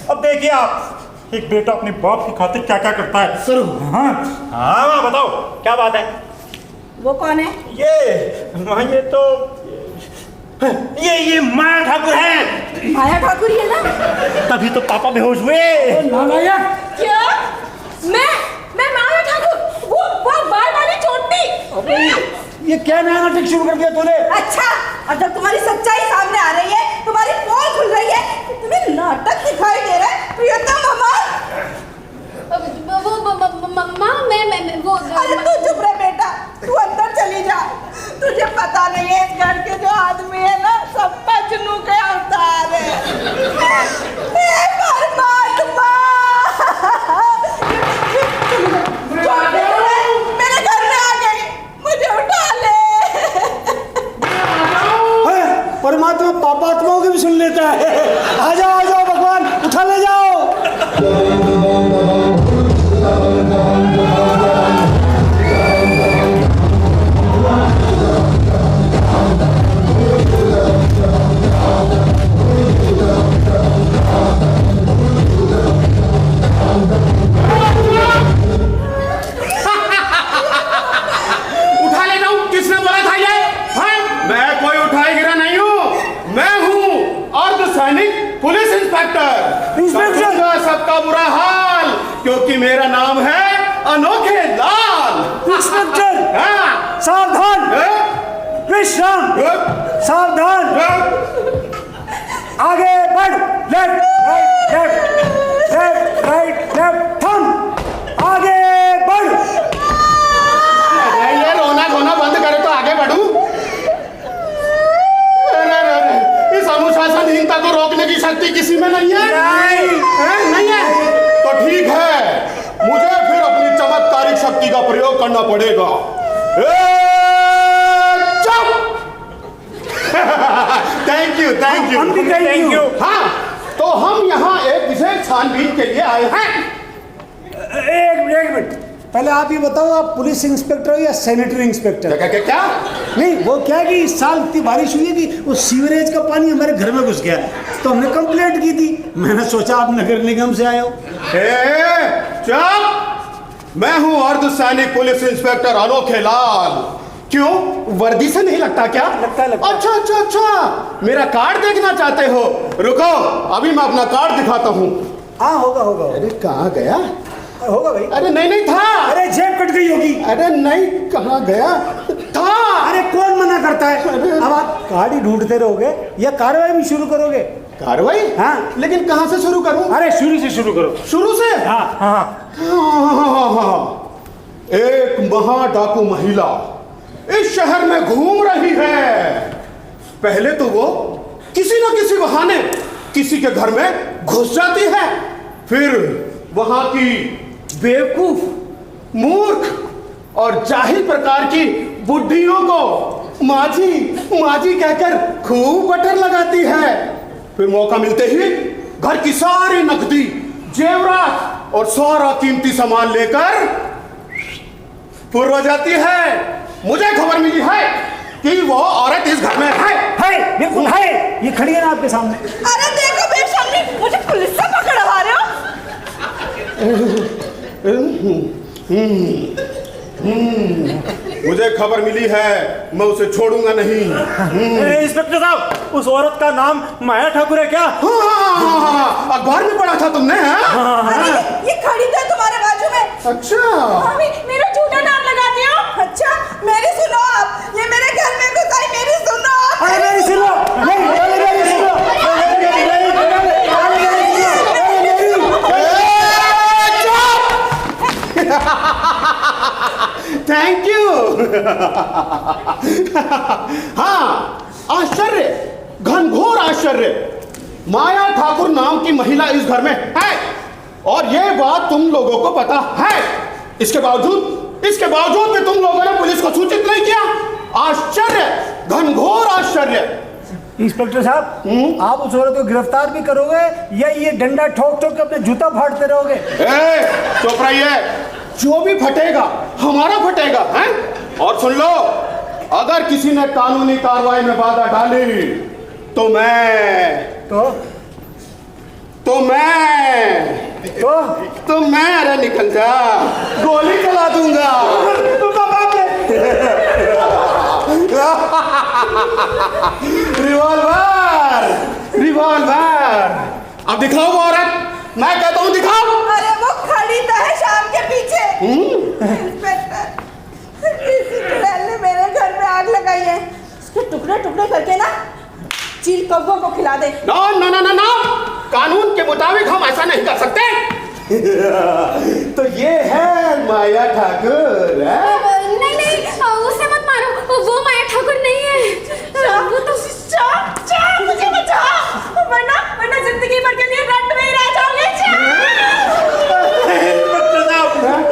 [SPEAKER 1] अब देखिए आप, एक बेटा अपने बाप की खातिर क्या क्या करता है।
[SPEAKER 3] करो।
[SPEAKER 1] हाँ हाँ माँ बताओ क्या बात है?
[SPEAKER 5] वो कौन है?
[SPEAKER 1] ये तो ये माया ठाकुर है।
[SPEAKER 5] माया ठाकुर ही है ना?
[SPEAKER 1] तभी तो पापा बेहोश हुए।
[SPEAKER 3] नालायक!
[SPEAKER 2] क्या? मैं माया ठाकुर, वो बाल वाली चोटी।
[SPEAKER 3] ये क्या नया नाटक शुरू कर दिया तूने?
[SPEAKER 5] अच्छा, और जब तुम्हारी सच्चाई सामने आ रही है, तुम्हारी पोल खुल रही है, तुम्हें नाटक दिखाई दे रहा है। प्रियतम अमर,
[SPEAKER 6] माँ मैं वो
[SPEAKER 5] अरे तू चुप रह बेटा, तू अंदर चली जा। तुझे पता नहीं है इस घर के जो आदमी है ना, सब मजनू के अवतार है। हे परमात्मा, मेरे घर में आ गई, मुझे उठा ले।
[SPEAKER 3] परमात्मा पापात्माओं की भी सुन लेता है। आ जाओ भगवान, उठा ले जाओ।
[SPEAKER 4] उठा ले जाऊं? किसने बोला था ये? हाँ? मैं कोई उठाए गिरा नहीं हूँ। मैं हूँ अर्धसैनिक पुलिस इंस्पेक्टर।
[SPEAKER 3] इंस्पेक्टर?
[SPEAKER 4] सबका बुरा हाल, क्योंकि मेरा नाम है अनोखे लाल।
[SPEAKER 3] इंस्पेक्टर!
[SPEAKER 4] हाँ?
[SPEAKER 3] सावधान! विश्राम! सावधान! आगे बढ़। Left right left left right left थम। आगे बढ़।
[SPEAKER 4] ये रोना धोना बंद करे तो आगे बढ़ूं? अरे, इस अनुशासनहीनता को रोकने की शक्ति किसी में नहीं है? नहीं है? तो ठीक है, मुझे फिर अपनी चमत्कारिक शक्ति का प्रयोग करना पड़ेगा। Thank you
[SPEAKER 3] thank you.
[SPEAKER 4] हाँ, तो हम यहाँ एक विशेष छानबीन के लिए आए हैं।
[SPEAKER 3] एक मिनट, पहले आप ये बताओ, आप पुलिस इंस्पेक्टर हो या सैनिटरी इंस्पेक्टर?
[SPEAKER 4] क्या?
[SPEAKER 3] नहीं, वो क्या है कि इस साल इतनी बारिश हुई है कि वो सीवरेज का पानी हमारे घर में घुस गया, तो हमने कंप्लेंट की थी। मैंने सोचा आप नगर निगम से आए हो।
[SPEAKER 4] चुप! मैं हूँ अर्धसैनिक पुलिस इंस्पेक्टर अनोखे लाल। क्यों, वर्दी से नहीं लगता क्या?
[SPEAKER 3] लगता है।
[SPEAKER 4] अच्छा, मेरा कार्ड देखना चाहते हो? रुको, अभी मैं अपना कार्ड दिखाता हूँ।
[SPEAKER 3] हाँ होगा।
[SPEAKER 4] अरे कहाँ गया?
[SPEAKER 3] होगा भाई।
[SPEAKER 4] अरे नहीं था।
[SPEAKER 3] अरे जेब कट गई होगी।
[SPEAKER 4] अरे नहीं, कहाँ गया था?
[SPEAKER 3] अरे कौन मना करता है? अब आप कार्ड ही ढूंढते रहोगे या कार्रवाई भी शुरू करोगे?
[SPEAKER 4] कार्रवाई?
[SPEAKER 3] हाँ।
[SPEAKER 4] लेकिन कहाँ से शुरू करूँ?
[SPEAKER 3] अरे शुरू से शुरू करो।
[SPEAKER 4] शुरू से?
[SPEAKER 3] हाँ।
[SPEAKER 4] एक महा डाकू महिला इस शहर में घूम रही है। पहले तो वो किसी न किसी बहाने किसी के घर में घुस जाती है, फिर वहां की बेवकूफ, मूर्ख और जाहिल प्रकार की बुड्ढियों को माजी कहकर खूब बटर लगाती है। फिर मौका मिलते ही घर की सारी नकदी, जेवरात और सारा कीमती सामान लेकर फुर्र हो जाती है। मुझे खबर मिली है कि वो औरत इस घर में है।
[SPEAKER 3] बिल्कुल है, ये खड़ी है ना आपके सामने।
[SPEAKER 5] अरे देखो बेशर्मी, मुझे पुलिस से पकड़वा रहे हो।
[SPEAKER 4] मुझे खबर मिली है, मैं उसे छोड़ूंगा नहीं।
[SPEAKER 1] इंस्पेक्टर साहब, उस औरत का नाम माया ठाकुर है क्या?
[SPEAKER 4] हाँ, अखबार में पढ़ा था तुमने?
[SPEAKER 5] अरे ये खड़ी तो है तुम्हारे बाजू में।
[SPEAKER 4] अच्छा,
[SPEAKER 5] मेरा झूठा नाम लगा दिया। अच्छा, मेरी सुनो आप, ये मेरे घर में घुस आई, मेरी सुनो।
[SPEAKER 3] अरे मेरी सुनो, नहीं, पहले मेरी सुनो।
[SPEAKER 4] Thank you.
[SPEAKER 10] हाँ, आश्चर्य, घनघोर आश्चर्य। माया ठाकुर नाम की महिला इस घर में है और ये बात तुम लोगों को पता है। इसके बावजूद भी तुम लोगों ने पुलिस को सूचित नहीं किया। आश्चर्य, घनघोर आश्चर्य।
[SPEAKER 3] इंस्पेक्टर साहब, आप उस औरत को गिरफ्तार भी करोगे या ये डंडा ठोक ठोक के अपने जूता फाड़ते रहोगे?
[SPEAKER 10] चुप रहिए, जो भी फटेगा हमारा फटेगा, हैं? और सुन लो, अगर किसी ने कानूनी कार्रवाई में बाधा डाली तो मैं अरे निकल जा, गोली चला दूंगा। रिवॉल्वर। अब दिखाओ वो औरत, मैं कहता हूँ दिखाओ।
[SPEAKER 5] अरे वो खड़ी तो है शाम के पीछे। इंस्पेक्टर, किसी चुड़ैल ने मेरे घर में आग लगाई है। उसके टुकड़े टुकड़े करके ना चील कौवों को खिला दे।
[SPEAKER 10] नो, कानून के मुताबिक हम ऐसा नहीं कर सकते। तो ये है माया ठाकुर।
[SPEAKER 6] नहीं, उसे मत मारो, वो माया ठाकुर नहीं है। वो तो
[SPEAKER 2] मुझे बचाओ, वरना जिंदगी भर के लिए रट में ही रह जाओगे।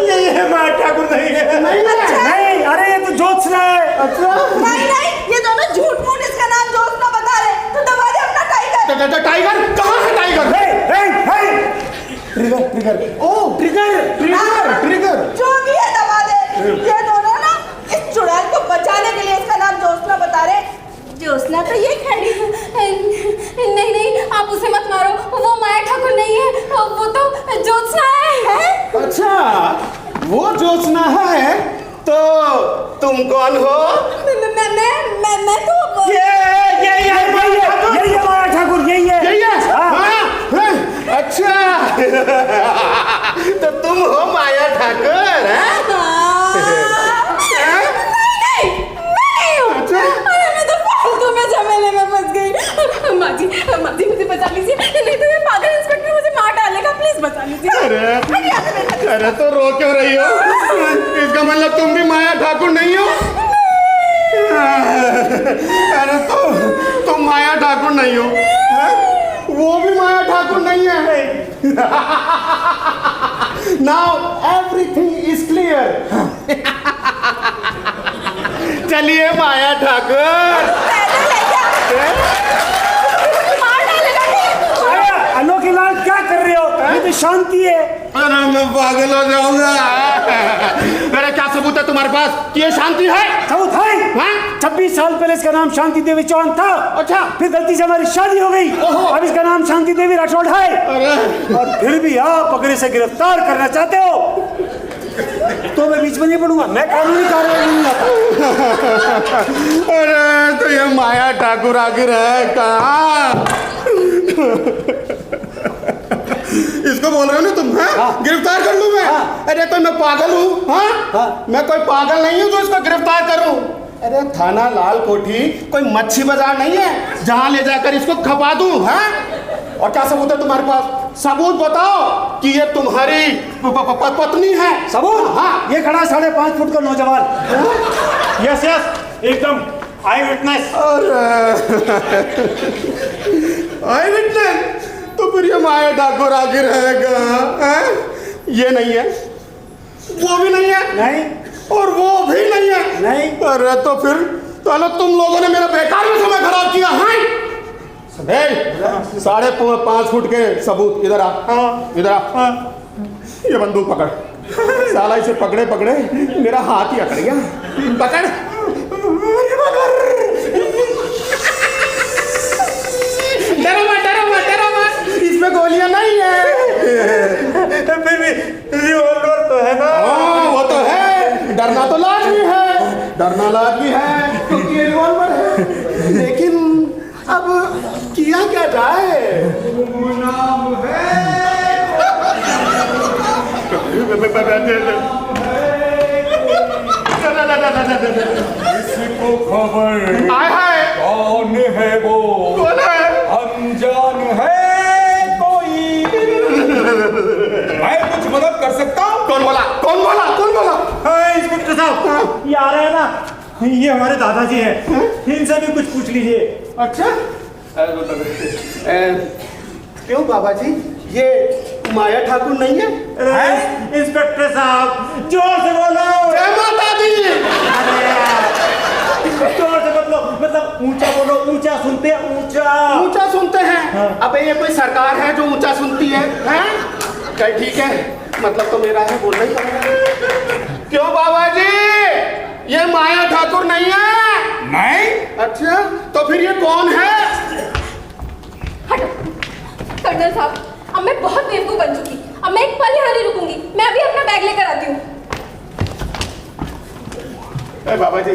[SPEAKER 1] ये माया ठाकुर नहीं है।
[SPEAKER 3] नहीं, अरे ये तो ज्योत्सना है। अच्छा,
[SPEAKER 5] नहीं, ये दोनों झूठ मूठ इसका नाम ज्योत्सना बता रहे। तो दबा दे अपना टाइगर।
[SPEAKER 10] टाइगर कहाँ है? Tiger trigger.
[SPEAKER 5] जो भी है दबा दे। ये दोनों ना इस चुड़ैल को बचाने के लिए इसका नाम ज्योत्सना बता रहे। ज्योत्सना तो ये खड़ी है।
[SPEAKER 6] नहीं, आप उसे मत मारो, वो माया ठाकुर नहीं है, वो तो ज्योत्सना है।
[SPEAKER 10] अच्छा, वो ज्योत्सना है तो तुम कौन हो?
[SPEAKER 5] मैं तो
[SPEAKER 3] यही है माया ठाकुर, यही है।
[SPEAKER 10] हाँ, अच्छा। तो तुम हो माया ठाकुर, हैं?
[SPEAKER 6] झमेले में फंस गई। माँ जी मुझे बचा लीजिए, नहीं तो ये पागल इंस्पेक्टर मुझे मार डालेगा। प्लीज बचा लीजिए।
[SPEAKER 10] अरे तो रो क्यों रही हो? इसका मतलब तुम भी माया ठाकुर नहीं हो? अरे तो तुम माया ठाकुर नहीं हो, वो भी माया ठाकुर नहीं है। Now everything is clear. चलिए माया ठाकुर।
[SPEAKER 3] अनोखी लाल, क्या कर रहे हो? ये तो शांति है।
[SPEAKER 10] अरे मैं पागल हो जाऊंगा। मेरा क्या सबूत है तुम्हारे पास कि ये शांति है?
[SPEAKER 3] सबूत है। 26 साल पहले इसका नाम शांति देवी चौहान था।
[SPEAKER 10] अच्छा,
[SPEAKER 3] फिर गलती से हमारी शादी हो गई। अब इसका नाम शांति देवी राठौड़ है। और फिर भी आप अगर इसे गिरफ्तार करना चाहते हो तो मैं बीच में नहीं पड़ूंगा, मैं कानूनी कार्रवाई नहीं लाता।
[SPEAKER 10] अरे तो ये माया ठाकुर आखिर है कहाँ? इसको बोल रहे हो ना तुम? गिरफ्तार कर लूं मैं? अरे तो मैं पागल हूँ? मैं कोई पागल नहीं हूँ जो इसको गिरफ्तार करूँ। अरे थाना लाल कोठी कोई मच्छी बाजार नहीं है जहाँ ले जाकर इसको खपा दूँ। और क्या सबूत है तुम्हारे पास? सबूत बताओ कि ये तुम्हारी पत्नी है।
[SPEAKER 3] सबूत? हाँ, ये खड़ा 5.5 फुट का नौजवान।
[SPEAKER 1] यस, एकदम आई विटनेस।
[SPEAKER 10] आई विटनेस? तो फिर ये माया ठाकुर आखिर है कहाँ? ये नहीं है, वो भी नहीं है,
[SPEAKER 3] नहीं,
[SPEAKER 10] और वो भी नहीं है,
[SPEAKER 3] नहीं।
[SPEAKER 10] अरे तो फिर तुम लोगों ने मेरा बेकार में समय खराब किया है। 5.5 फुट के सबूत इधर आ। इधर आ। ये बंदूक पकड़। साला इसे पकड़े पकड़े मेरा हाथ ही अकड़ गया। पकड़। डरो मत, इसमें गोलियां नहीं है।
[SPEAKER 1] फिर भी रिवॉल्वर तो है ना?
[SPEAKER 10] वो तो है। डरना तो लाजमी है क्योंकि ये रिवॉल्वर है। लेकिन अब किया क्या जाए? नाम है
[SPEAKER 1] इसको खबर
[SPEAKER 10] आए
[SPEAKER 1] कौन है वो?
[SPEAKER 10] कौन है?
[SPEAKER 1] अनजान है कोई? मैं कुछ मदद कर सकता हूँ?
[SPEAKER 10] कौन बोला?
[SPEAKER 1] हाँ इंस्पेक्टर साहब, ये आ रहे हैं ना ये हमारे दादाजी हैं, इनसे भी कुछ पूछ लीजिए।
[SPEAKER 10] अच्छा क्यों बाबा जी, ये माया ठाकुर नहीं है?
[SPEAKER 1] इंस्पेक्टर साहब जोर से बोलो।
[SPEAKER 10] जय माता दी।
[SPEAKER 1] अरे यार, जोर से मतलब ऊंचा बोलो, ऊंचा सुनते हैं, ऊंचा
[SPEAKER 10] ऊंचा सुनते हैं।
[SPEAKER 1] हाँ।
[SPEAKER 10] अबे ये कोई सरकार है जो ऊंचा सुनती है, हैं? चल ठीक है, मतलब तो मेरा है, बोलना ही पड़ेगा। क्यों बाबा जी, ये माया ठाकुर नहीं है?
[SPEAKER 9] नहीं?
[SPEAKER 10] अच्छा, तो फिर ये कौन है?
[SPEAKER 6] हटो कर्नल साहब, अब मैं बहुत बेवकूफ बन चुकी। अब मैं एक पल यहाँ नहीं रुकूंगी। मैं अभी अपना बैग लेकर आती हूँ।
[SPEAKER 10] बाबा जी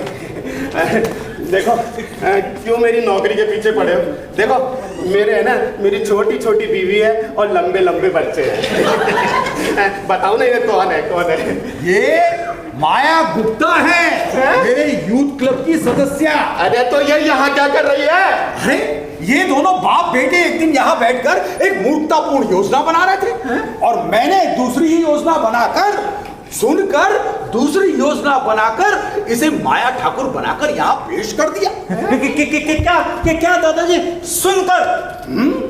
[SPEAKER 10] देखो, क्यों मेरी नौकरी के पीछे पड़े हो? देखो मेरे है ना, मेरी छोटी छोटी बीवी है और लंबे लंबे बच्चे हैं। बताओ ना ये कौन है, कौन है?
[SPEAKER 9] ये माया गुप्ता है, मेरे यूथ क्लब की सदस्य।
[SPEAKER 10] अरे तो ये यहाँ क्या कर रही है?
[SPEAKER 9] अरे ये दोनों बाप बेटे एक दिन यहाँ बैठकर एक मूर्खतापूर्ण योजना बना रहे थे, और मैंने दूसरी ही योजना बनाकर, सुनकर दूसरी योजना बनाकर इसे माया ठाकुर बनाकर यहाँ पेश कर दिया।
[SPEAKER 1] क्या दादाजी सुनकर?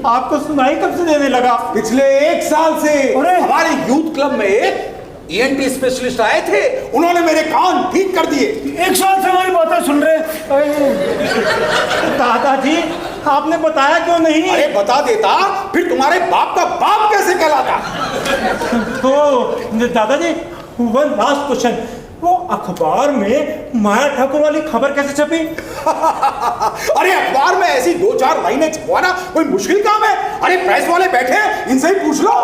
[SPEAKER 1] आपको सुनाई कब से देने लगा?
[SPEAKER 9] पिछले 1 साल से हमारे यूथ क्लब में एक ENT स्पेशलिस्ट आए थे, उन्होंने मेरे कान ठीक कर दिए।
[SPEAKER 3] 1 साल से हमारी बातें सुन रहे।
[SPEAKER 1] दादाजी आपने बताया क्यों नहीं?
[SPEAKER 9] अरे बता देता, फिर तुम्हारे बाप का बाप कैसे कहलाता?
[SPEAKER 1] तो दादाजी वन लास्ट क्वेश्चन, वो अखबार में माया ठाकुर वाली खबर कैसे छपी?
[SPEAKER 9] अरे अखबार में ऐसी 2-4 लाइनें छपवाना कोई मुश्किल काम है? अरे प्रेस वाले बैठे हैं, इनसे ही पूछ लो।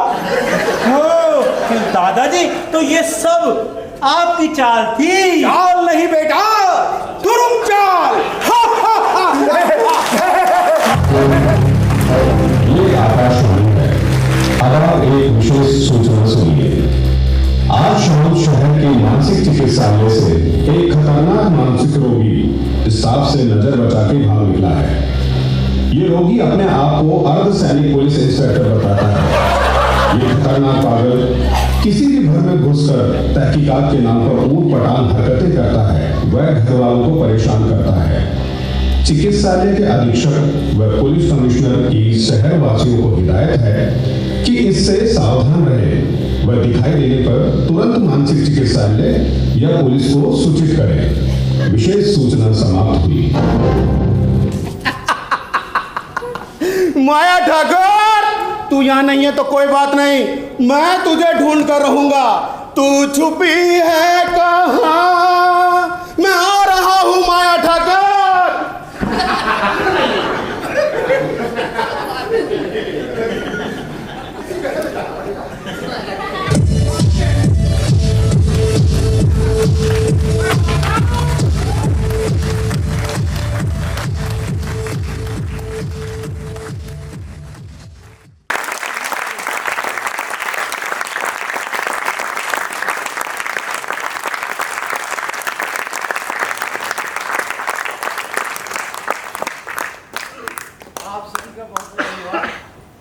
[SPEAKER 1] दादाजी तो ये सब आपकी चाल थी?
[SPEAKER 9] चाल नहीं बेटा, तुरुम चाल।
[SPEAKER 11] ये आकाशवाणी है। अब आप एक विशेष सूचना सुनिए। आज शाम शहर के मानसिक चिकित्सालय से एक खतरनाक मानसिक रोगी स्टाफ से नजर बचा के भाग निकला है। ये रोगी अपने आप को अर्धसैनिक पुलिस इंस्पेक्टर बताता है। ये खतरनाक पागल किसी भी घर में घुसकर तहकीकात के नाम पर ऊट पटांग हरकतें करता है, वह घर वालों को परेशान करता है। चिकित्सालय के अधीक्षक व पुलिस कमिश्नर की शहर वासियों को हिदायत है कि इससे सावधान रहे व दिखाई देने पर तुरंत मानसिक चिकित्सालय या पुलिस को सूचित करें। विशेष सूचना समाप्त हुई।
[SPEAKER 10] माया ठाकुर, तू यहाँ नहीं है तो कोई बात नहीं, मैं तुझे ढूंढ कर रहूंगा। तू छुपी है कहाँ? मैं आ रहा हूँ माया ठाकुर।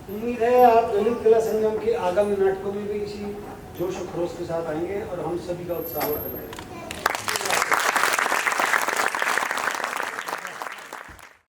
[SPEAKER 3] उम्मीद है आप ललित कला संगम के आगामी नाटकों में भी इसी जोश और खरोश के साथ आएंगे और हम सभी का उत्साह बढ़ाएंगे।